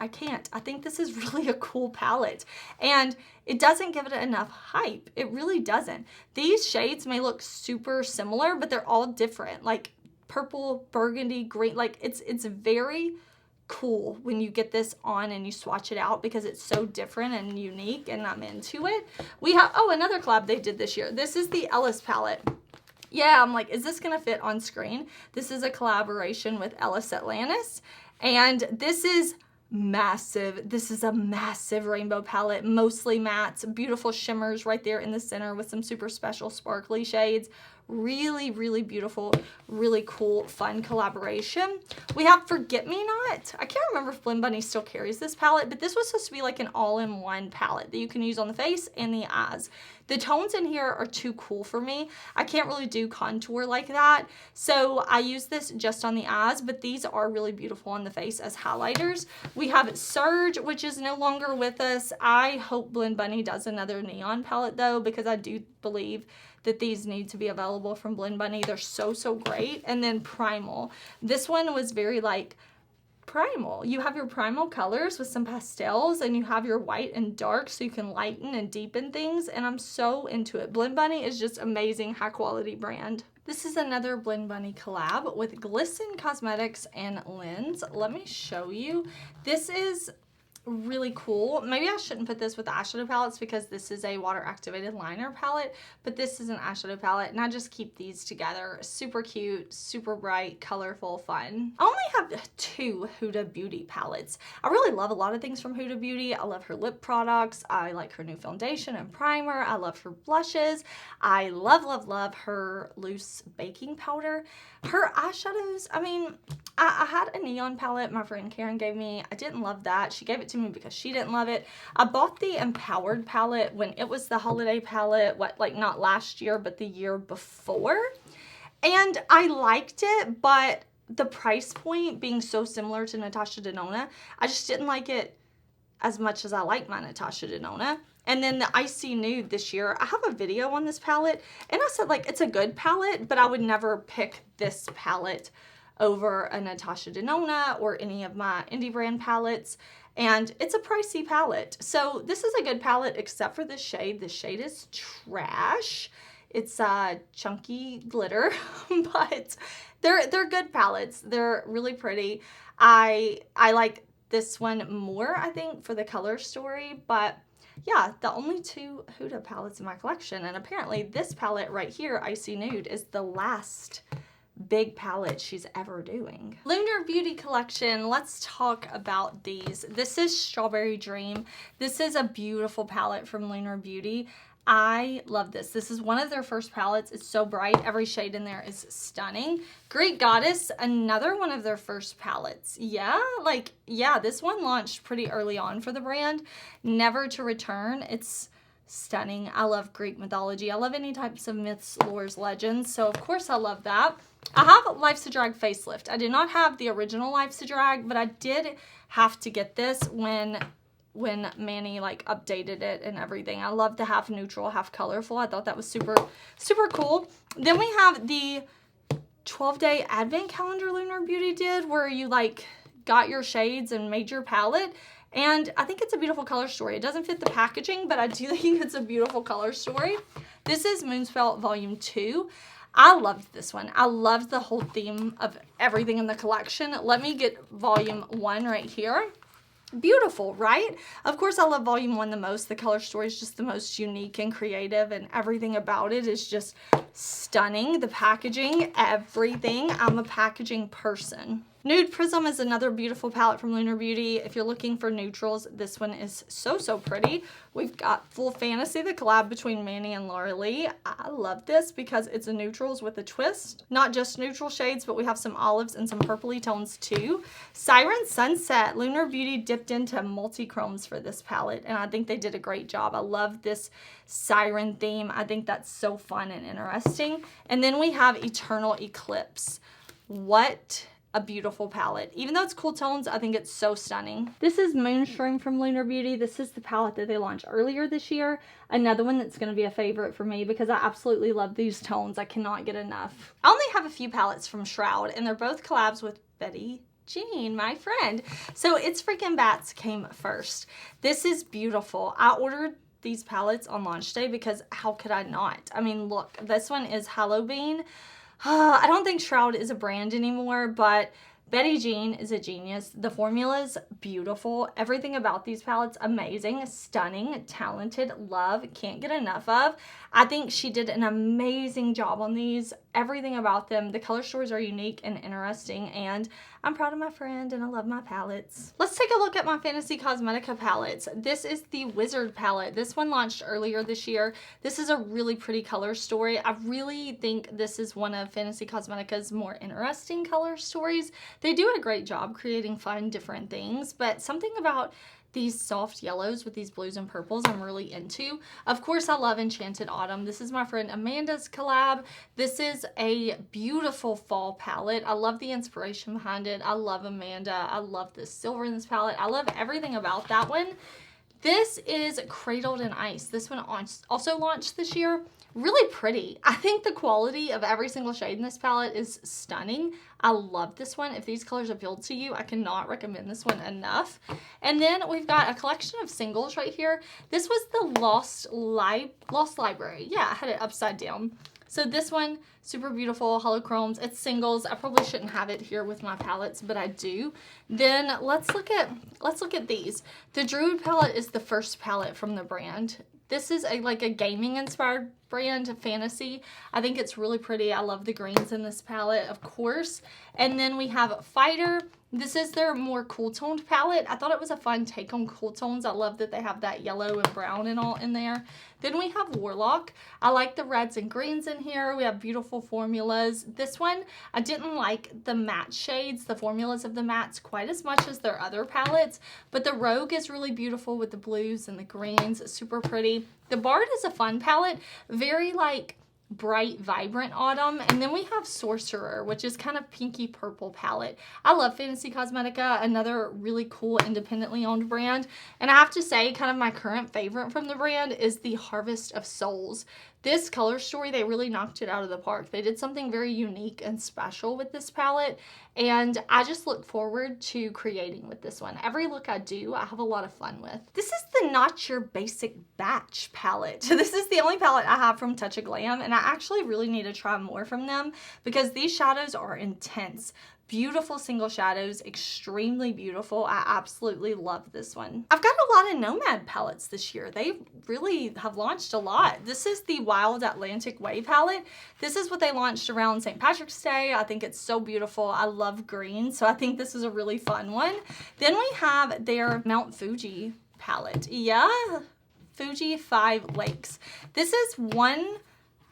can't. I think this is really a cool palette, and it doesn't give it enough hype. It really doesn't. These shades may look super similar, but they're all different, like purple, burgundy, green. Like it's very cool when you get this on and you swatch it out because it's so different and unique, and I'm into it. We have, oh, another collab they did this year. This is the Ellis palette. Yeah, I'm like, is this gonna fit on screen? This is a collaboration with Ellis Atlantis, and this is massive. This is a massive rainbow palette, mostly mattes, beautiful shimmers right there in the center with some super special sparkly shades. Really beautiful, really cool, fun collaboration. We have Forget Me Not. I can't remember if Blend Bunny still carries this palette, but this was supposed to be like an all-in-one palette that you can use on the face and the eyes. The tones in here are too cool for me. I can't really do contour like that, so I use this just on the eyes, but these are really beautiful on the face as highlighters. We have Surge, which is no longer with us. I hope Blend Bunny does another neon palette though, because I do believe that these need to be available from Blend Bunny. They're so great. And then Primal. This one was very like primal. You have your primal colors with some pastels, and you have your white and dark so you can lighten and deepen things, and I'm so into it. Blend Bunny is just amazing, high quality brand. This is another Blend Bunny collab with Glisten Cosmetics and Lens. Let me show you. This is really cool. Maybe I shouldn't put this with the eyeshadow palettes because this is a water activated liner palette, but this is an eyeshadow palette, and I just keep these together. Super cute, super bright, colorful, fun. I only have 2 Huda Beauty palettes. I really love a lot of things from Huda Beauty. I love her lip products. I like her new foundation and primer. I love her blushes. I love her loose baking powder. Her eyeshadows, I mean, I had a neon palette my friend Karen gave me. I didn't love that. She gave it to me because she didn't love it. I bought the Empowered palette when it was the holiday palette, like not last year, but the year before. And I liked it, but the price point being so similar to Natasha Denona, I just didn't like it as much as I like my Natasha Denona. And then the Icy Nude this year, I have a video on this palette, and I said like it's a good palette, but I would never pick this palette over a Natasha Denona or any of my indie brand palettes, and it's a pricey palette. So this is a good palette except for this shade. This shade is trash. It's chunky glitter, but they're good palettes. They're really pretty. I like this one more, I think, for the color story, but yeah, the only 2 Huda palettes in my collection, and apparently this palette right here, Icy Nude, is the last big palette she's ever doing. Lunar Beauty collection, let's talk about these. This is Strawberry Dream. This is a beautiful palette from Lunar Beauty. I love this. This is one of their first palettes. It's so bright. Every shade in there is stunning. Greek Goddess, another one of their first palettes. Yeah, this one launched pretty early on for the brand. Never to Return. It's stunning. I love Greek mythology. I love any types of myths, lores, legends. So of course I love that. I have Life's a Drag facelift. I did not have the original Life's a Drag, but I did have to get this when Manny like updated it and everything. I love the half neutral, half colorful. I thought that was super, super cool. Then we have the 12-day advent calendar Lunar Beauty did, where you like got your shades and made your palette. And I think it's a beautiful color story. It doesn't fit the packaging, but I do think it's a beautiful color story. This is Moonspell Volume 2. I loved this one. I loved the whole theme of everything in the collection. Let me get Volume 1 right here. Beautiful, right? Of course, I love Volume 1 the most. The color story is just the most unique and creative, and everything about it is just stunning. The packaging, everything. I'm a packaging person. Nude Prism is another beautiful palette from Lunar Beauty. If you're looking for neutrals, this one is so, so pretty. We've got Full Fantasy, the collab between Manny and Laura Lee. I love this because it's a neutrals with a twist. Not just neutral shades, but we have some olives and some purpley tones too. Siren Sunset. Lunar Beauty dipped into multi-chromes for this palette, and I think they did a great job. I love this siren theme. I think that's so fun and interesting. And then we have Eternal Eclipse. What a beautiful palette. Even though it's cool tones, I think it's so stunning. This is Moonstream from Lunar Beauty. This is the palette that they launched earlier this year. Another one that's going to be a favorite for me because I absolutely love these tones. I cannot get enough. I only have a few palettes from Shroud, and they're both collabs with Betty Jean, my friend. So It's Freaking Bats came first. This is beautiful. I ordered these palettes on launch day because how could I not? I mean, look, this one is Halloween. I don't think Shroud is a brand anymore, but Betty Jean is a genius. The formula's beautiful. Everything about these palettes, amazing, stunning, talented, love, can't get enough of. I think she did an amazing job on these. Everything about them. The color stories are unique and interesting, and I'm proud of my friend and I love my palettes. Let's take a look at my Fantasy Cosmetica palettes. This is the Wizard palette. This one launched earlier this year. This is a really pretty color story. I really think this is one of Fantasy Cosmetica's more interesting color stories. They do a great job creating fun, different things, but something about these soft yellows with these blues and purples I'm really into. Of course, I love Enchanted Autumn. This is my friend Amanda's collab. This is a beautiful fall palette. I love the inspiration behind it. I love Amanda. I love the silver in this palette. I love everything about that one. This is Cradled in Ice. This one also launched this year. Really pretty. I think the quality of every single shade in this palette is stunning. I love this one. If these colors appeal to you, I cannot recommend this one enough. And then we've got a collection of singles right here. This was the Lost Library. Yeah, I had it upside down. So this one, super beautiful, holochromes. It's singles. I probably shouldn't have it here with my palettes, but I do. Then let's look at these. The Druid palette is the first palette from the brand. This is like a gaming inspired brand, fantasy. I think it's really pretty. I love the greens in this palette, of course. And then we have Fighter. This is their more cool toned palette. I thought it was a fun take on cool tones. I love that they have that yellow and brown and all in there. Then we have Warlock. I like the reds and greens in here. We have beautiful formulas. This one, I didn't like the matte shades, the formulas of the mattes quite as much as their other palettes, but the Rogue is really beautiful with the blues and the greens, super pretty. The Bard is a fun palette, very like bright, vibrant autumn. And then we have Sorcerer, which is kind of pinky purple palette. I love Fantasy Cosmetica, another really cool independently owned brand. And I have to say, kind of my current favorite from the brand is the Harvest of Souls. This color story, they really knocked it out of the park. They did something very unique and special with this palette, and I just look forward to creating with this one. Every look I do, I have a lot of fun with. This is the Not Your Basic Batch palette. This is the only palette I have from Touch of Glam, and I actually really need to try more from them because these shadows are intense. Beautiful single shadows, extremely beautiful. I absolutely love this one. I've got a lot of Nomad palettes this year. They really have launched a lot. This is the Wild Atlantic Way palette. This is what they launched around St. Patrick's Day. I think it's so beautiful. I love green, so I think this is a really fun one. Then we have their Mount Fuji palette. Yeah, Fuji 5 Lakes. This is one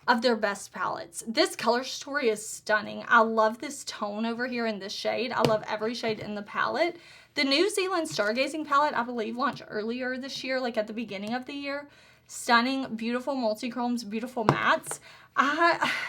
of their best palettes. This color story is stunning. I love this tone over here in this shade. I love every shade in the palette. The New Zealand Stargazing palette, I believe, launched earlier this year, like at the beginning of the year. Stunning, beautiful multi-chromes, beautiful mattes.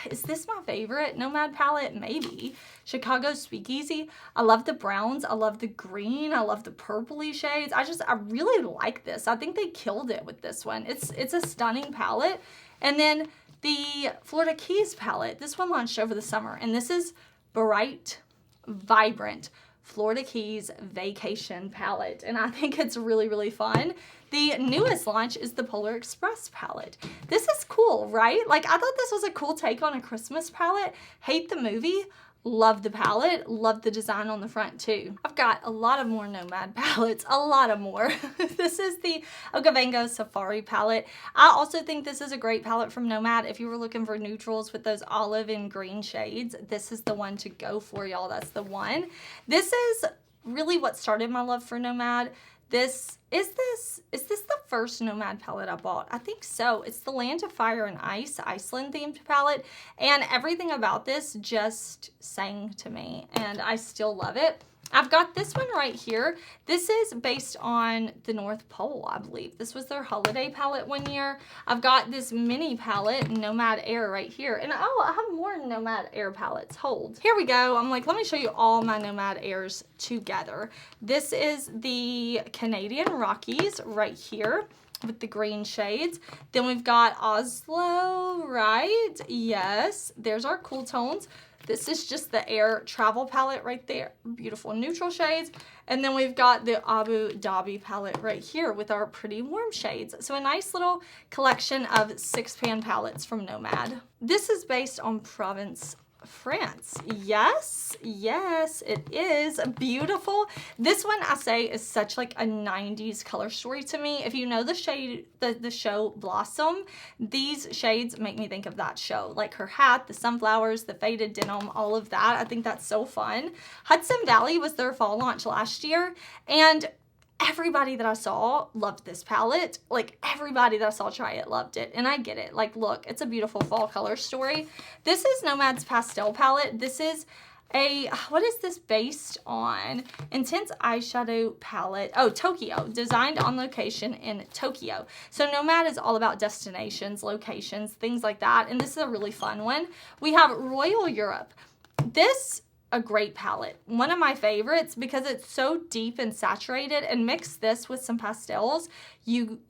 Is this my favorite Nomad palette? Maybe. Chicago Speakeasy. I love the browns. I love the green. I love the purpley shades. I really like this. I think they killed it with this one. It's a stunning palette. And then the Florida Keys palette. This one launched over the summer. And this is Bright, Vibrant Florida Keys Vacation palette. And I think it's really, really fun. The newest launch is the Polar Express palette. This is cool, right? Like, I thought this was a cool take on a Christmas palette. Hate the movie. Love the palette. Love the design on the front too. I've got a lot of more Nomad palettes. A lot of more. This is the Okavango Safari palette. I also think this is a great palette from Nomad. If you were looking for neutrals with those olive and green shades, this is the one to go for, y'all. That's the one. This is really what started my love for Nomad. Is this the first Nomad palette I bought? I think so. It's the Land of Fire and Ice, Iceland themed palette. And everything about this just sang to me. And I still love it. I've got this one right here. This is based on the North Pole, I believe. This was their holiday palette one year. I've got this mini palette, Nomad Air, right here. And oh, I have more Nomad Air palettes. Hold. Here we go. I'm like, let me show you all my Nomad Airs together. This is the Canadian Rockies right here with the green shades. Then we've got Oslo, right? Yes. There's our cool tones. This is just the Air Travel palette right there. Beautiful neutral shades. And then we've got the Abu Dhabi palette right here with our pretty warm shades. So a nice little collection of 6-pan palettes from Nomad. This is based on Provence, France. Yes, yes, it is beautiful. This one, I say, is such like a 90s color story to me. If you know the shade, the show Blossom, these shades make me think of that show. Like her hat, the sunflowers, the faded denim, all of that. I think that's so fun. Hudson Valley was their fall launch last year, and everybody that I saw loved this palette. Like, everybody that I saw try it loved it. And I get it. Like, look, it's a beautiful fall color story. This is Nomad's pastel palette. This is a, what is this based on? Intense eyeshadow palette. Oh, Tokyo. Designed on location in Tokyo. So Nomad is all about destinations, locations, things like that. And this is a really fun one. We have Royal Europe. This a great palette. One of my favorites because it's so deep and saturated, and mix this with some pastels, you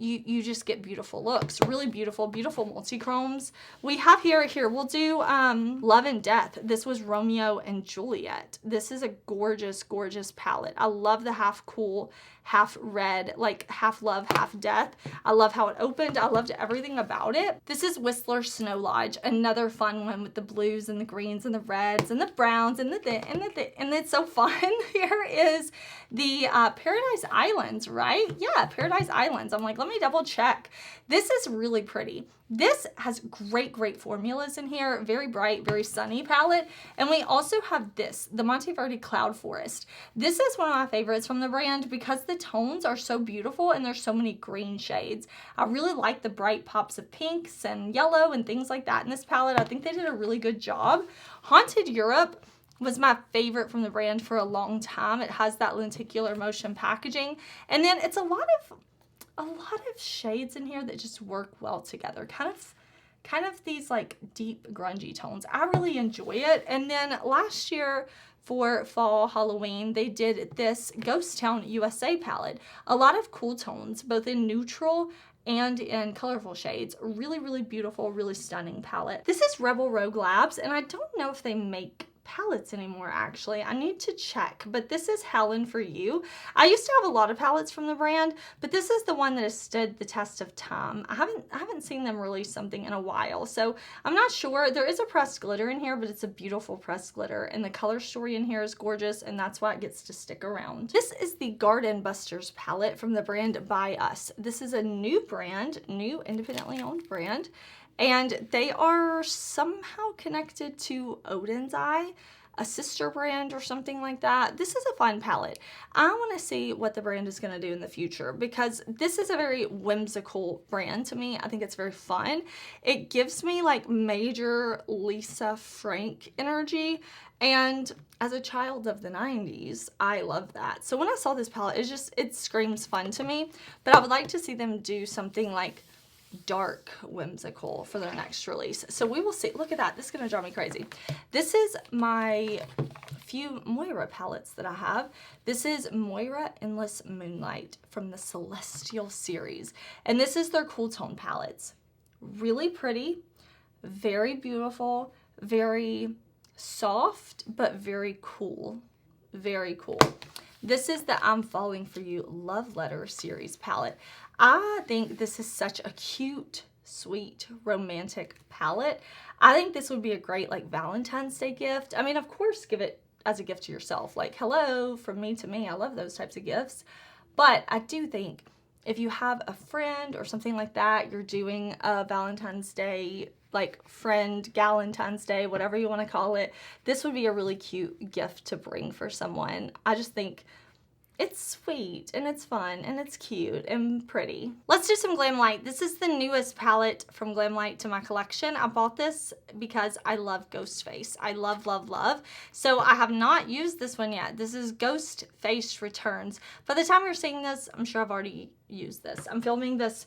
just get beautiful looks. Really beautiful, beautiful multi-chromes. We have here, we'll do Love and Death. This was Romeo and Juliet. This is a gorgeous, gorgeous palette. I love the half cool, half red, like half love, half death. I love how it opened. I loved everything about it. This is Whistler Snow Lodge, another fun one with the blues and the greens and the reds and the browns and and it's so fun. Here is the Paradise Islands, right? Yeah, Paradise Islands. I'm like, let me double check. This is really pretty. This has great, great formulas in here. Very bright, very sunny palette. And we also have this, the Monteverde Cloud Forest. This is one of my favorites from the brand because the tones are so beautiful and there's so many green shades. I really like the bright pops of pinks and yellow and things like that in this palette. I think they did a really good job. Haunted Europe was my favorite from the brand for a long time. It has that lenticular motion packaging. And then it's a lot of shades in here that just work well together. Kind of these like deep grungy tones. I really enjoy it. And then last year for fall Halloween, they did this Ghost Town USA palette. A lot of cool tones, both in neutral and in colorful shades. Really, really beautiful, really stunning palette. This is Rebel Rogue Labs, and I don't know if they make palettes anymore, actually. I need to check, but this is Helen for You. I used to have a lot of palettes from the brand, but this is the one that has stood the test of time. I haven't seen them release something in a while, so I'm not sure. There is a pressed glitter in here, but it's a beautiful pressed glitter, and the color story in here is gorgeous, and that's why it gets to stick around. This is the Garden Busters palette from the brand By Us. This is a new brand, new independently owned brand, and they are somehow connected to Oden's Eye, a sister brand or something like that. This is a fun palette. I want to see what the brand is going to do in the future because this is a very whimsical brand to me. I think it's very fun. It gives me like major Lisa Frank energy, and as a child of the 90s, I love that. So when I saw this palette, it screams fun to me, but I would like to see them do something like dark whimsical for their next release. So we will see. Look at that. This is going to drive me crazy. This is my few Moira palettes that I have. This is Moira Endless Moonlight from the Celestial series. And this is their cool tone palettes. Really pretty, very beautiful, very soft, but very cool. Very cool. This is the I'm Falling For You Love Letter series palette. I think this is such a cute, sweet, romantic palette. I think this would be a great like Valentine's Day gift. I mean, of course, give it as a gift to yourself. Like, hello, from me to me. I love those types of gifts. But I do think if you have a friend or something like that, you're doing a Valentine's Day, like friend, Galentine's Day, whatever you want to call it, this would be a really cute gift to bring for someone. I just think it's sweet and it's fun and it's cute and pretty. Let's do some GlamLite. This is the newest palette from GlamLite to my collection. I bought this because I love Ghost Face. I love, love, love. So I have not used this one yet. This is Ghost Face Returns. By the time you're seeing this, I'm sure I've already used this. I'm filming this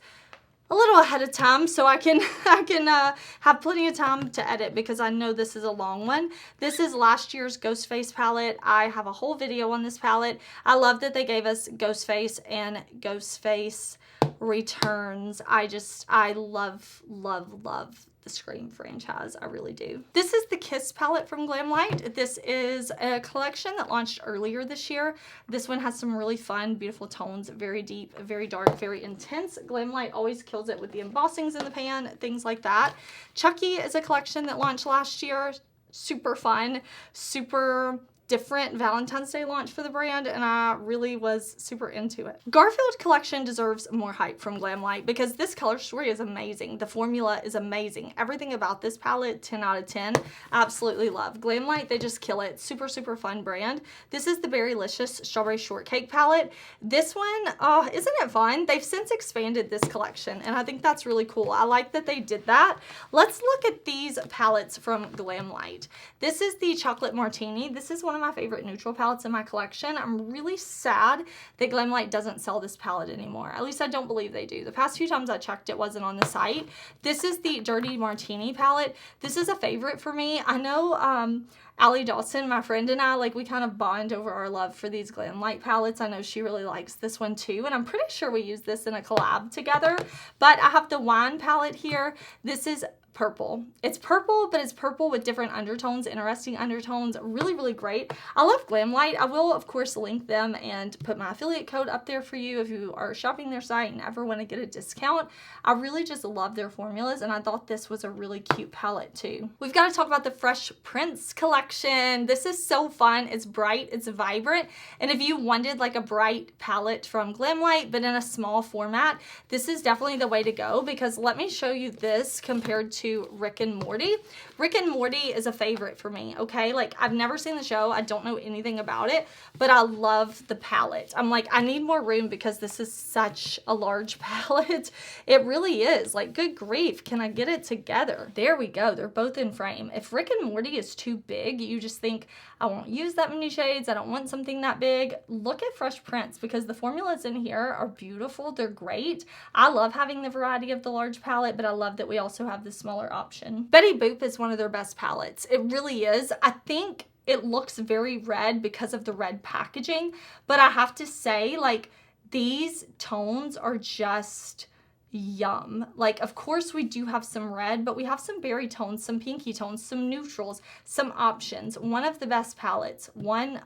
a little ahead of time so I can have plenty of time to edit because I know this is a long one. This is last year's Ghost Face palette. I have a whole video on this palette. I love that they gave us Ghost Face and Ghost Face Returns. I love, love, love the Scream franchise. I really do. This is the Kiss palette from GlamLite. This is a collection that launched earlier this year. This one has some really fun, beautiful tones, very deep, very dark, very intense. GlamLite always kills it with the embossings in the pan, things like that. Chucky is a collection that launched last year. Super fun, super different Valentine's Day launch for the brand, and I really was super into it. Garfield collection deserves more hype from GlamLite because this color story is amazing. The formula is amazing. Everything about this palette, 10 out of 10. Absolutely love. GlamLite, they just kill it. Super, super fun brand. This is the Berrylicious Strawberry Shortcake palette. This one, isn't it fun? They've since expanded this collection, and I think that's really cool. I like that they did that. Let's look at these palettes from GlamLite. This is the Chocolate Martini. This is one of my favorite neutral palettes in my collection. I'm really sad that GlamLite doesn't sell this palette anymore. At least I don't believe they do. The past few times I checked, it wasn't on the site. This is the Dirty Martini palette. This is a favorite for me. I know Allie Dawson, my friend, and I, like, we kind of bond over our love for these GlamLite palettes. I know she really likes this one too, and I'm pretty sure we used this in a collab together. But I have the Wine palette here. This is purple. It's purple, but it's purple with different undertones, interesting undertones. Really, really great. I love GlamLite. I will, of course, link them and put my affiliate code up there for you if you are shopping their site and ever want to get a discount. I really just love their formulas, and I thought this was a really cute palette too. We've got to talk about the Fresh Prince collection. This is so fun. It's bright, it's vibrant, and if you wanted like a bright palette from GlamLite but in a small format, this is definitely the way to go because let me show you this compared to Rick and Morty. Rick and Morty is a favorite for me, okay? Like, I've never seen the show. I don't know anything about it, but I love the palette. I'm like, I need more room because this is such a large palette. It really is. Like, good grief, can I get it together? There we go. They're both in frame. If Rick and Morty is too big, you just think, I won't use that many shades. I don't want something that big. Look at Fresh Prince because the formulas in here are beautiful. They're great. I love having the variety of the large palette, but I love that we also have the smaller option. Betty Boop is one of their best palettes. It really is. I think it looks very red because of the red packaging, but I have to say, like, these tones are just yum. Like, of course we do have some red, but we have some berry tones, some pinky tones, some neutrals, some options. One of the best palettes GlamLite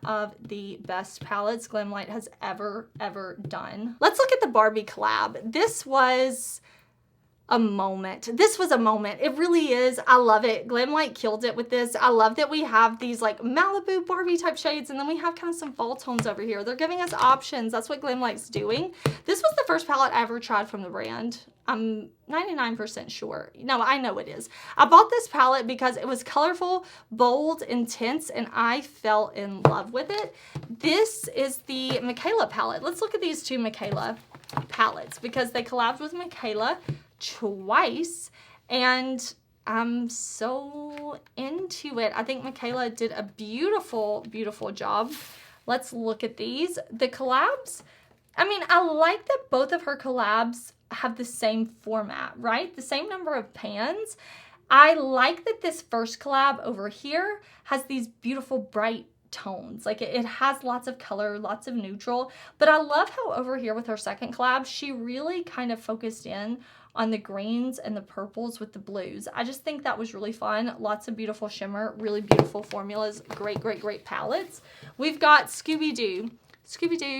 has ever done. Let's look at the Barbie collab. This was a moment. This was a moment. It really is. I love it. GlamLite killed it with this. I love that we have these like Malibu Barbie type shades, and then we have kind of some fall tones over here. They're giving us options. That's what GlamLite's doing. This was the first palette I ever tried from the brand. I'm 99% sure. No, I know it is. I bought this palette because it was colorful, bold, intense, and I fell in love with it. This is the Michaela palette. Let's look at these two Michaela palettes because they collabed with Michaela twice, and I'm so into it. I think Michaela did a beautiful, beautiful job. Let's look at these. The collabs I mean, I like that both of her collabs have the same format, right? The same number of pans. I like that this first collab over here has these beautiful bright tones. Like it has lots of color, lots of neutral, but I love how over here with her second collab, she really kind of focused in on the greens and the purples with the blues. I just think that was really fun. Lots of beautiful shimmer, really beautiful formulas, great, great, great palettes. We've got Scooby-Doo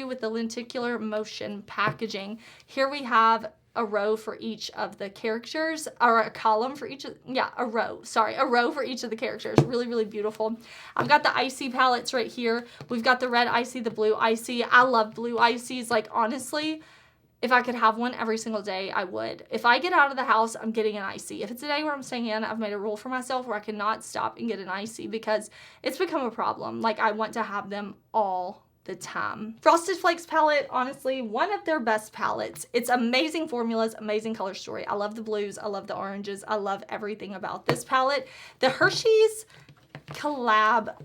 with the lenticular motion packaging. Here we have a row for each of the characters, or a column for each of, yeah, a row for each of the characters. Really, really beautiful. I've got the icy palettes right here. We've got the red icy, the blue icy. I love blue ices. Like, honestly, if I could have one every single day, I would. If I get out of the house, I'm getting an icy. If it's a day where I'm staying in, I've made a rule for myself where I cannot stop and get an icy because it's become a problem. Like, I want to have them all the time. Frosted Flakes palette, honestly, one of their best palettes. It's amazing formulas, amazing color story. I love the blues, I love the oranges, I love everything about this palette. The Hershey's collab,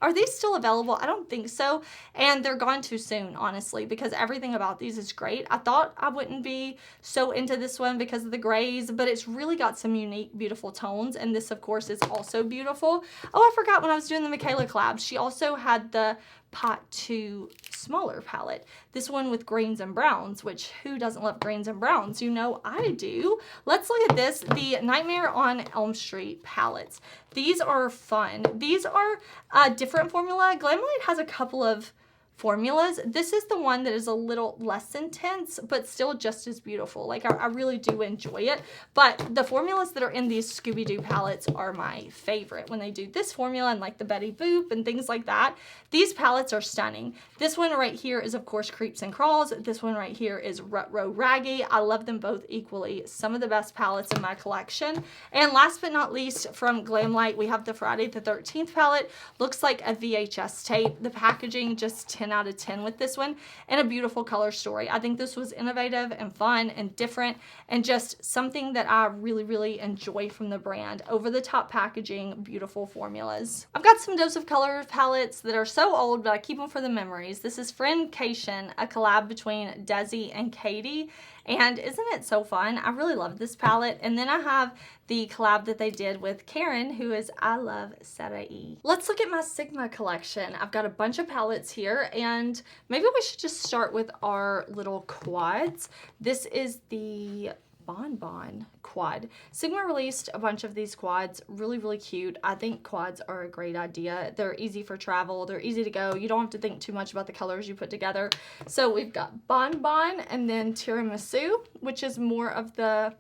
are these still available? I don't think so, and they're gone too soon, honestly, because everything about these is great. I thought I wouldn't be so into this one because of the grays, but it's really got some unique, beautiful tones, and this, of course, is also beautiful. Oh, I forgot when I was doing the Michaela collab, she also had the Pot 2 smaller palette. This one with greens and browns, which who doesn't love greens and browns? You know I do. Let's look at this, the Nightmare on Elm Street palettes. These are fun. These are a different formula. GlamLite has a couple of formulas. This is the one that is a little less intense, but still just as beautiful. Like, I really do enjoy it. But the formulas that are in these Scooby-Doo palettes are my favorite. When they do this formula and like the Betty Boop and things like that, these palettes are stunning. This one right here is, of course, Creeps and Crawls. This one right here is Retro Raggy. I love them both equally. Some of the best palettes in my collection. And last but not least, from GlamLite, we have the Friday the 13th palette. Looks like a VHS tape. The packaging just 10 out of 10 with this one, and a beautiful color story. I think this was innovative and fun and different and just something that I really, really enjoy from the brand. Over the top packaging, beautiful formulas. I've got some Dose of Color palettes that are so old, but I keep them for the memories. This is Friendcation, a collab between Desi and Katie. And isn't it so fun? I really love this palette. And then I have the collab that they did with Karen, who is I Love Sarai. Let's look at my Sigma collection. I've got a bunch of palettes here, and maybe we should just start with our little quads. This is the Bonbon quad. Sigma released a bunch of these quads, really, really cute. I think quads are a great idea. They're easy for travel. They're easy to go. You don't have to think too much about the colors you put together. So we've got Bonbon and then Tiramisu, which is more of the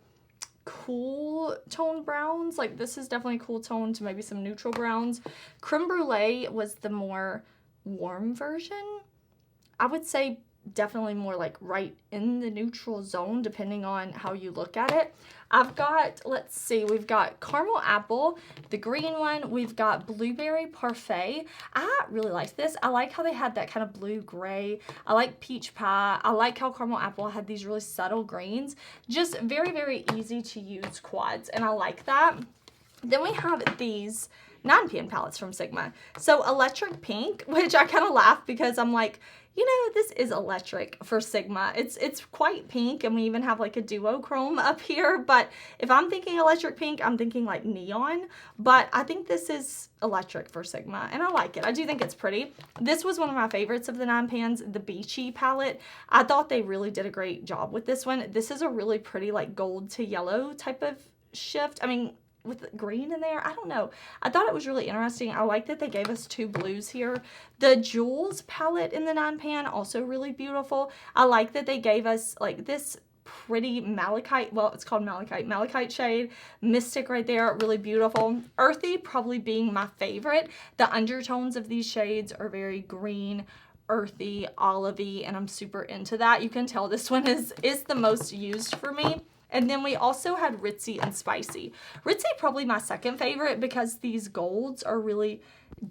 cool tone browns. Like, this is definitely a cool tone to maybe some neutral browns. Creme Brulee was the more warm version. I would say definitely more like right in the neutral zone depending on how you look at it. I've got, let's see, we've got Caramel Apple, the green one. We've got Blueberry Parfait. I really like this. I like how they had that kind of blue gray. I like Peach Pie. I like how Caramel Apple had these really subtle greens. Just very, very easy to use quads, and I like that. Then we have these 9pan palettes from Sigma. So Electric Pink, which I kind of laugh because I'm like, you know, this is electric for Sigma. It's quite pink, and we even have like a duochrome up here. But if I'm thinking electric pink, I'm thinking like neon. But I think this is electric for Sigma, and I like it. I do think it's pretty. This was one of my favorites of the 9pans, the Beachy palette. I thought they really did a great job with this one. This is a really pretty like gold to yellow type of shift. I mean, with green in there, I don't know. I thought it was really interesting. I like that they gave us two blues here. The Jewels palette in the 9pan, also really beautiful. I like that they gave us like this pretty malachite, well, it's called malachite shade. Mystic right there, really beautiful. Earthy probably being my favorite. The undertones of these shades are very green, earthy, olivey, and I'm super into that. You can tell this one is the most used for me. And then we also had Ritzy and Spicy. Ritzy probably my second favorite because these golds are really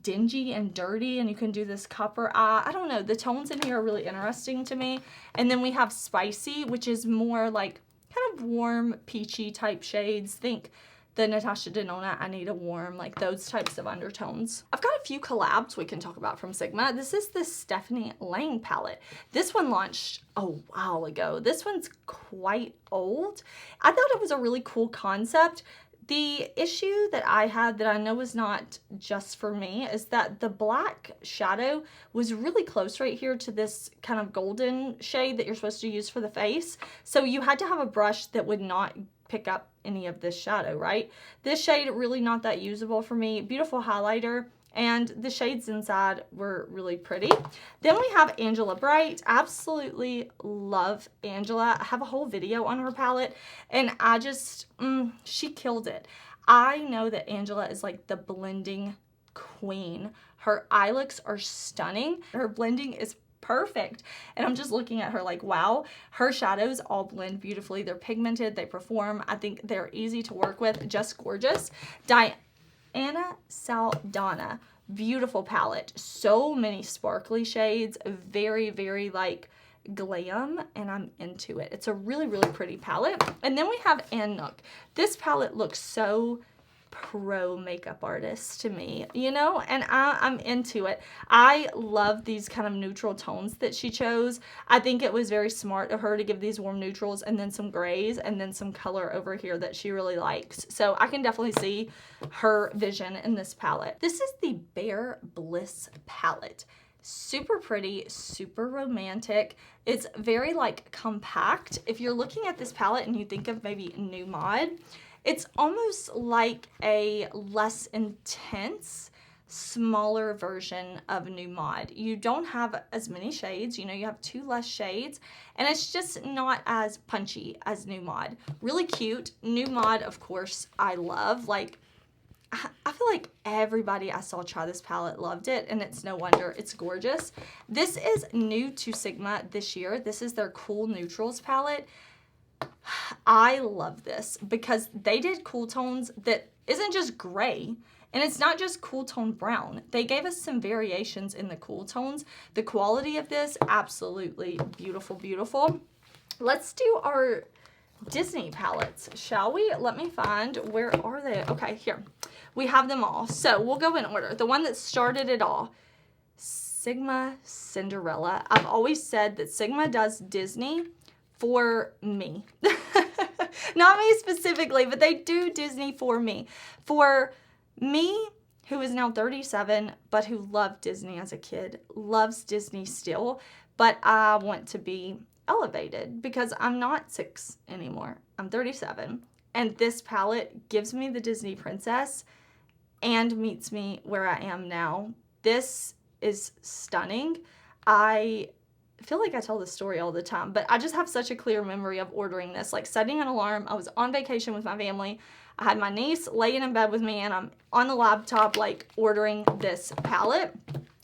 dingy and dirty, and you can do this copper eye. I don't know, the tones in here are really interesting to me. And then we have Spicy, which is more like kind of warm, peachy type shades. Think the Natasha Denona, I Need a Warm, like those types of undertones. I've got a few collabs we can talk about from Sigma. This is the Stephanie Lang palette. This one launched a while ago. This one's quite old. I thought it was a really cool concept. The issue that I had that I know is not just for me is that the black shadow was really close right here to this kind of golden shade that you're supposed to use for the face. So you had to have a brush that would not pick up any of this shadow, right? This shade really not that usable for me. Beautiful highlighter, and the shades inside were really pretty. Then we have Angela Bright. Absolutely love Angela. I have a whole video on her palette, and I just, she killed it. I know that Angela is like the blending queen. Her eye looks are stunning. Her blending is perfect, and I'm just looking at her like, wow. Her shadows all blend beautifully. They're pigmented, they perform. I think they're easy to work with, just gorgeous. Diana Saldana, beautiful palette. So many sparkly shades, very, very like glam, and I'm into it. It's a really, really pretty palette. And then we have Ann Nook. This palette looks so pro makeup artist to me, you know, and I'm into it. I love these kind of neutral tones that she chose. I think it was very smart of her to give these warm neutrals and then some grays and then some color over here that she really likes. So I can definitely see her vision in this palette. This is the Bare Bliss palette. Super pretty, super romantic. It's very like compact. If you're looking at this palette and you think of maybe Nomad, it's almost like a less intense, smaller version of Nomad. You don't have as many shades, you know, you have 2 less shades, and it's just not as punchy as Nomad. Really cute. Nomad, of course, I love. Like, I feel like everybody I saw try this palette loved it, and it's no wonder. It's gorgeous. This is new to Sigma this year. This is their Cool Neutrals palette. I love this because they did cool tones that isn't just gray, and it's not just cool tone brown. They gave us some variations in the cool tones. The quality of this, absolutely beautiful, beautiful. Let's do our Disney palettes, shall we? Let me find, where are they? Okay, here. We have them all. So we'll go in order. The one that started it all, Sigma Cinderella. I've always said that Sigma does Disney for me. Not me specifically, but they do Disney for me. For me, who is now 37, but who loved Disney as a kid, loves Disney still, but I want to be elevated because I'm not 6 anymore. I'm 37. And this palette gives me the Disney princess and meets me where I am now. This is stunning. I feel like I tell this story all the time, but I just have such a clear memory of ordering this, like setting an alarm. I was on vacation with my family. I had my niece laying in bed with me, and I'm on the laptop, like, ordering this palette.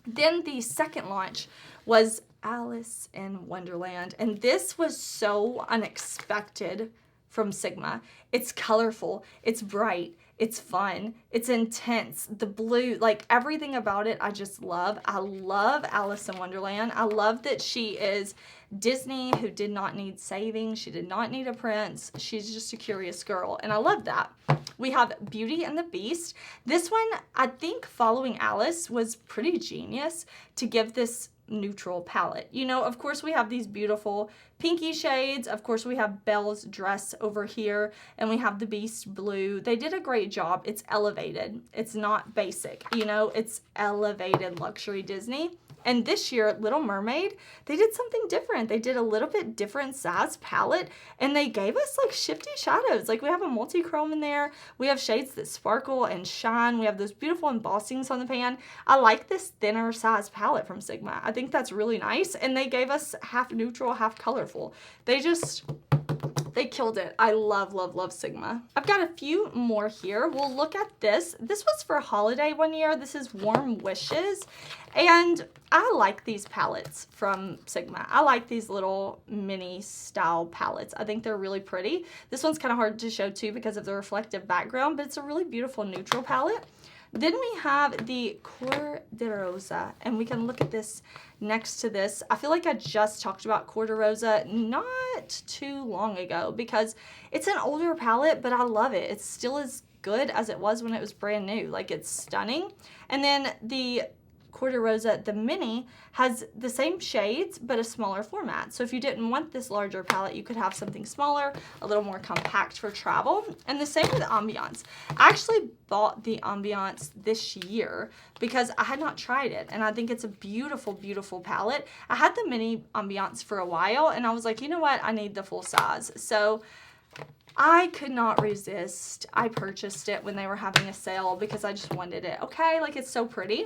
Then the second launch was Alice in Wonderland, and this was so unexpected from Sigma. It's colorful, it's bright, it's fun, it's intense. The blue, like everything about it, I just love. I love Alice in Wonderland. I love that she is Disney who did not need saving. She did not need a prince. She's just a curious girl, and I love that. We have Beauty and the Beast. This one, I think following Alice was pretty genius to give this neutral palette. You know, of course we have these beautiful pinky shades. Of course we have Belle's dress over here, and we have the Beast blue. They did a great job. It's elevated. It's not basic, you know, it's elevated luxury Disney. And this year, Little Mermaid, they did something different. They did a little bit different size palette, and they gave us like shifty shadows. Like we have a multi-chrome in there. We have shades that sparkle and shine. We have those beautiful embossings on the pan. I like this thinner size palette from Sigma. I think that's really nice. And they gave us half neutral, half colorful. They killed it. I love, love, love Sigma. I've got a few more here. We'll look at this. This was for holiday one year. This is Warm Wishes. And I like these palettes from Sigma. I like these little mini style palettes. I think they're really pretty. This one's kind of hard to show too because of the reflective background, but it's a really beautiful neutral palette. Then we have the Cor de Rosa, and we can look at this next to this. I feel like I just talked about Cor de Rosa not too long ago because it's an older palette, but I love it. It still is good as it was when it was brand new. Like, it's stunning. And then the Corte Rosa, the mini, has the same shades but a smaller format. So if you didn't want this larger palette, you could have something smaller, a little more compact for travel. And the same with Ambiance. I actually bought the Ambiance this year because I had not tried it, and I think it's a beautiful, beautiful palette. I had the mini Ambiance for a while, and I was like, you know what, I need the full size. So I could not resist. I purchased it when they were having a sale because I just wanted it. Okay, like, it's so pretty.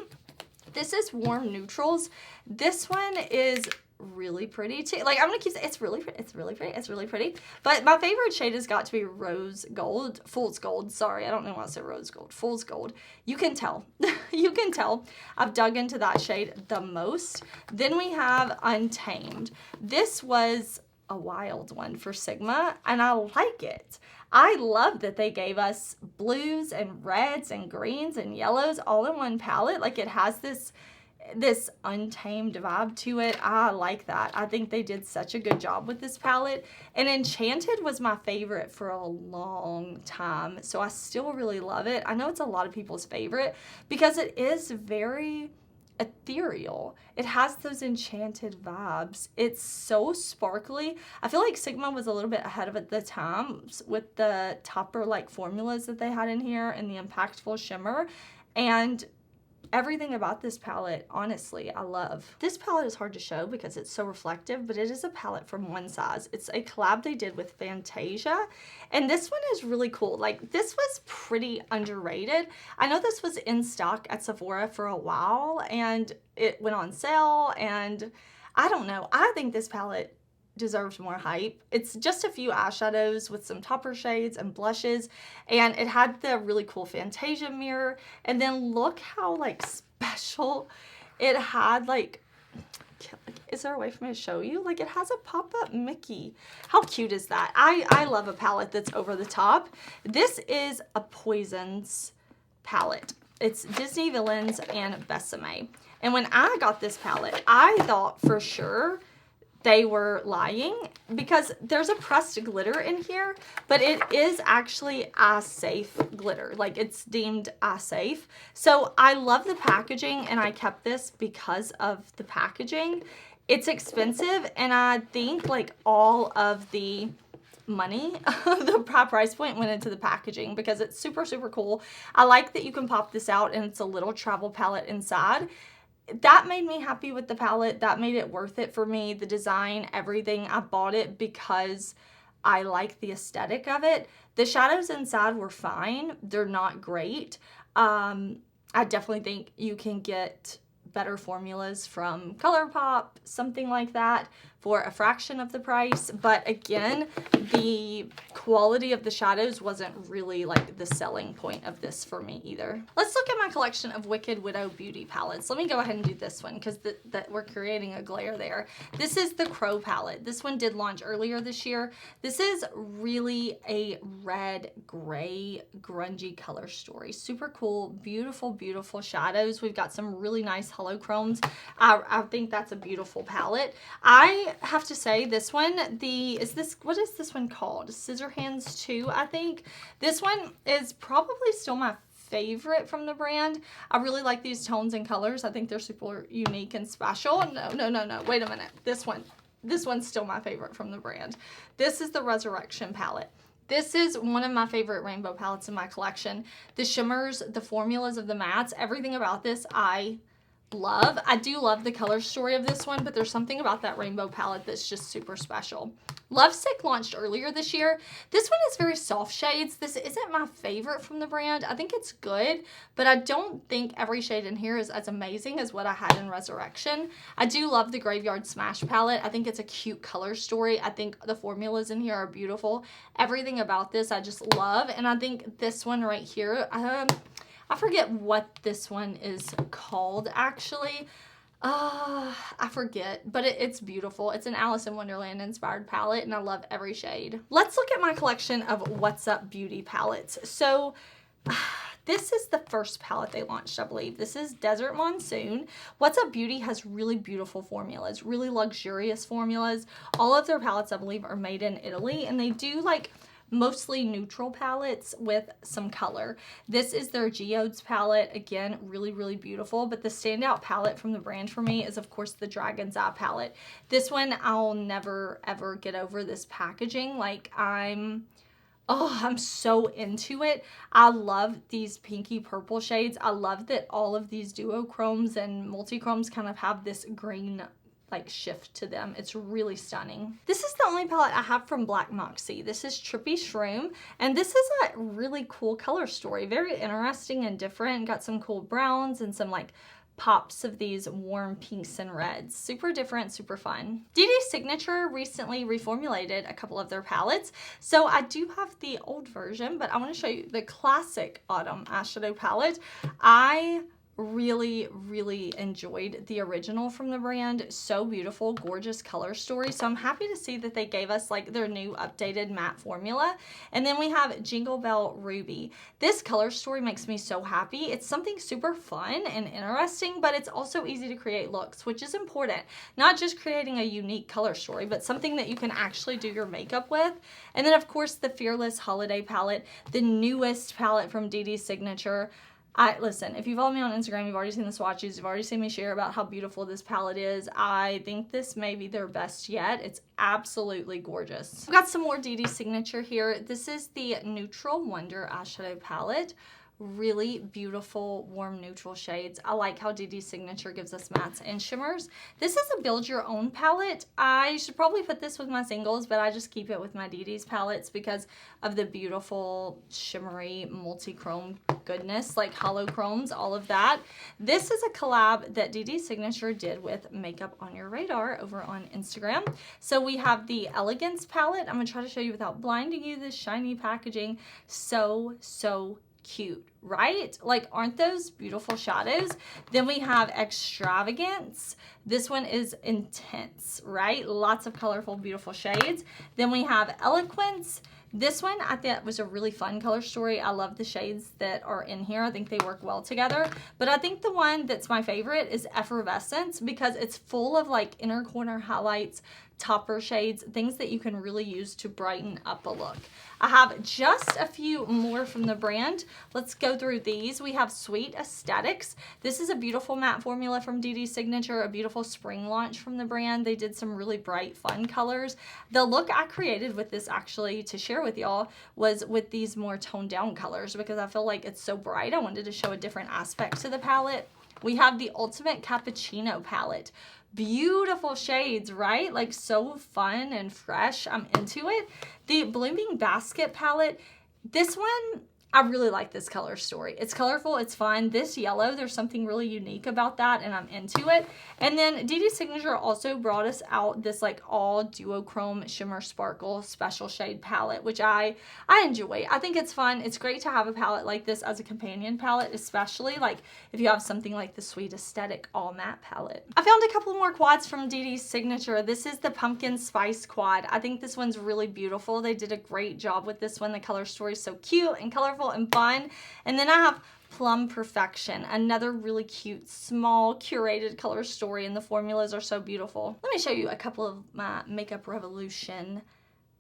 This is Warm Neutrals. This one is really pretty too. Like, I'm gonna keep saying it's really pretty, it's really pretty, it's really pretty. But my favorite shade has got to be Rose Gold, Fool's Gold. Sorry, I don't know why I said Rose Gold. Fool's Gold. You can tell. You can tell. I've dug into that shade the most. Then we have Untamed. This was a wild one for Sigma, and I like it. I love that they gave us blues and reds and greens and yellows all in one palette. Like, it has this untamed vibe to it. I like that. I think they did such a good job with this palette. And Enchanted was my favorite for a long time, so I still really love it. I know it's a lot of people's favorite because it is very ethereal. It has those enchanted vibes. It's so sparkly. I feel like Sigma was a little bit ahead of it the times with the topper like formulas that they had in here and the impactful shimmer. And everything about this palette, honestly, I love. This palette is hard to show because it's so reflective, but it is a palette from One Size. It's a collab they did with Fantasia, and this one is really cool. Like, this was pretty underrated. I know this was in stock at Sephora for a while, and it went on sale, and I don't know. I think this palette deserves more hype. It's just a few eyeshadows with some topper shades and blushes, and it had the really cool Fantasia mirror. And then look how like special it had. Like, is there a way for me to show you? Like, it has a pop-up Mickey. How cute is that? I love a palette that's over the top. This is a Poisons palette. It's Disney Villains and Besame. And when I got this palette, I thought for sure they were lying because there's a pressed glitter in here, but it is actually eye safe glitter. Like, it's deemed eye safe. So I love the packaging, and I kept this because of the packaging. It's expensive, and I think like all of the money, the price point went into the packaging because it's super, super cool. I like that you can pop this out and it's a little travel palette inside. That made me happy with the palette. That made it worth it for me. The design, everything. I bought it because I like the aesthetic of it. The shadows inside were fine. They're not great. I definitely think you can get better formulas from ColourPop, something like that, for a fraction of the price. But again, the quality of the shadows wasn't really like the selling point of this for me either. Let's look at my collection of Wicked Widow beauty palettes. Let me go ahead and do this one because we're creating a glare there. This is the Crow palette. This one did launch earlier this year. This is really a red, gray, grungy color story. Super cool, beautiful, beautiful shadows. We've got some really nice holochromes. I think that's a beautiful palette. I have to say this one, what is this one called? Scissor Hands 2, I think. This one is probably still my favorite from the brand. I really like these tones and colors. I think they're super unique and special. No, wait a minute. This one's still my favorite from the brand. This is the Resurrection palette. This is one of my favorite rainbow palettes in my collection. The shimmers, the formulas of the mattes, everything about this I love. I do love the color story of this one, but there's something about that rainbow palette that's just super special. Lovesick launched earlier this year. This one is very soft shades. This isn't my favorite from the brand. I think it's good, but I don't think every shade in here is as amazing as what I had in Resurrection. I do love the Graveyard Smash palette. I think it's a cute color story. I think the formulas in here are beautiful. Everything about this I just love, and I think this one right here, I forget what this one is called, actually. I forget, but it's beautiful. It's an Alice in Wonderland inspired palette, and I love every shade. Let's look at my collection of What's Up Beauty palettes. So this is the first palette they launched, I believe. This is Desert Monsoon. What's Up Beauty has really beautiful formulas, really luxurious formulas. All of their palettes, I believe, are made in Italy, and they do like mostly neutral palettes with some color. This is their Geodes palette. Again, really, really beautiful. But the standout palette from the brand for me is, of course, the Dragon's Eye palette. This one, I'll never, ever get over this packaging. Like, I'm so into it. I love these pinky purple shades. I love that all of these duochromes and multichromes kind of have this green like shift to them. It's really stunning. This is the only palette I have from Black Moxie. This is Trippy Shroom, and this is a really cool color story. Very interesting and different. Got some cool browns and some like pops of these warm pinks and reds. Super different, super fun. DeDe Signature recently reformulated a couple of their palettes. So I do have the old version, but I want to show you the classic autumn eyeshadow palette. I really, really enjoyed the original from the brand. So beautiful, gorgeous color story. So I'm happy to see that they gave us like their new updated matte formula. And then we have Jingle Bell Ruby. This color story makes me so happy. It's something super fun and interesting, but it's also easy to create looks, which is important. Not just creating a unique color story, but something that you can actually do your makeup with. And then of course the Fearless Holiday palette, the newest palette from DeDe Signature. Listen, if you follow me on Instagram, you've already seen the swatches, you've already seen me share about how beautiful this palette is. I think this may be their best yet. It's absolutely gorgeous. I've got some more DeDe Signature here. This is the Neutral Wonder eyeshadow palette. Really beautiful warm neutral shades. I like how DeDe Signature gives us mattes and shimmers. This is a build your own palette. I should probably put this with my singles, but I just keep it with my DeDe's palettes because of the beautiful shimmery multi-chrome goodness, like hollow chromes, all of that. This is a collab that DeDe Signature did with Makeup on Your Radar over on Instagram. So we have the Elegance palette. I'm gonna try to show you without blinding you this shiny packaging. So cute, right? Like, aren't those beautiful shadows? Then we have Extravagance. This one is intense, right? Lots of colorful, beautiful shades. Then we have Eloquence. This one I thought was a really fun color story. I love the shades that are in here. I think they work well together. But I think the one that's my favorite is Effervescence because it's full of like inner corner highlights, topper shades, things that you can really use to brighten up a look. I have just a few more from the brand. Let's go through these. We have Sweet Aesthetics. This is a beautiful matte formula from DeDe Signature, a beautiful spring launch from the brand. They did some really bright, fun colors. The look I created with this actually to share with y'all was with these more toned down colors because I feel like it's so bright. I wanted to show a different aspect to the palette. We have the Ultimate Cappuccino palette. Beautiful shades, right? Like so fun and fresh. I'm into it. The Blooming Basket palette. This one, I really like this color story. It's colorful, it's fun. This yellow, there's something really unique about that and I'm into it. And then DeDe Signature also brought us out this like all duochrome shimmer sparkle special shade palette, which I enjoy. I think it's fun. It's great to have a palette like this as a companion palette, especially like if you have something like the Sweet Aesthetic all matte palette. I found a couple more quads from DeDe Signature. This is the Pumpkin Spice quad. I think this one's really beautiful. They did a great job with this one. The color story is so cute and colorful and fun. And then I have Plum Perfection, another really cute, small, curated color story, and the formulas are so beautiful. Let me show you a couple of my Makeup Revolution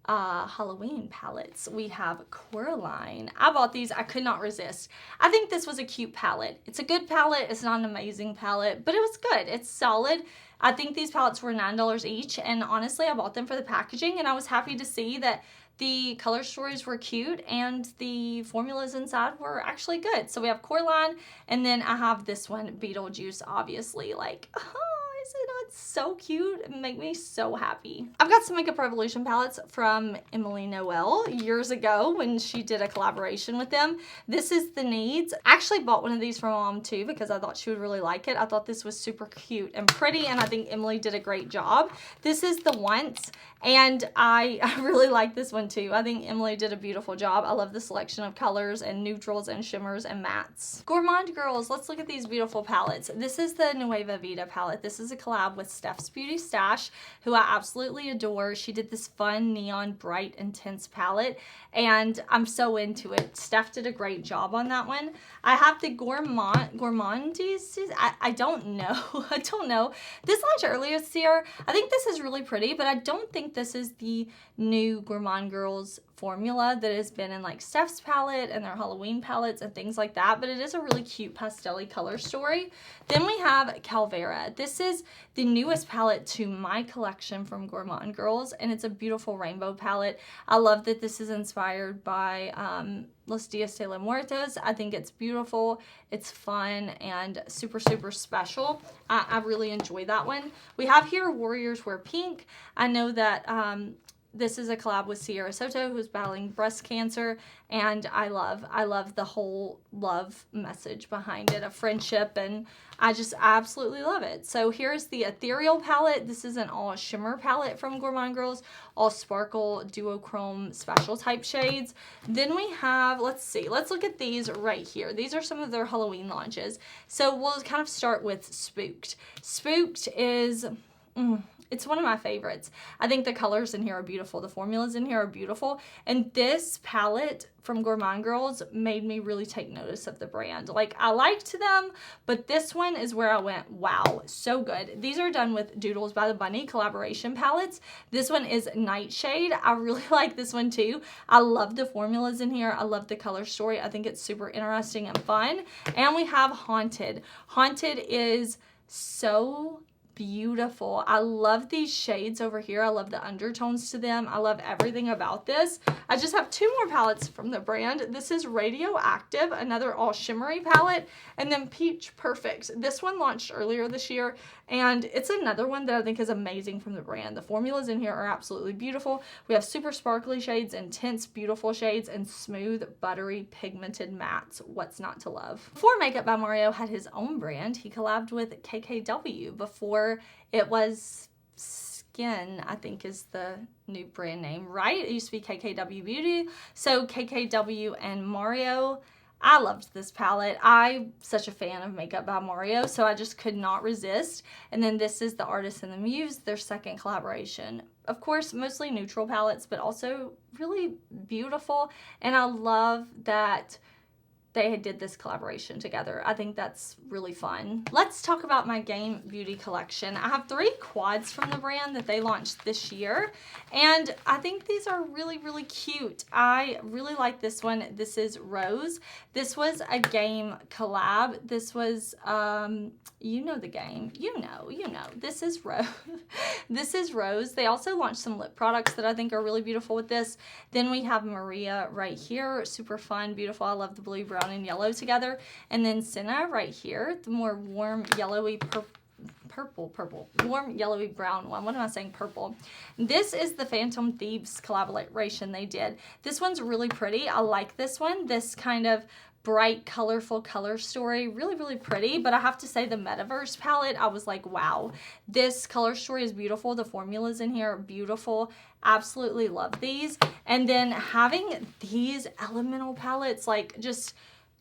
Halloween palettes. We have Coraline. I bought these. I could not resist. I think this was a cute palette. It's a good palette. It's not an amazing palette, but it was good. It's solid. I think these palettes were $9 each, and honestly, I bought them for the packaging, and I was happy to see that the color stories were cute and the formulas inside were actually good. So we have Coraline, and then I have this one, Beetlejuice, obviously. Like, oh, is it not so cute? It made me so happy. I've got some Makeup Revolution palettes from Emily Noel years ago when she did a collaboration with them. This is the Needs. I actually bought one of these for Mom too because I thought she would really like it. I thought this was super cute and pretty, and I think Emily did a great job. This is the Once, and I really like this one too. I think Emily did a beautiful job. I love the selection of colors and neutrals and shimmers and mattes. Gourmande girls, let's look at these beautiful palettes. This is the Nueva Vida palette. This is a collab with Steph's Beauty Stash, who I absolutely adore. She did this fun neon bright intense palette and I'm so into it. Steph did a great job on that one. I have the Gourmandes. I don't know. I don't know. This launched earlier this year. I think this is really pretty, but I don't think this is the new Gourmande Girls formula that has been in like Steph's palette and their Halloween palettes and things like that, but it is a really cute pastel-y color story. Then we have Calvera. This is the newest palette to my collection from Gourmande Girls, and it's a beautiful rainbow palette. I love that this is inspired by Los Dias de los Muertos. I think it's beautiful, it's fun, and super, super special. I really enjoy that one. We have here Warriors Wear Pink. I know that this is a collab with Sierra Soto, who's battling breast cancer, and I love the whole love message behind it, of friendship, and I just absolutely love it. So here's the Ethereal palette. This is an all shimmer palette from Gourmande Girls, all sparkle, duochrome, special type shades. Then we have, let's look at these right here. These are some of their Halloween launches. So we'll kind of start with Spooked. Spooked is... it's one of my favorites. I think the colors in here are beautiful. The formulas in here are beautiful. And this palette from Gourmande Girls made me really take notice of the brand. Like, I liked them, but this one is where I went, wow, so good. These are done with Doodles by the Bunny collaboration palettes. This one is Nightshade. I really like this one too. I love the formulas in here. I love the color story. I think it's super interesting and fun. And we have Haunted. Haunted is so beautiful. I love these shades over here. I love the undertones to them. I love everything about this. I just have two more palettes from the brand. This is Radioactive, another all shimmery palette, and then Peach Perfect. This one launched earlier this year, and it's another one that I think is amazing from the brand. The formulas in here are absolutely beautiful. We have super sparkly shades, intense, beautiful shades, and smooth, buttery, pigmented mattes. What's not to love? Before Makeup by Mario had his own brand, he collabed with KKW. Before it was Skin, I think is the new brand name, right? It used to be KKW Beauty. So KKW and Mario, I loved this palette. I'm such a fan of Makeup by Mario, so I just could not resist. And then this is The Artist and the Muse, their second collaboration. Of course, mostly neutral palettes, but also really beautiful. And I love that they did this collaboration together. I think that's really fun. Let's talk about my Game Beauty collection. I have 3 quads from the brand that they launched this year, and I think these are really, really cute. I really like this one. This is Rose. This was a game collab. This was, you know the game. You know. This is Rose. This is Rose. They also launched some lip products that I think are really beautiful with this. Then we have Maria right here. Super fun, beautiful. I love the blue, brown, and yellow together. And then Senna right here, the more warm yellowy purple, warm yellowy brown one. What am I saying? Purple. This is the Phantom Thieves collaboration they did. This one's really pretty. I like this one. This kind of bright, colorful color story. Really, really pretty. But I have to say the Metaverse palette, I was like, wow, this color story is beautiful. The formulas in here are beautiful. Absolutely love these. And then having these Elemental palettes, like, just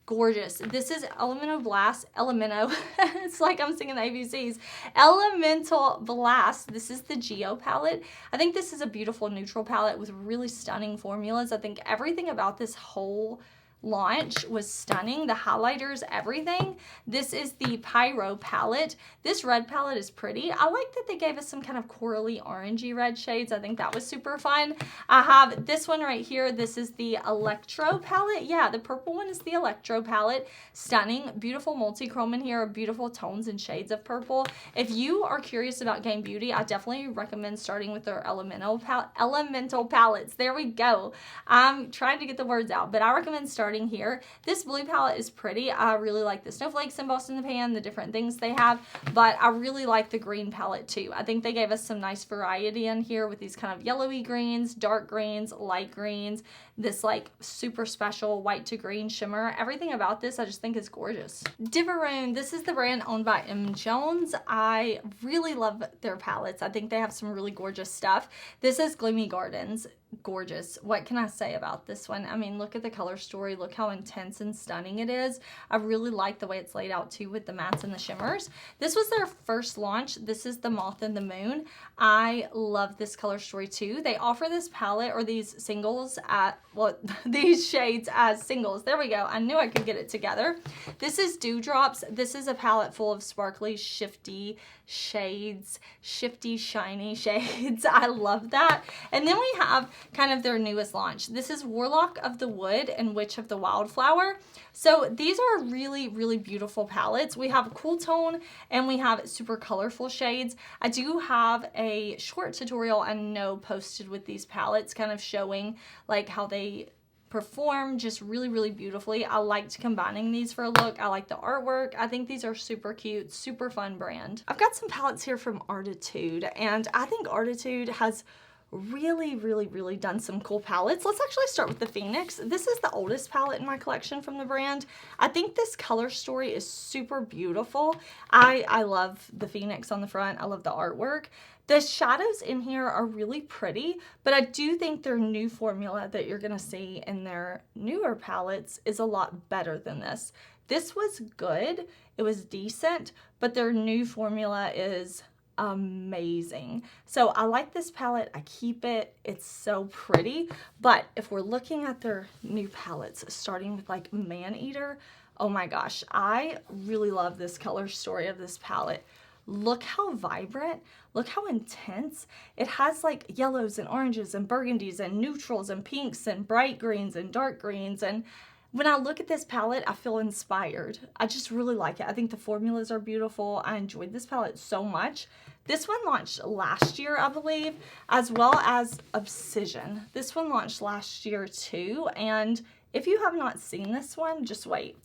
gorgeous. This is Elemental Blast. It's like I'm singing the ABCs. Elemental Blast. This is the Geo palette. I think this is a beautiful neutral palette with really stunning formulas. I think everything about this whole launch was stunning. The highlighters, everything. This is the Pyro palette. This red palette is pretty. I like that they gave us some kind of corally orangey red shades. I think that was super fun. I have this one right here. This is the Electro palette. Yeah, the purple one is the Electro palette. Stunning. Beautiful multi-chrome in here. Beautiful tones and shades of purple. If you are curious about Game Beauty, I definitely recommend starting with their Elemental palettes. There we go. I'm trying to get the words out, but I recommend starting here. This blue palette is pretty. I really like the snowflakes embossed in the pan, the different things they have, but I really like the green palette too. I think they gave us some nice variety in here with these kind of yellowy greens, dark greens, light greens, this like super special white to green shimmer. Everything about this I just think is gorgeous. Diveroon, this is the brand owned by M. Jones. I really love their palettes. I think they have some really gorgeous stuff. This is Gloomy Gardens. Gorgeous. What can I say about this one? I mean, look at the color story. Look how intense and stunning it is. I really like the way it's laid out too with the mattes and the shimmers. This was their first launch. This is the Moth and the Moon. I love this color story too. They offer this palette or these singles at, well, these shades as singles. There we go. I knew I could get it together. This is Dewdrops. This is a palette full of sparkly, shifty shades, shifty, shiny shades. I love that. And then we have kind of their newest launch. This is Warlock of the Wood and Witch of the Wildflower. So these are really, really beautiful palettes. We have a cool tone and we have super colorful shades. I do have a short tutorial I know posted with these palettes, kind of showing like how they perform just really, really beautifully. I liked combining these for a look. I like the artwork. I think these are super cute, super fun brand. I've got some palettes here from Arttitude, and I think Arttitude has really done some cool palettes. Let's actually start with the Phoenix. This is the oldest palette in my collection from the brand. I think this color story is super beautiful. I love the Phoenix on the front. I love the artwork. The shadows in here are really pretty, but I do think their new formula that you're gonna see in their newer palettes is a lot better than this. This was good, it was decent, but their new formula is amazing. So I like this palette, I keep it, it's so pretty. But if we're looking at their new palettes, starting with like Maneater, oh my gosh, I really love this color story of this palette. Look how vibrant, look how intense. It has like yellows and oranges and burgundies and neutrals and pinks and bright greens and dark greens. And when I look at this palette, I feel inspired. I just really like it. I think the formulas are beautiful. I enjoyed this palette so much. This one launched last year, I believe, as well as Obsession. This one launched last year too. And if you have not seen this one, just wait.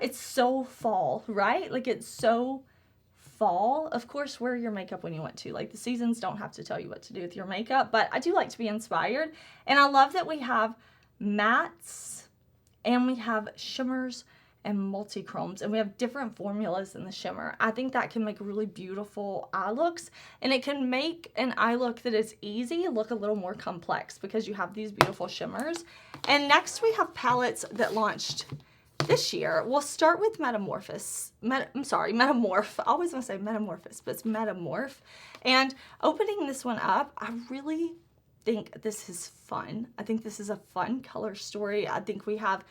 It's so fall, right? Like it's so fall. Of course, wear your makeup when you want to. Like the seasons don't have to tell you what to do with your makeup, but I do like to be inspired. And I love that we have mattes and we have shimmers and multi-chromes, and we have different formulas in the shimmer. I think that can make really beautiful eye looks, and it can make an eye look that is easy look a little more complex because you have these beautiful shimmers. And next we have palettes that launched this year. We'll start with Metamorph. I always want to say Metamorphosis, but it's Metamorph. And opening this one up, I really think this is fun. I think this is a fun color story. I think we have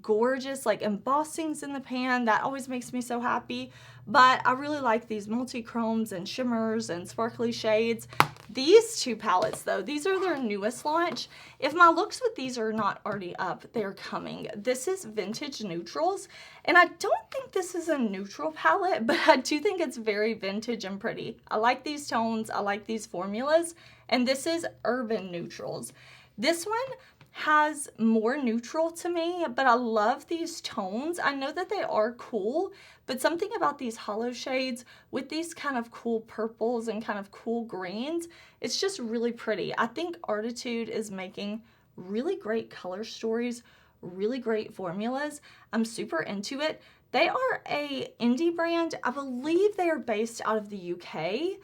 gorgeous like embossings in the pan. That always makes me so happy. But I really like these multi-chromes and shimmers and sparkly shades. These two palettes though, these are their newest launch. If my looks with these are not already up, they're coming. This is Vintage Neutrals, and I don't think this is a neutral palette, but I do think it's very vintage and pretty. I like these tones, I like these formulas, and this is Urban Neutrals. This one has more neutral to me, but I love these tones. I know that they are cool, but something about these hollow shades with these kind of cool purples and kind of cool greens, it's just really pretty. I think Arttitude is making really great color stories, really great formulas. I'm super into it. They are a indie brand. I believe they are based out of the UK.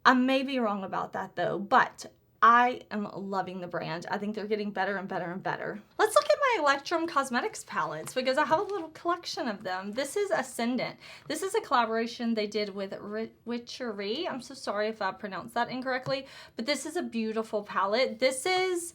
I may be wrong about that though, but I am loving the brand. I think they're getting better and better and better. Let's look at my Electrum Cosmetics palettes because I have a little collection of them. This is Ascendant. This is a collaboration they did with Witchery. I'm so sorry if I pronounced that incorrectly, but this is a beautiful palette. This is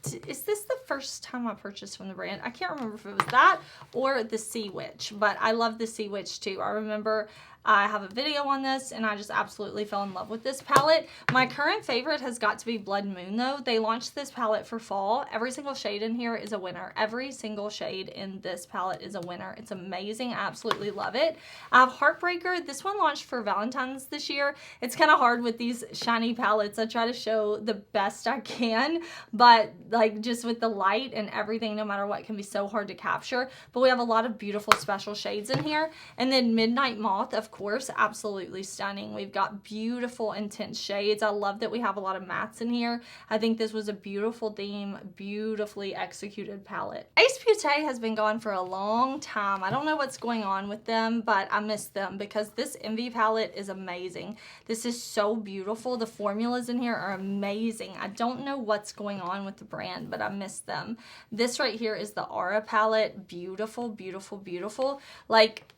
this the first time I purchased from the brand? I can't remember if it was that or the Sea Witch, but I love the Sea Witch too. I remember I have a video on this and I just absolutely fell in love with this palette. My current favorite has got to be Blood Moon though. They launched this palette for fall. Every single shade in here is a winner. Every single shade in this palette is a winner. It's amazing. I absolutely love it. I have Heartbreaker. This one launched for Valentine's this year. It's kind of hard with these shiny palettes. I try to show the best I can, but like just with the light and everything, no matter what, can be so hard to capture. But we have a lot of beautiful special shades in here. And then Midnight Moth, of course, absolutely stunning. We've got beautiful intense shades. I love that we have a lot of mattes in here. I think this was a beautiful theme, beautifully executed palette. Ace Beaute has been gone for a long time. I don't know what's going on with them, but I miss them because this Envy palette is amazing. This is so beautiful. The formulas in here are amazing. I don't know what's going on with the brand, but I miss them. This right here is the Aura palette. Beautiful, beautiful, beautiful. Like,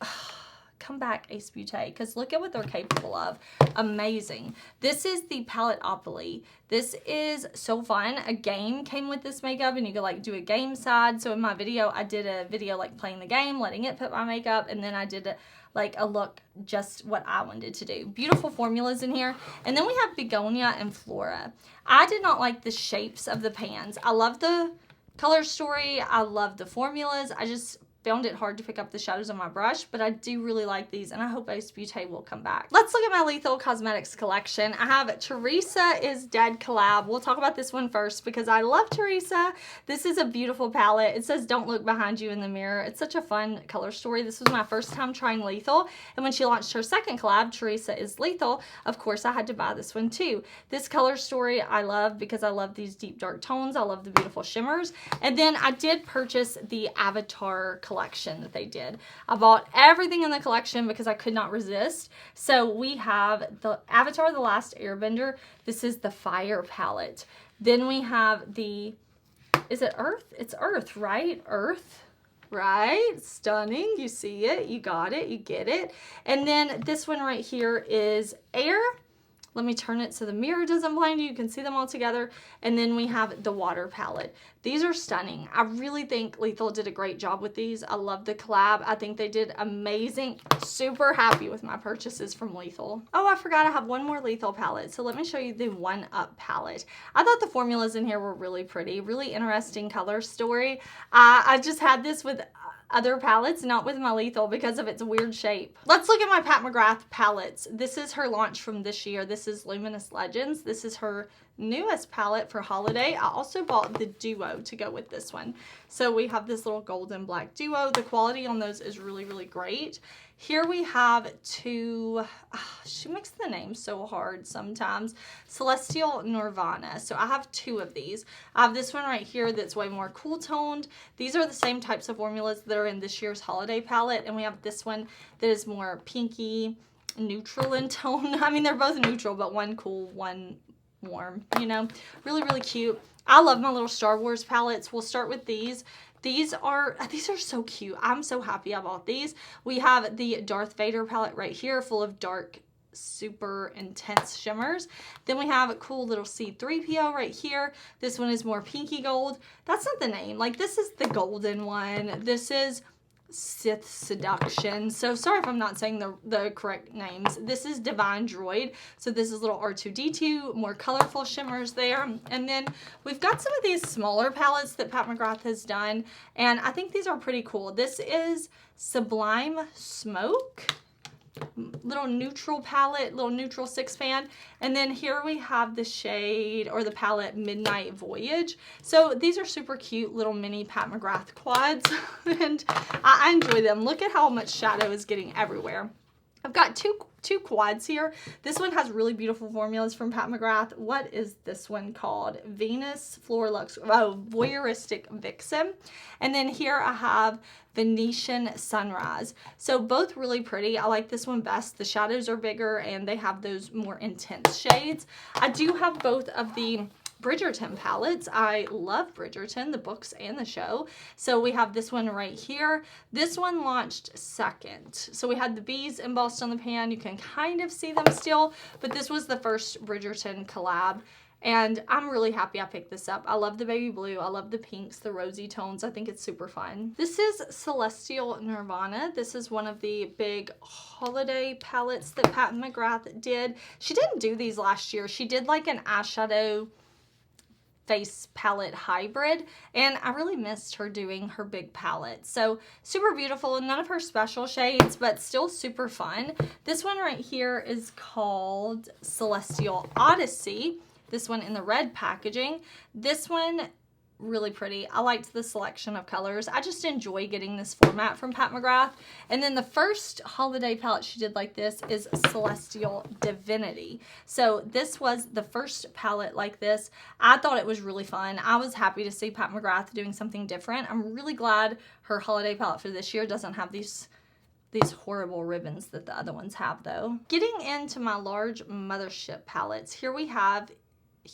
come back, Ace Beaute, because look at what they're capable of. Amazing. This is the palette Opoly. This is so fun. A game came with this makeup, and you could like do a game side. So in my video, I did a video like playing the game, letting it put my makeup, and then I did like a look just what I wanted to do. Beautiful formulas in here. And then we have Begonia and Flora. I did not like the shapes of the pans. I love the color story. I love the formulas. I just found it hard to pick up the shadows on my brush, but I do really like these, and I hope Ace Beaute will come back. Let's look at my Lethal Cosmetics collection. I have Teresa is Dead collab. We'll talk about this one first because I love Teresa. This is a beautiful palette. It says don't look behind you in the mirror. It's such a fun color story. This was my first time trying Lethal, and when she launched her second collab, Teresa is Lethal, of course I had to buy this one too. This color story I love because I love these deep dark tones. I love the beautiful shimmers. And then I did purchase the Avatar collection that they did. I bought everything in the collection because I could not resist. So we have the Avatar The Last Airbender. This is the Fire palette. Then we have the, is it Earth? It's Earth, right? Earth, right? Stunning. You see it. You got it. You get it. And then this one right here is Air. Let me turn it so the mirror doesn't blind you. You can see them all together. And then we have the Water palette. These are stunning. I really think Lethal did a great job with these. I love the collab. I think they did amazing. Super happy with my purchases from Lethal. Oh, I forgot I have one more Lethal palette. So let me show you the One Up palette. I thought the formulas in here were really pretty. Really interesting color story. I just had this with other palettes, not with my Lethal because of its weird shape. Let's look at my Pat McGrath palettes. This is her launch from this year. This is Luminous Legends. This is her newest palette for holiday. I also bought the duo to go with this one. So we have this little golden black duo. The quality on those is really, really great. Here we have two, she makes the name so hard sometimes, Celestial Nirvana. So I have two of these. I have this one right here that's way more cool toned. These are the same types of formulas that are in this year's holiday palette. And we have this one that is more pinky, neutral in tone. I mean, they're both neutral, but one cool, one warm, you know, really, really cute. I love my little Star Wars palettes. We'll start with these. These are so cute. I'm so happy I bought these. We have the Darth Vader palette right here, full of dark, super intense shimmers. Then we have a cool little C3PO right here. This one is more pinky gold. That's not the name. Like, this is the golden one. This is Sith Seduction. So sorry if I'm not saying the correct names. This is Divine Droid. So this is little R2-D2, more colorful shimmers there. And then we've got some of these smaller palettes that Pat McGrath has done. And I think these are pretty cool. This is Sublime Smoke. Little neutral palette, little neutral 6-pan. And then here we have the shade or the palette Midnight Voyage. So these are super cute little mini Pat McGrath quads and I enjoy them. Look at how much shadow is getting everywhere. I've got two quads here. This one has really beautiful formulas from Pat McGrath. What is this one called? Venus Flora Luxe, Voyeuristic Vixen. And then here I have Venetian Sunrise. So both really pretty. I like this one best. The shadows are bigger and they have those more intense shades. I do have both of the Bridgerton palettes. I love Bridgerton, the books and the show. So we have this one right here. This one launched second. So we had the bees embossed on the pan. You can kind of see them still, but this was the first Bridgerton collab. And I'm really happy I picked this up. I love the baby blue. I love the pinks, the rosy tones. I think it's super fun. This is Celestial Nirvana. This is one of the big holiday palettes that Pat McGrath did. She didn't do these last year. She did like an eyeshadow face palette hybrid, and I really missed her doing her big palette. So super beautiful, none of her special shades, but still super fun. This one right here is called Celestial Odyssey. This one in the red packaging. This one really pretty. I liked the selection of colors. I just enjoy getting this format from Pat McGrath. And then the first holiday palette she did like this is Celestial Divinity. So this was the first palette like this. I thought it was really fun. I was happy to see Pat McGrath doing something different. I'm really glad her holiday palette for this year doesn't have these horrible ribbons that the other ones have though. Getting into my large mothership palettes, here we have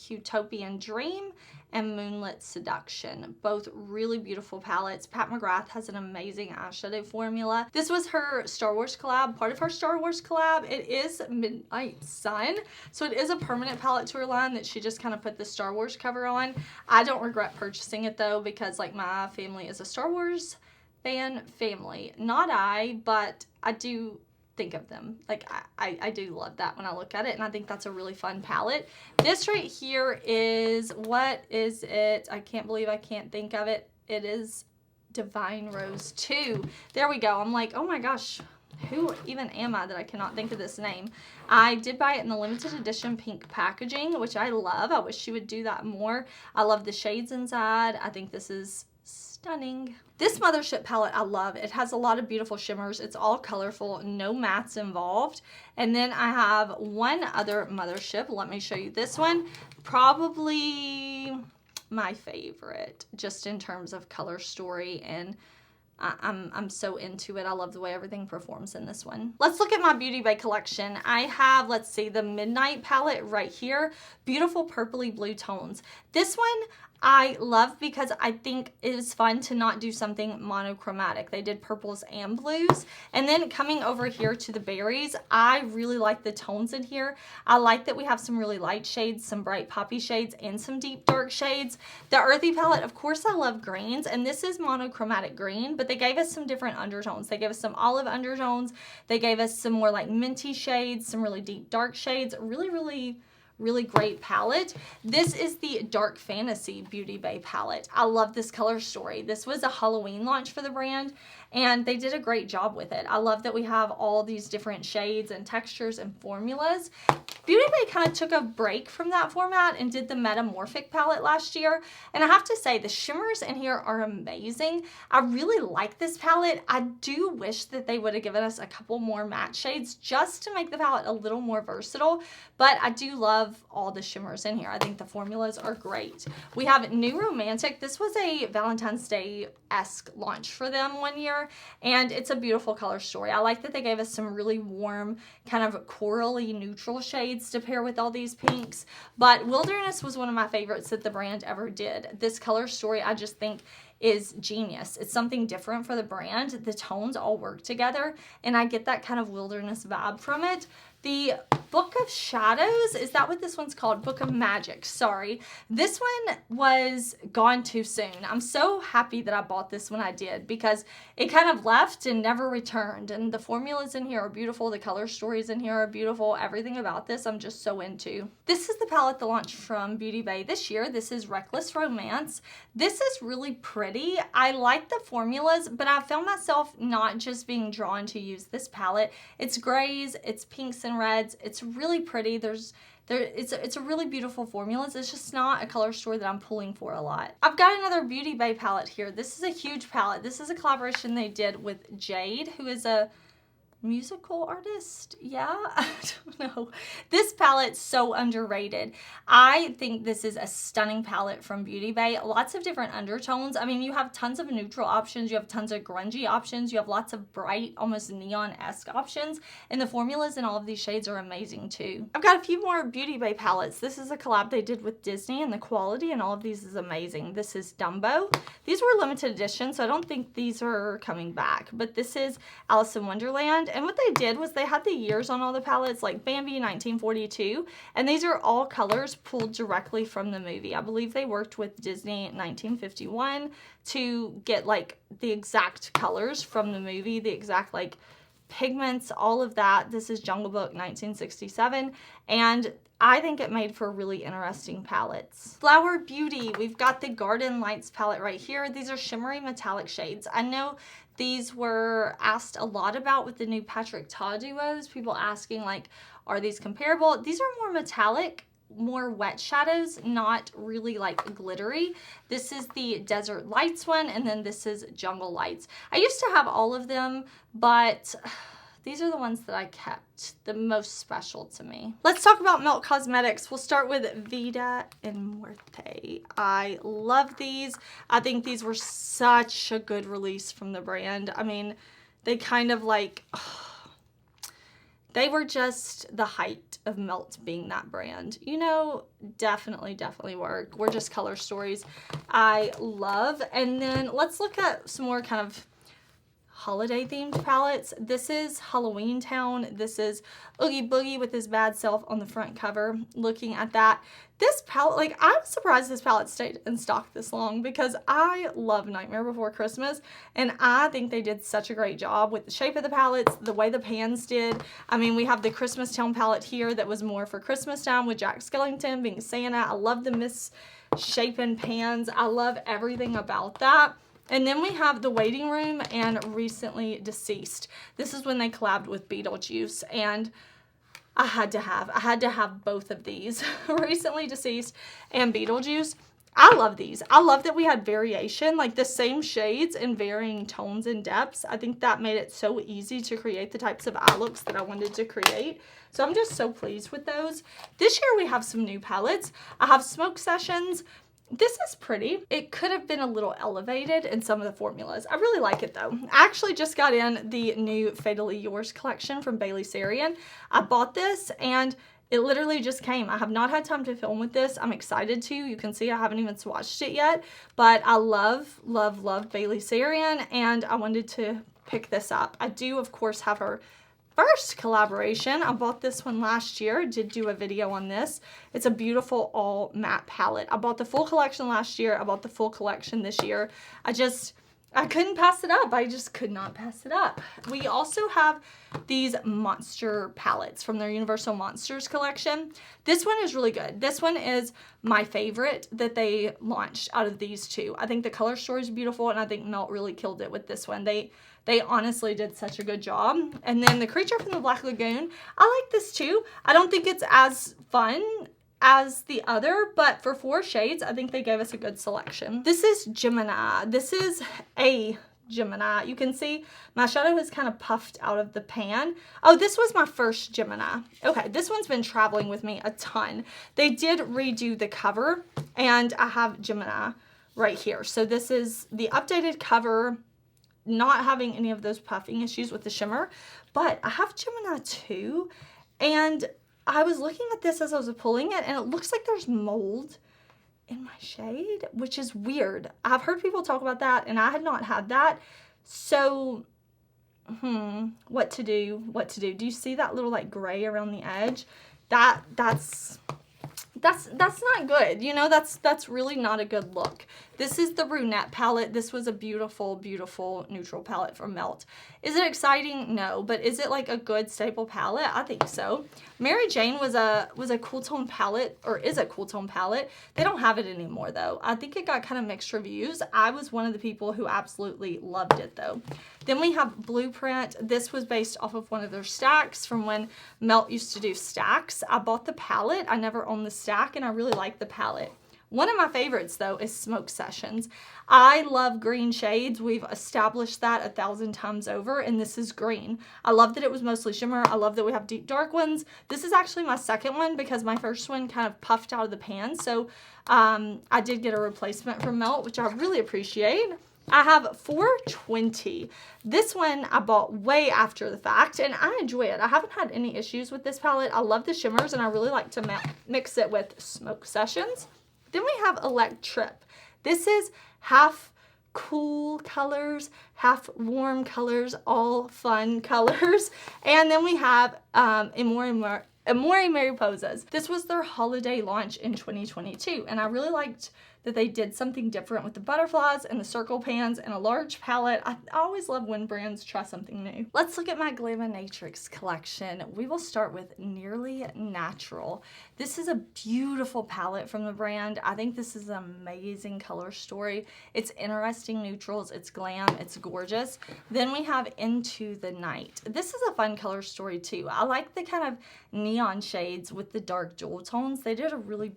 Utopian Dream and Moonlit Seduction. Both really beautiful palettes. Pat McGrath has an amazing eyeshadow formula. This was her Star Wars collab, part of her Star Wars collab. It is Midnight Sun, so it is a permanent palette to her line that she just kind of put the Star Wars cover on. I don't regret purchasing it though, because like my family is a Star Wars fan family. Not I, but I do think of them. Like I do love that when I look at it, and I think that's a really fun palette. This right here is, what is it? I can't believe I can't think of it. It is Divine Rose 2. There we go. I'm like, oh my gosh, who even am I that I cannot think of this name? I did buy it in the limited edition pink packaging, which I love. I wish she would do that more. I love the shades inside. I think this is stunning. This Mothership palette I love. It has a lot of beautiful shimmers. It's all colorful, no mattes involved. And then I have one other Mothership. Let me show you this one. Probably my favorite, just in terms of color story, and I'm so into it. I love the way everything performs in this one. Let's look at my Beauty Bay collection. I have, let's see, the Midnight palette right here. Beautiful purpley blue tones. This one I love because I think it is fun to not do something monochromatic. They did purples and blues. And then coming over here to the berries, I really like the tones in here. I like that we have some really light shades, some bright poppy shades, and some deep dark shades. The earthy palette, of course, I love greens, and this is monochromatic green, but they gave us some different undertones. They gave us some olive undertones. They gave us some more like minty shades, some really deep dark shades. Really great palette. This is the Dark Fantasy Beauty Bay palette. I love this color story. This was a Halloween launch for the brand, and they did a great job with it. I love that we have all these different shades and textures and formulas. Beauty Bay kind of took a break from that format and did the Metamorphic palette last year, and I have to say the shimmers in here are amazing. I really like this palette. I do wish that they would have given us a couple more matte shades just to make the palette a little more versatile, but I do love all the shimmers in here. I think the formulas are great. We have New Romantic. This was a Valentine's Day-esque launch for them one year, and it's a beautiful color story. I like that they gave us some really warm, kind of corally neutral shades to pair with all these pinks, but Wilderness was one of my favorites that the brand ever did. This color story I just think is genius. It's something different for the brand. The tones all work together, and I get that kind of wilderness vibe from it. The Book of Shadows, is that what this one's called? Book of Magic, sorry. This one was gone too soon. I'm so happy that I bought this when I did, because it kind of left and never returned. And the formulas in here are beautiful. The color stories in here are beautiful. Everything about this I'm just so into. This is the palette that launched from Beauty Bay this year. This is Reckless Romance. This is really pretty. I like the formulas, but I found myself not just being drawn to use this palette. It's grays, it's pinks and reds. It's really pretty. It's a really beautiful formula. It's just not a color story that I'm pulling for a lot. I've got another Beauty Bay palette here. This is a huge palette. This is a collaboration they did with Jade, who is a musical artist. Yeah, I don't know. This palette's so underrated. I think this is a stunning palette from Beauty Bay. Lots of different undertones. I mean, you have tons of neutral options. You have tons of grungy options. You have lots of bright, almost neon-esque options. And the formulas in all of these shades are amazing too. I've got a few more Beauty Bay palettes. This is a collab they did with Disney, and the quality in all of these is amazing. This is Dumbo. These were limited edition, so I don't think these are coming back. But this is Alice in Wonderland. And what they did was they had the years on all the palettes, like Bambi 1942, and these are all colors pulled directly from the movie. I believe they worked with Disney in 1951 to get like the exact colors from the movie, the exact like pigments, all of that. This is Jungle Book 1967, and I think it made for really interesting palettes. Flower Beauty, we've got the Garden Lights palette right here. These are shimmery metallic shades. I know these were asked a lot about with the new Patrick Ta duos. People asking like, are these comparable? These are more metallic, more wet shadows, not really like glittery. This is the Desert Lights one, and then this is Jungle Lights. I used to have all of them, but these are the ones that I kept the most special to me. Let's talk about Melt Cosmetics. We'll start with Vida and Muerte. I love these. I think these were such a good release from the brand. I mean, they kind of like, They were just the height of Melt being that brand. You know, definitely were. Gorgeous color stories I love. And then let's look at some more kind of holiday themed palettes. This is Halloween Town. This is Oogie Boogie with his bad self on the front cover. Looking at that, this palette, like, I was surprised this palette stayed in stock this long because I love Nightmare Before Christmas, and I think they did such a great job with the shape of the palettes, the way the pans did. I mean, we have the Christmas Town palette here that was more for Christmas time with Jack Skellington being Santa. I love the misshapen pans. I love everything about that. And then we have The Waiting Room and Recently Deceased. This is when they collabed with Beetlejuice, and I had to have both of these. Recently Deceased and Beetlejuice. I love these. I love that we had variation, like the same shades in varying tones and depths. I think that made it so easy to create the types of eye looks that I wanted to create. So I'm just so pleased with those. This year we have some new palettes. I have Smoke Sessions. This is pretty. It could have been a little elevated in some of the formulas. I really like it though. I actually just got in the new Fatally Yours collection from Bailey Sarian. I bought this and it literally just came. I have not had time to film with this. I'm excited to. You can see I haven't even swatched it yet, but I love Bailey Sarian, and I wanted to pick this up. I do, of course, have her first collaboration. I bought this one last year. Did do a video on this. It's a beautiful all matte palette. I bought the full collection last year. I bought the full collection this year. I couldn't pass it up. I just could not pass it up. We also have these monster palettes from their Universal Monsters collection. This one is really good. This one is my favorite that they launched out of these two. I think the color story is beautiful, and I think Melt really killed it with this one. They honestly did such a good job. And then the Creature from the Black Lagoon, I like this too. I don't think it's as fun as the other, but for 4 shades, I think they gave us a good selection. This is Gemini. This is a Gemini. You can see my shadow is kind of puffed out of the pan. Oh, this was my first Gemini. Okay, this one's been traveling with me a ton. They did redo the cover, and I have Gemini right here. So this is the updated cover, not having any of those puffing issues with the shimmer, but I have Gemini too, and I was looking at this as I was pulling it, and it looks like there's mold in my shade, which is weird. I've heard people talk about that, and I had not had that. So, what to do? Do you see that little like gray around the edge? That's not good. You know, that's really not a good look. This is the Brunette palette. This was a beautiful neutral palette from Melt. Is it exciting? No, but is it like a good staple palette? I think so. Mary Jane was a cool tone palette, or is a cool tone palette. They don't have it anymore though. I think it got kind of mixed reviews. I was one of the people who absolutely loved it though. Then we have Blueprint. This was based off of one of their stacks from when Melt used to do stacks. I bought the palette. I never owned the stack, and I really like the palette. One of my favorites though is Smoke Sessions. I love green shades. We've established that 1,000 times over, and this is green. I love that it was mostly shimmer. I love that we have deep dark ones. This is actually my second one because my first one kind of puffed out of the pan. So I did get a replacement from Melt, which I really appreciate. I have 420. This one I bought way after the fact, and I enjoy it. I haven't had any issues with this palette. I love the shimmers, and I really like to mix it with Smoke Sessions. Then we have Electrip. This is half cool colors, half warm colors, all fun colors. And then we have Amore Mariposas. This was their holiday launch in 2022, and I really liked that they did something different with the butterflies and the circle pans and a large palette. I always love when brands try something new. Let's look at my Glaminatrix collection. We will start with Nearly Natural. This is a beautiful palette from the brand. I think this is an amazing color story. It's interesting neutrals, it's glam, it's gorgeous. Then we have Into the Night. This is a fun color story too. I like the kind of neon shades with the dark jewel tones. They did a really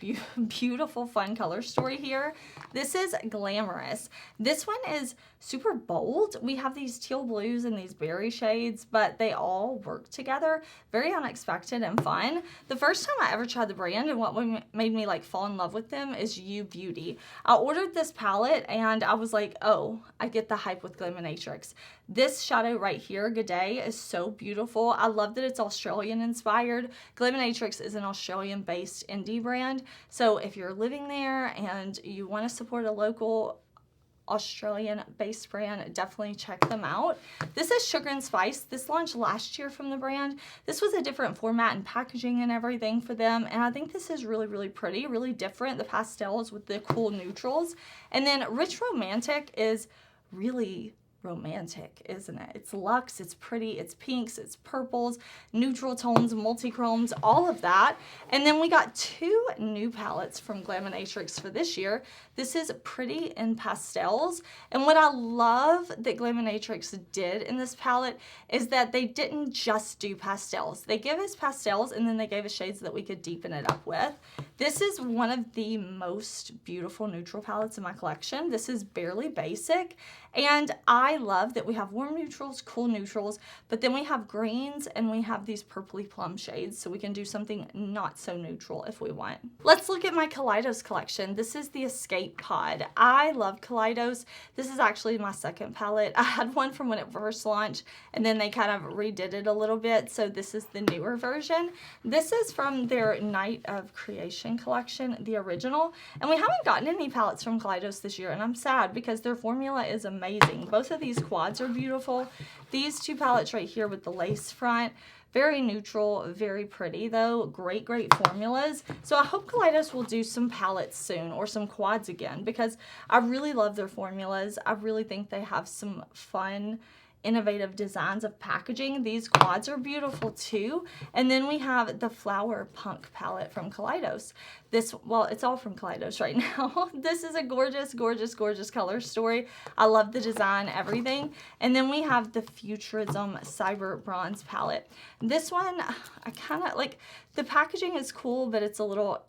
beautiful, fun color story here. here. This is Glamorous. This one is super bold. We have these teal blues and these berry shades, but they all work together. Very unexpected and fun. The first time I ever tried the brand and what made me like fall in love with them is Beaute. I ordered this palette and I was like, oh, I get the hype with Glaminatrix. This shadow right here, GoDe, is so beautiful. I love that it's Australian inspired. Glaminatrix is an Australian based indie brand. So if you're living there and you want to support a local Australian based brand, definitely check them out. This is Sugar and Spice. This launched last year from the brand. This was a different format and packaging and everything for them, and I think this is really, really pretty, really different. The pastels with the cool neutrals. And then Rich Romantic is really romantic, isn't it? It's luxe, it's pretty, it's pinks, it's purples, neutral tones, multi-chromes, all of that. And then we got two new palettes from Glaminatrix for this year. This is Pretty in Pastels. And what I love that Glaminatrix did in this palette is that they didn't just do pastels. They gave us pastels and then they gave us shades that we could deepen it up with. This is one of the most beautiful neutral palettes in my collection. This is Barely Basic. And I love that we have warm neutrals, cool neutrals, but then we have greens and we have these purpley plum shades, so we can do something not so neutral if we want. Let's look at my Kaleidos collection. This is the Escape Pod. I love Kaleidos. This is actually my second palette. I had one from when it first launched, and then they kind of redid it a little bit, so this is the newer version. This is from their Night of Creation collection, the original, and we haven't gotten any palettes from Kaleidos this year, and I'm sad because their formula is amazing. Both of these quads are beautiful. These two palettes right here with the lace front, very neutral, very pretty though. Great, great formulas. So I hope Kaleidos will do some palettes soon or some quads again because I really love their formulas. I really think they have some fun, innovative designs of packaging. These quads are beautiful too. And then we have the Flower Punk palette from Kaleidos. This, well, it's all from Kaleidos right now. This is a gorgeous, gorgeous, gorgeous color story. I love the design, everything. And then we have the Futurism Cyber Bronze palette. This one, I kind of like, the packaging is cool, but it's a little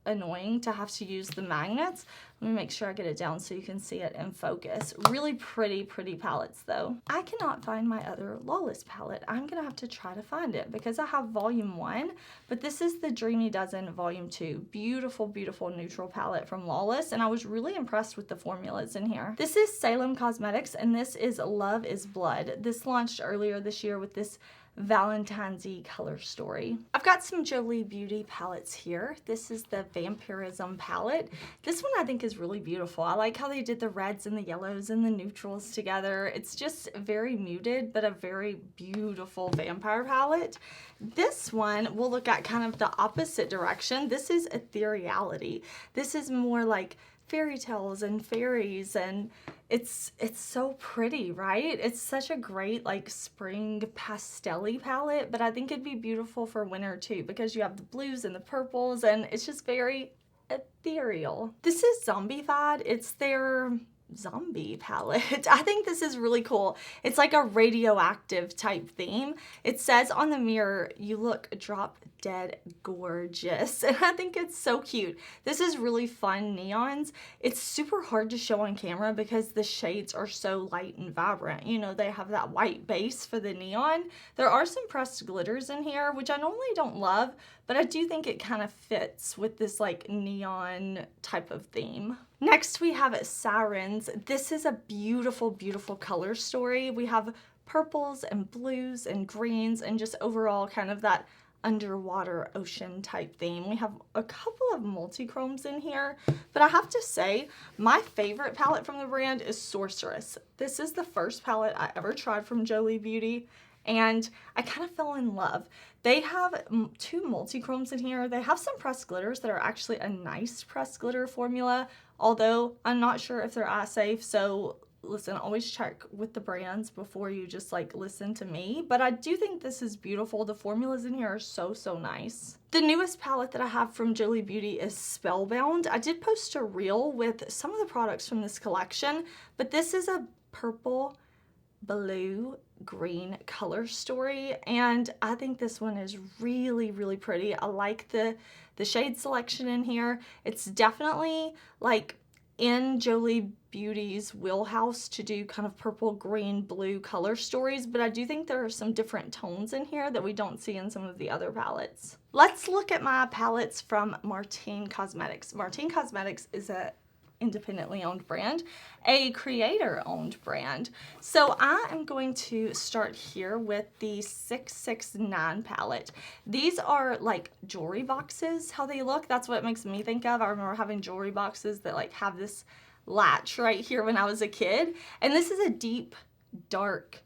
annoying to have to use the magnets. Let me make sure I get it down so you can see it in focus. Really pretty, pretty palettes though. I cannot find my other Lawless palette. I'm gonna have to try to find it because I have volume 1, but this is the Dreamy Dozen volume 2. Beautiful, beautiful neutral palette from Lawless, and I was really impressed with the formulas in here. This is Salem Cosmetics, and this is Love is Blood. This launched earlier this year with this Valentine's-y color story. I've got some Jolie Beauty palettes here. This is the Vampirism palette. This one I think is really beautiful. I like how they did the reds and the yellows and the neutrals together. It's just very muted, but a very beautiful vampire palette. This one we'll look at kind of the opposite direction. This is Ethereality. This is more like fairy tales and fairies, and it's so pretty, right? It's such a great like spring pastel-y palette, but I think it'd be beautiful for winter too because you have the blues and the purples and it's just very ethereal. This is Zombified. It's their zombie palette. I think this is really cool. It's like a radioactive type theme. It says on the mirror, you look drop dead gorgeous, and I think it's so cute. This is really fun neons. It's super hard to show on camera because the shades are so light and vibrant. You know, they have that white base for the neon. There are some pressed glitters in here, which I normally don't love, but I do think it kind of fits with this like neon type of theme. Next we have Sirens. This is a beautiful, beautiful color story. We have purples and blues and greens and just overall kind of that underwater ocean type theme. We have a couple of multi-chromes in here, but I have to say my favorite palette from the brand is Sorceress. This is the first palette I ever tried from Jolie Beauty, and I kind of fell in love. They have two multi-chromes in here. They have some pressed glitters that are actually a nice pressed glitter formula, although I'm not sure if they're eye safe, so listen, always check with the brands before you just like listen to me, but I do think this is beautiful. The formulas in here are so, so nice. The newest palette that I have from Jolie Beauty is Spellbound. I did post a reel with some of the products from this collection, but this is a purple, blue, green color story, and I think this one is really, really pretty. I like the shade selection in here. It's definitely like in Jolie Beauty's wheelhouse to do kind of purple, green, blue color stories, but I do think there are some different tones in here that we don't see in some of the other palettes. Let's look at my palettes from Martine Cosmetics. Martine Cosmetics is a independently owned brand, a creator owned brand. So I am going to start here with the 669 palette. These are like jewelry boxes, how they look. That's what it makes me think of. I remember having jewelry boxes that like have this latch right here when I was a kid. And this is a deep, dark,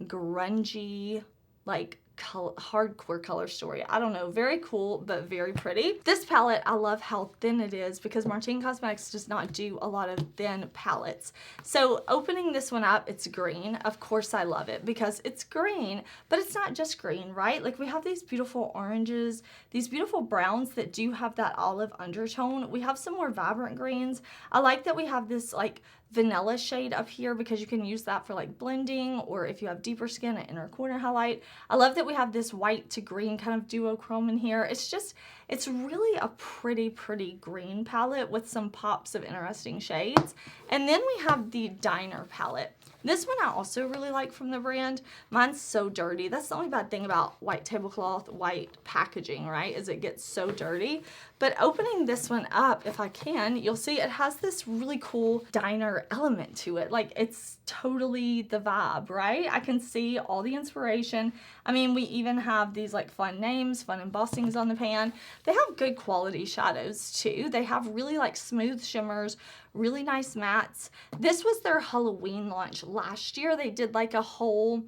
grungy, like hardcore color story. I don't know, very cool, but very pretty. This palette, I love how thin it is because Martine Cosmetics does not do a lot of thin palettes. So opening this one up, it's green. Of course I love it because it's green, but it's not just green, right? Like we have these beautiful oranges, these beautiful browns that do have that olive undertone. We have some more vibrant greens. I like that we have this like vanilla shade up here because you can use that for like blending, or if you have deeper skin, an inner corner highlight. I love that we have this white to green kind of duochrome in here. It's really a pretty green palette with some pops of interesting shades. And then we have the Diner palette. This one I also really like from the brand. Mine's so dirty. That's the only bad thing about white tablecloth, white packaging, right? Is it gets so dirty. But opening this one up, if I can, you'll see it has this really cool diner element to it. Like it's totally the vibe, right? I can see all the inspiration. I mean, we even have these like fun names, fun embossings on the pan. They have good quality shadows too. They have really like smooth shimmers, really nice mattes. This was their Halloween launch last year. They did like a whole,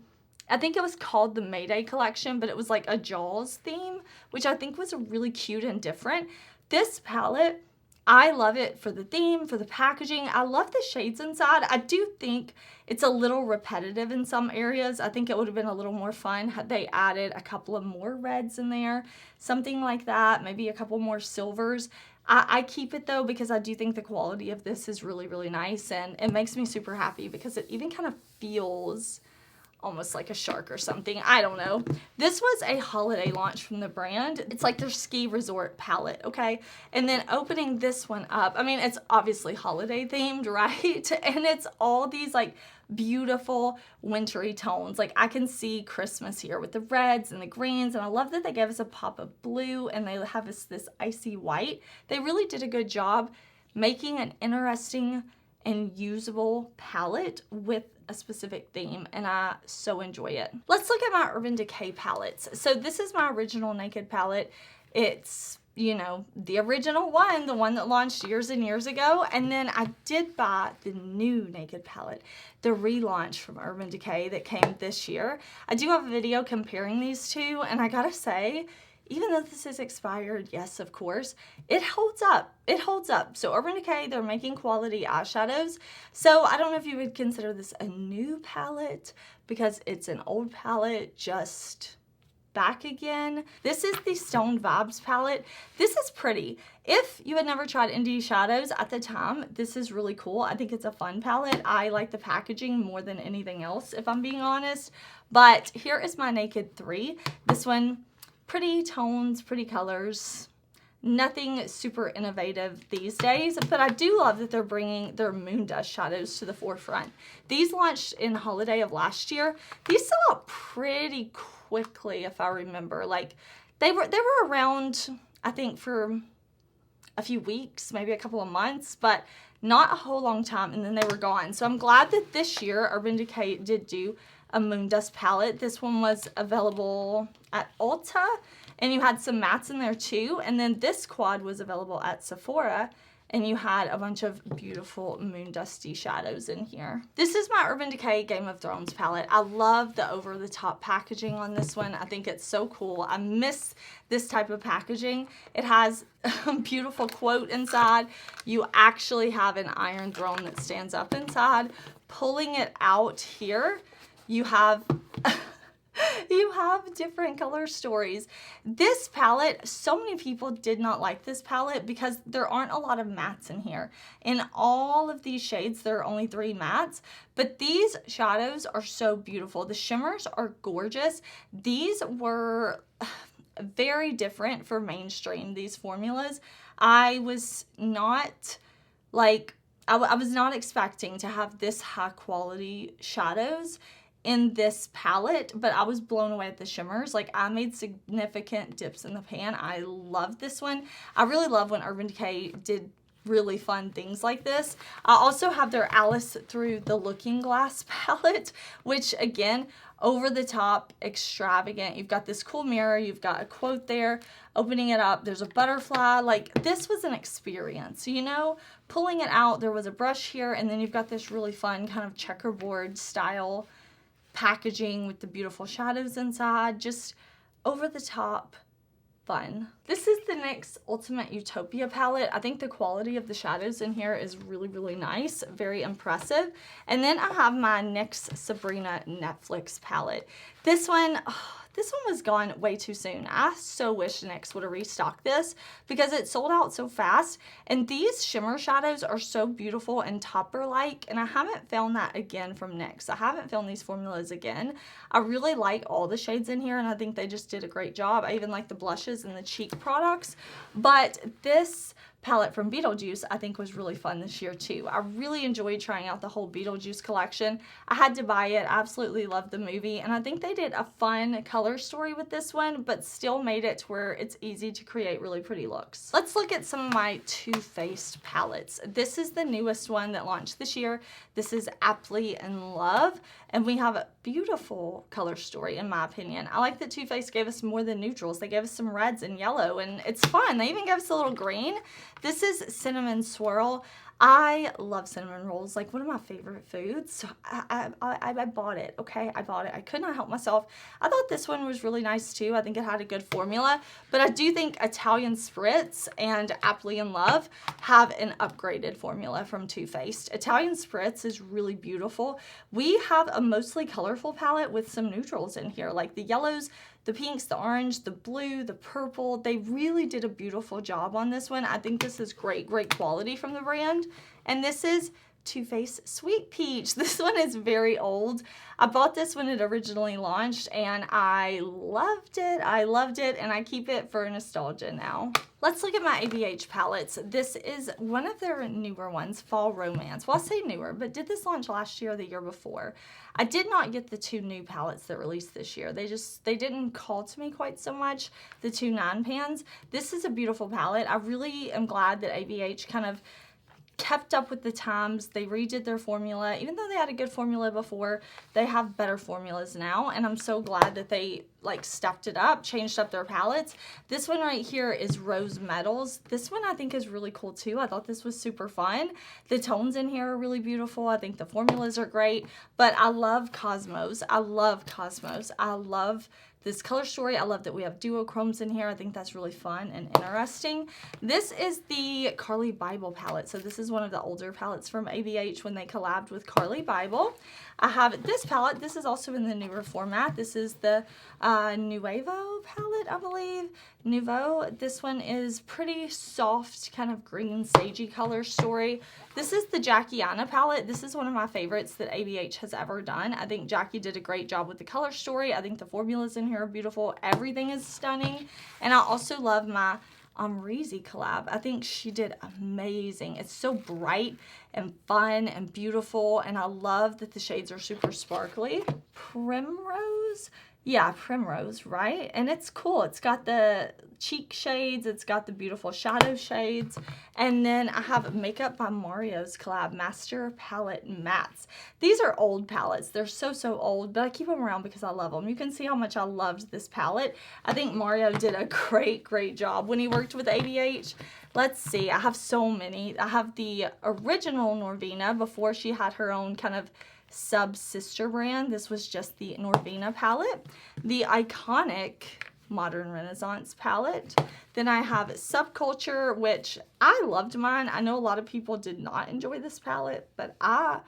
I think it was called the Mayday collection, but it was like a Jaws theme, which I think was really cute and different. This palette, I love it for the theme, for the packaging. I love the shades inside. I do think it's a little repetitive in some areas. I think it would have been a little more fun had they added a couple of more reds in there, something like that, maybe a couple more silvers. I keep it though because I do think the quality of this is really nice, and it makes me super happy because it even kind of feels almost like a shark or something. I don't know. This was a holiday launch from the brand. It's like their ski resort palette, okay? And then opening this one up, I mean, it's obviously holiday themed, right? And it's all these like beautiful wintry tones. Like I can see Christmas here with the reds and the greens, and I love that they gave us a pop of blue and they have this icy white. They really did a good job making an interesting and usable palette with a specific theme, and I so enjoy it. Let's look at my Urban Decay palettes. So this is my original Naked palette. It's, you know, the original one, the one that launched years and years ago, and then I did buy the new Naked palette, the relaunch from Urban Decay that came this year. I do have a video comparing these two, and I gotta say, even though this is expired, yes, of course, it holds up. It holds up. So Urban Decay, they're making quality eyeshadows. So I don't know if you would consider this a new palette because it's an old palette just back again. This is the Stone Vibes palette. This is pretty. If you had never tried indie shadows at the time, this is really cool. I think it's a fun palette. I like the packaging more than anything else, if I'm being honest. But here is my Naked 3. This one, pretty tones, pretty colors, nothing super innovative these days, but I do love that they're bringing their moon dust shadows to the forefront. These launched in holiday of last year. These sell out pretty quickly, if I remember. Like they were around, I think, for a few weeks, maybe a couple of months, but not a whole long time, and then they were gone. So I'm glad that this year Urban Decay did do a moon dust palette. This one was available at Ulta, and you had some mattes in there too. And then this quad was available at Sephora, and you had a bunch of beautiful moon dusty shadows in here. This is my Urban Decay Game of Thrones palette. I love the over-the-top packaging on this one. I think it's so cool. I miss this type of packaging. It has a beautiful quote inside. You actually have an Iron Throne that stands up inside. Pulling it out here, you have different color stories. This palette, so many people did not like this palette because there aren't a lot of mattes in here. In all of these shades, there are only 3 mattes, but these shadows are so beautiful. The shimmers are gorgeous. These were very different for mainstream, these formulas. I was not like I was not expecting to have this high quality shadows in this palette, but I was blown away at the shimmers. Like, I made significant dips in the pan. I love this one. I really love when Urban Decay did really fun things like this. I also have their Alice Through the Looking Glass palette, which again, over the top, extravagant. You've got this cool mirror, you've got a quote there, opening it up, there's a butterfly. Like, this was an experience, you know? Pulling it out, there was a brush here, and then you've got this really fun kind of checkerboard style packaging with the beautiful shadows inside. Just over the top fun. This is the NYX Ultimate Utopia palette. I think the quality of the shadows in here is really, really nice, very impressive. And then I have my NYX Sabrina Netflix palette. This one was gone way too soon. I so wish NYX would have restocked this because it sold out so fast. And these shimmer shadows are so beautiful and topper-like, and I haven't found that again from NYX. I haven't found these formulas again. I really like all the shades in here, and I think they just did a great job. I even like the blushes and the cheek products. But this palette from Beetlejuice I think was really fun this year too. I really enjoyed trying out the whole Beetlejuice collection. I had to buy it. I absolutely loved the movie, and I think they did a fun color story with this one, but still made it to where it's easy to create really pretty looks. Let's look at some of my Too Faced palettes. This is the newest one that launched this year. This is Aptly in Love, and we have a beautiful color story in my opinion. I like that Too Faced gave us more than neutrals. They gave us some reds and yellow, and it's fun. They even gave us a little green. This is Cinnamon Swirl. I love cinnamon rolls, like one of my favorite foods. So I bought it, okay? I bought it. I could not help myself. I thought this one was really nice too. I think it had a good formula, but I do think Italian Spritz and Aptly in Love have an upgraded formula from Too Faced. Italian Spritz is really beautiful. We have a mostly colorful palette with some neutrals in here, like the yellows, the pinks, the orange, the blue, the purple. They really did a beautiful job on this one. I think this is great quality from the brand. And this is Too Faced Sweet Peach. This one is very old. I bought this when it originally launched, and I loved it. I loved it, and I keep it for nostalgia now. Let's look at my ABH palettes. This is one of their newer ones, Fall Romance. Well, I say newer, but did this launch last year or the year before? I did not get the two new palettes that released this year. They didn't call to me quite so much, the two 9-pans. This is a beautiful palette. I really am glad that ABH kind of kept up with the times. They redid their formula. Even though they had a good formula before, they have better formulas now, and I'm so glad that they like stepped it up, changed up their palettes. This one right here is Rose Metals. This one I think is really cool too. I thought this was super fun. The tones in here are really beautiful. I think the formulas are great, but I love Cosmos. I love Cosmos. I love this color story. I love that we have duochromes in here. I think that's really fun and interesting. This is the Carly Bible palette. So this is one of the older palettes from ABH when they collabed with Carly Bible. I have this palette. This is also in the newer format. This is the Nuevo palette, I believe. Nouveau. This one is pretty soft, kind of green, sagey color story. This is the Jackiana palette. This is one of my favorites that ABH has ever done. I think Jackie did a great job with the color story. I think the formulas in here are beautiful. Everything is stunning. And I also love my Amrezy collab. I think she did amazing. It's so bright and fun and beautiful, and I love that the shades are super sparkly. Primrose? Yeah, Primrose, right? And it's cool. It's got the cheek shades. It's got the beautiful shadow shades. And then I have Makeup by Mario's collab, Master Palette Mattes. These are old palettes. They're so old, but I keep them around because I love them. You can see how much I loved this palette. I think Mario did a great job when he worked with ABH. Let's see. I have so many. I have the original Norvina before she had her own kind of sub-sister brand. This was just the Norvina palette. The iconic Modern Renaissance palette. Then I have Subculture, which I loved mine. I know a lot of people did not enjoy this palette, but I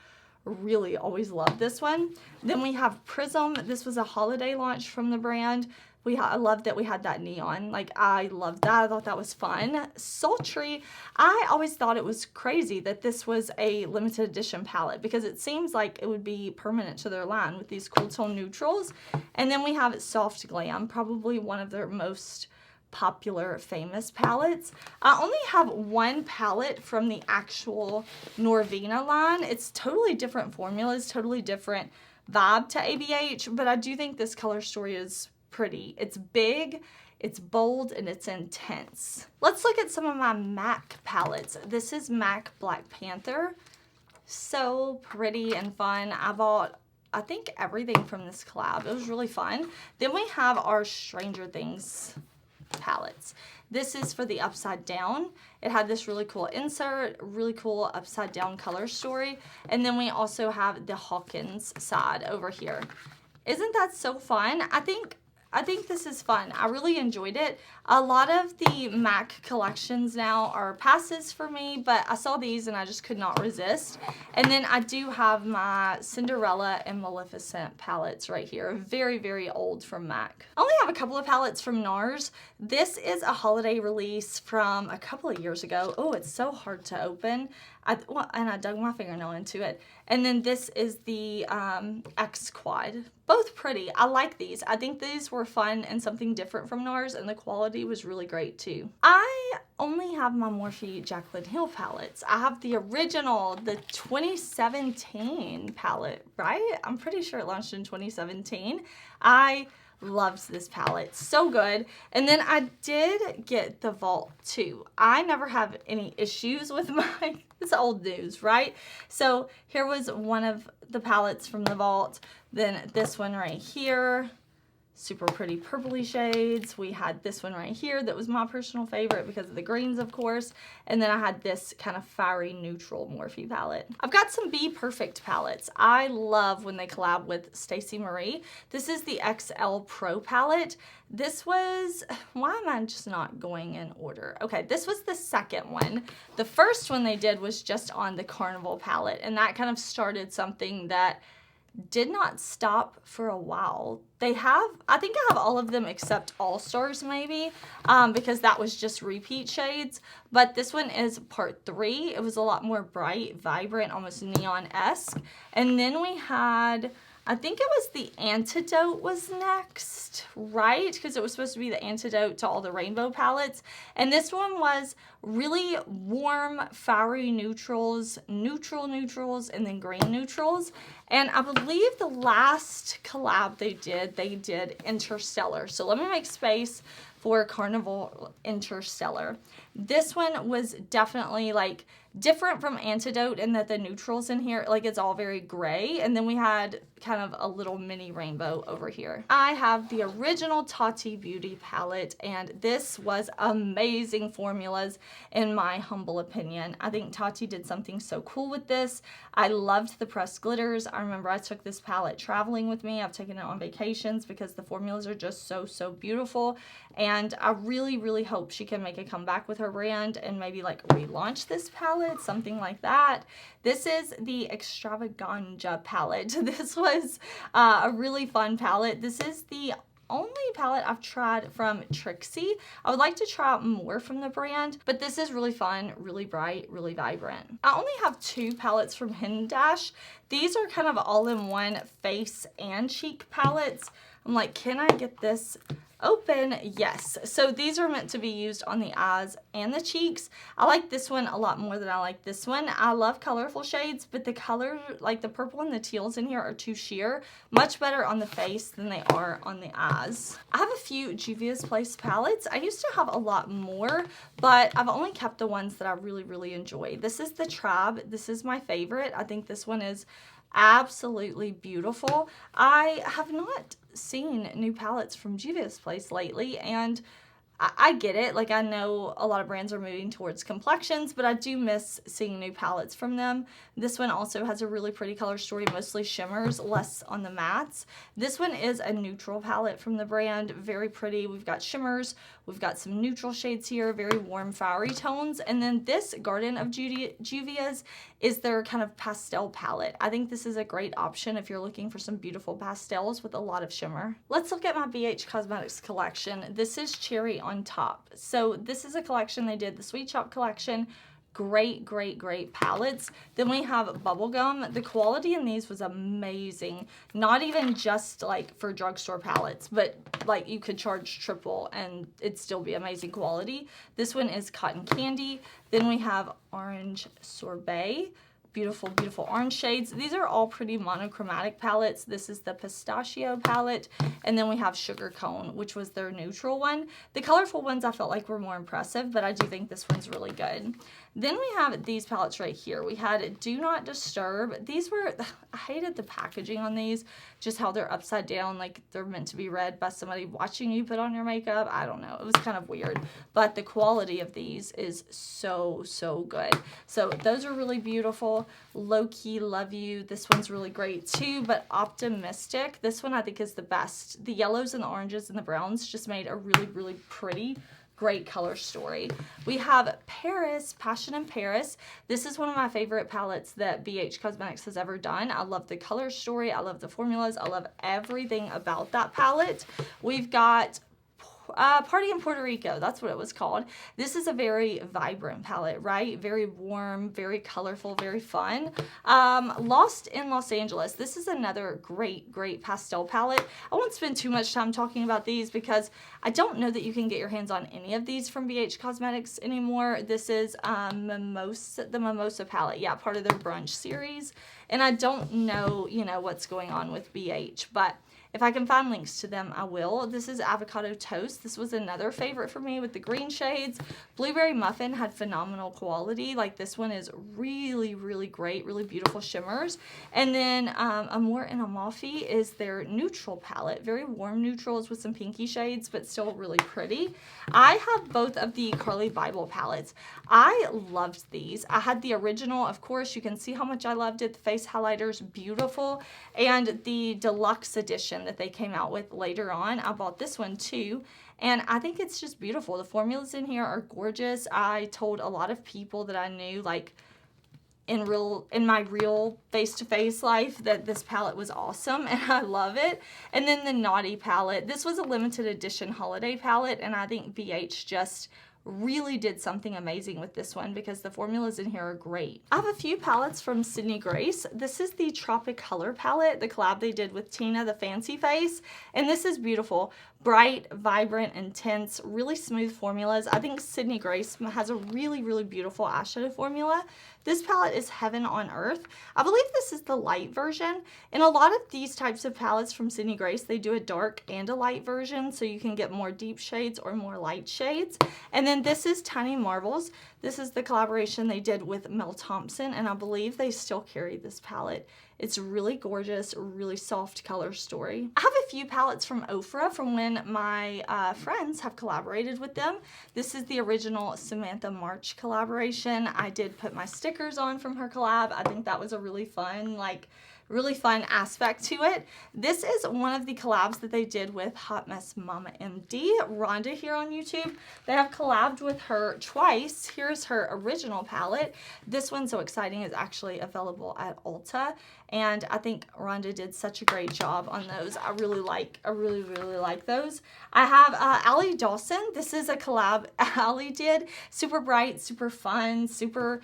really always loved this one. Then we have Prism. This was a holiday launch from the brand. I love that we had that neon. Like, I loved that. I thought that was fun. Sultry, I always thought it was crazy that this was a limited edition palette because it seems like it would be permanent to their line with these cool tone neutrals. And then we have Soft Glam, probably one of their most popular famous palettes. I only have one palette from the actual Norvina line. It's totally different formulas, totally different vibe to ABH, but I do think this color story is pretty. It's big, it's bold, and it's intense. Let's look at some of my MAC palettes. This is MAC Black Panther. So pretty and fun. I bought, I think, everything from this collab. It was really fun. Then we have our Stranger Things palettes. This is for the upside down. It had this really cool insert, really cool upside down color story. And then we also have the Hawkins side over here. Isn't that so fun? I think this is fun. I really enjoyed it. A lot of the MAC collections now are passes for me, but I saw these and I just could not resist. And then I do have my Cinderella and Maleficent palettes right here. Very, very old from MAC. I only have a couple of palettes from NARS. This is a holiday release from a couple of years ago. Oh, it's so hard to open. And I dug my fingernail into it. And then this is the X Quad. Both pretty. I like these. I think these were fun and something different from NARS, and the quality was really great too. I only have my Morphe Jaclyn Hill palettes. I have the original, the 2017 palette, right? I'm pretty sure it launched in 2017. I loved this palette. So good. And then I did get the Vault 2. I never have any issues with my, it's old news, right? So here was one of the palettes from the Vault. Then this one right here. Super pretty purpley shades. We had this one right here that was my personal favorite because of the greens, of course. And then I had this kind of fiery neutral Morphe palette. I've got some Be Perfect palettes. I love when they collab with Stacey Marie. This is the XL Pro palette. This was, why am I just not going in order? Okay, this was the second one. The first one they did was just on the Carnival palette, and that kind of started something that did not stop for a while. They have, I think I have all of them except All Stars maybe, because that was just repeat shades. But this one is part 3. It was a lot more bright, vibrant, almost neon-esque. And then we had, I think it was the Antidote was next, right? Because it was supposed to be the antidote to all the rainbow palettes. And this one was really warm, fiery neutrals, neutral neutrals, and then green neutrals. And I believe the last collab they did Interstellar. So let me make space for Carnival Interstellar. This one was definitely like different from Antidote in that the neutrals in here, like it's all very gray. And then we had kind of a little mini rainbow over here. I have the original Tati Beauty palette, and this was amazing formulas in my humble opinion. I think Tati did something so cool with this. I loved the pressed glitters. I remember I took this palette traveling with me. I've taken it on vacations because the formulas are just so, so beautiful. And I really, really hope she can make a comeback with her brand and maybe like relaunch this palette, something like that. This is the Extravaganza palette. This was a really fun palette. This is the only palette I've tried from Trixie. I would like to try out more from the brand, but this is really fun, really bright, really vibrant. I only have 2 palettes from Hidden Dash. These are kind of all-in-one face and cheek palettes. I'm like, can I get this open? Yes. So these are meant to be used on the eyes and the cheeks. I like this one a lot more than I like this one. I love colorful shades, but the color, like the purple and the teals in here are too sheer. Much better on the face than they are on the eyes. I have a few Juvia's Place palettes. I used to have a lot more, but I've only kept the ones that I really, really enjoy. This is the Tribe. This is my favorite. I think this one is absolutely beautiful. I have not seen new palettes from Juvia's Place lately, and I get it. Like, I know a lot of brands are moving towards complexions, but I do miss seeing new palettes from them. This one also has a really pretty color story, mostly shimmers, less on the mattes. This one is a neutral palette from the brand, very pretty. We've got shimmers, we've got some neutral shades here, very warm, fiery tones. And then this Garden of Juvia's is their kind of pastel palette. I think this is a great option if you're looking for some beautiful pastels with a lot of shimmer. Let's look at my BH Cosmetics collection. This is Cherry on Top. So this is a collection they did, the Sweet Shop collection. Great, great, great palettes. Then we have Bubblegum. The quality in these was amazing. Not even just like for drugstore palettes, but like you could charge triple and it'd still be amazing quality. This one is Cotton Candy. Then we have Orange Sorbet. Beautiful, beautiful orange shades. These are all pretty monochromatic palettes. This is the Pistachio palette. And then we have Sugar Cone, which was their neutral one. The colorful ones I felt like were more impressive, but I do think this one's really good. Then we have these palettes right here. We had Do Not Disturb. These were, I hated the packaging on these, just how they're upside down, like they're meant to be read by somebody watching you put on your makeup. I don't know. It was kind of weird, but the quality of these is so, so good. So those are really beautiful. Low Key Love You. This one's really great too, but Optimistic. This one I think is the best. The yellows and the oranges and the browns just made a really, really pretty, great color story. We have Paris, Passion in Paris. This is one of my favorite palettes that BH Cosmetics has ever done. I love the color story. I love the formulas. I love everything about that palette. We've got Party in Puerto Rico, that's what it was called. This is a very vibrant palette, right? Very warm, very colorful, very fun. Lost in Los Angeles. This is another great, great pastel palette. I won't spend too much time talking about these because I don't know that you can get your hands on any of these from BH Cosmetics anymore. This is the Mimosa palette. Yeah, part of their brunch series. And I don't know, you know, what's going on with BH, but if I can find links to them, I will. This is Avocado Toast. This was another favorite for me with the green shades. Blueberry Muffin had phenomenal quality. Like this one is really, really great, really beautiful shimmers. And then Amor and Amalfi is their neutral palette. Very warm neutrals with some pinky shades, but still really pretty. I have both of the Carly Bible palettes. I loved these. I had the original, of course, you can see how much I loved it. The face highlighters, beautiful. And the deluxe edition that they came out with later on. I bought this one too, and I think it's just beautiful. The formulas in here are gorgeous. I told a lot of people that I knew, like in my real face-to-face life, that this palette was awesome, and I love it. And then the Naughty palette. This was a limited edition holiday palette, and I think BH just really did something amazing with this one because the formulas in here are great. I have a few palettes from Sydney Grace. This is the Tropic Color palette, the collab they did with Tina, the Fancy Face, and this is beautiful. Bright, vibrant, intense, really smooth formulas. I think Sydney Grace has a really, really beautiful eyeshadow formula. This palette is Heaven on Earth. I believe this is the light version. In a lot of these types of palettes from Sydney Grace, they do a dark and a light version, so you can get more deep shades or more light shades. And then this is Tiny Marvels. This is the collaboration they did with Mel Thompson, and I believe they still carry this palette. It's really gorgeous, really soft color story. I have a few palettes from Ofra from when my friends have collaborated with them. This is the original Samantha March collaboration. I did put my stickers on from her collab. I think that was a really fun, aspect to it. This is one of the collabs that they did with Hot Mess Mama MD, Rhonda here on YouTube. They have collabed with her twice. Here's her original palette. This one, so exciting, is actually available at Ulta. And I think Rhonda did such a great job on those. I really like those. I have Allie Dawson. This is a collab Allie did. Super bright, super fun, super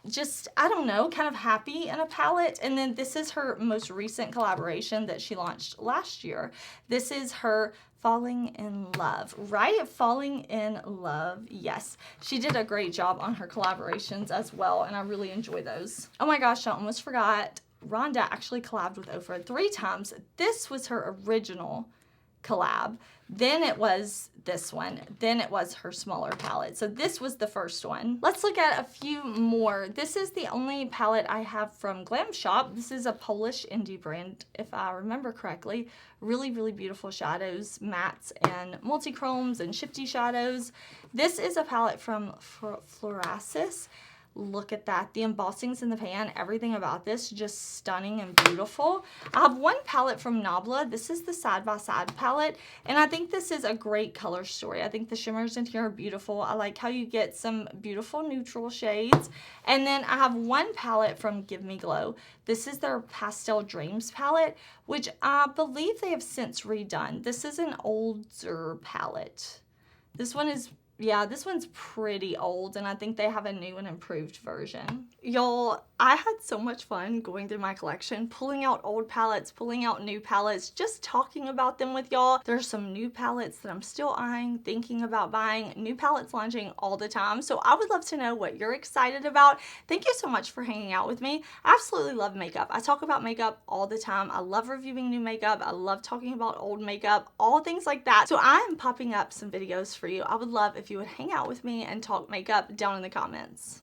just, I don't know, kind of happy in a palette. And then this is her most recent collaboration that she launched last year. This is her Falling in Love, right? Falling in Love, yes. She did a great job on her collaborations as well, and I really enjoy those. Oh my gosh, I almost forgot. Rhonda actually collabed with Ofra 3 times. This was her original collab. Then it was this one. Then it was her smaller palette. So this was the first one. Let's look at a few more. This is the only palette I have from Glam Shop. This is a Polish indie brand, if I remember correctly. Really, really beautiful shadows, mattes, and multi-chromes and shifty shadows. This is a palette from Florasis. Look at that. The embossings in the pan, everything about this, just stunning and beautiful. I have one palette from Nabla. This is the Side by Side palette, and I think this is a great color story. I think the shimmers in here are beautiful. I like how you get some beautiful neutral shades. And then I have one palette from Give Me Glow. This is their Pastel Dreams palette, which I believe they have since redone. This is an older palette. This one is Yeah, this one's pretty old, and I think they have a new and improved version. Y'all, I had so much fun going through my collection, pulling out old palettes, pulling out new palettes, just talking about them with y'all. There's some new palettes that I'm still eyeing, thinking about buying, new palettes launching all the time. So I would love to know what you're excited about. Thank you so much for hanging out with me. I absolutely love makeup. I talk about makeup all the time. I love reviewing new makeup. I love talking about old makeup, all things like that. So I am popping up some videos for you. I would love if you would hang out with me and talk makeup down in the comments.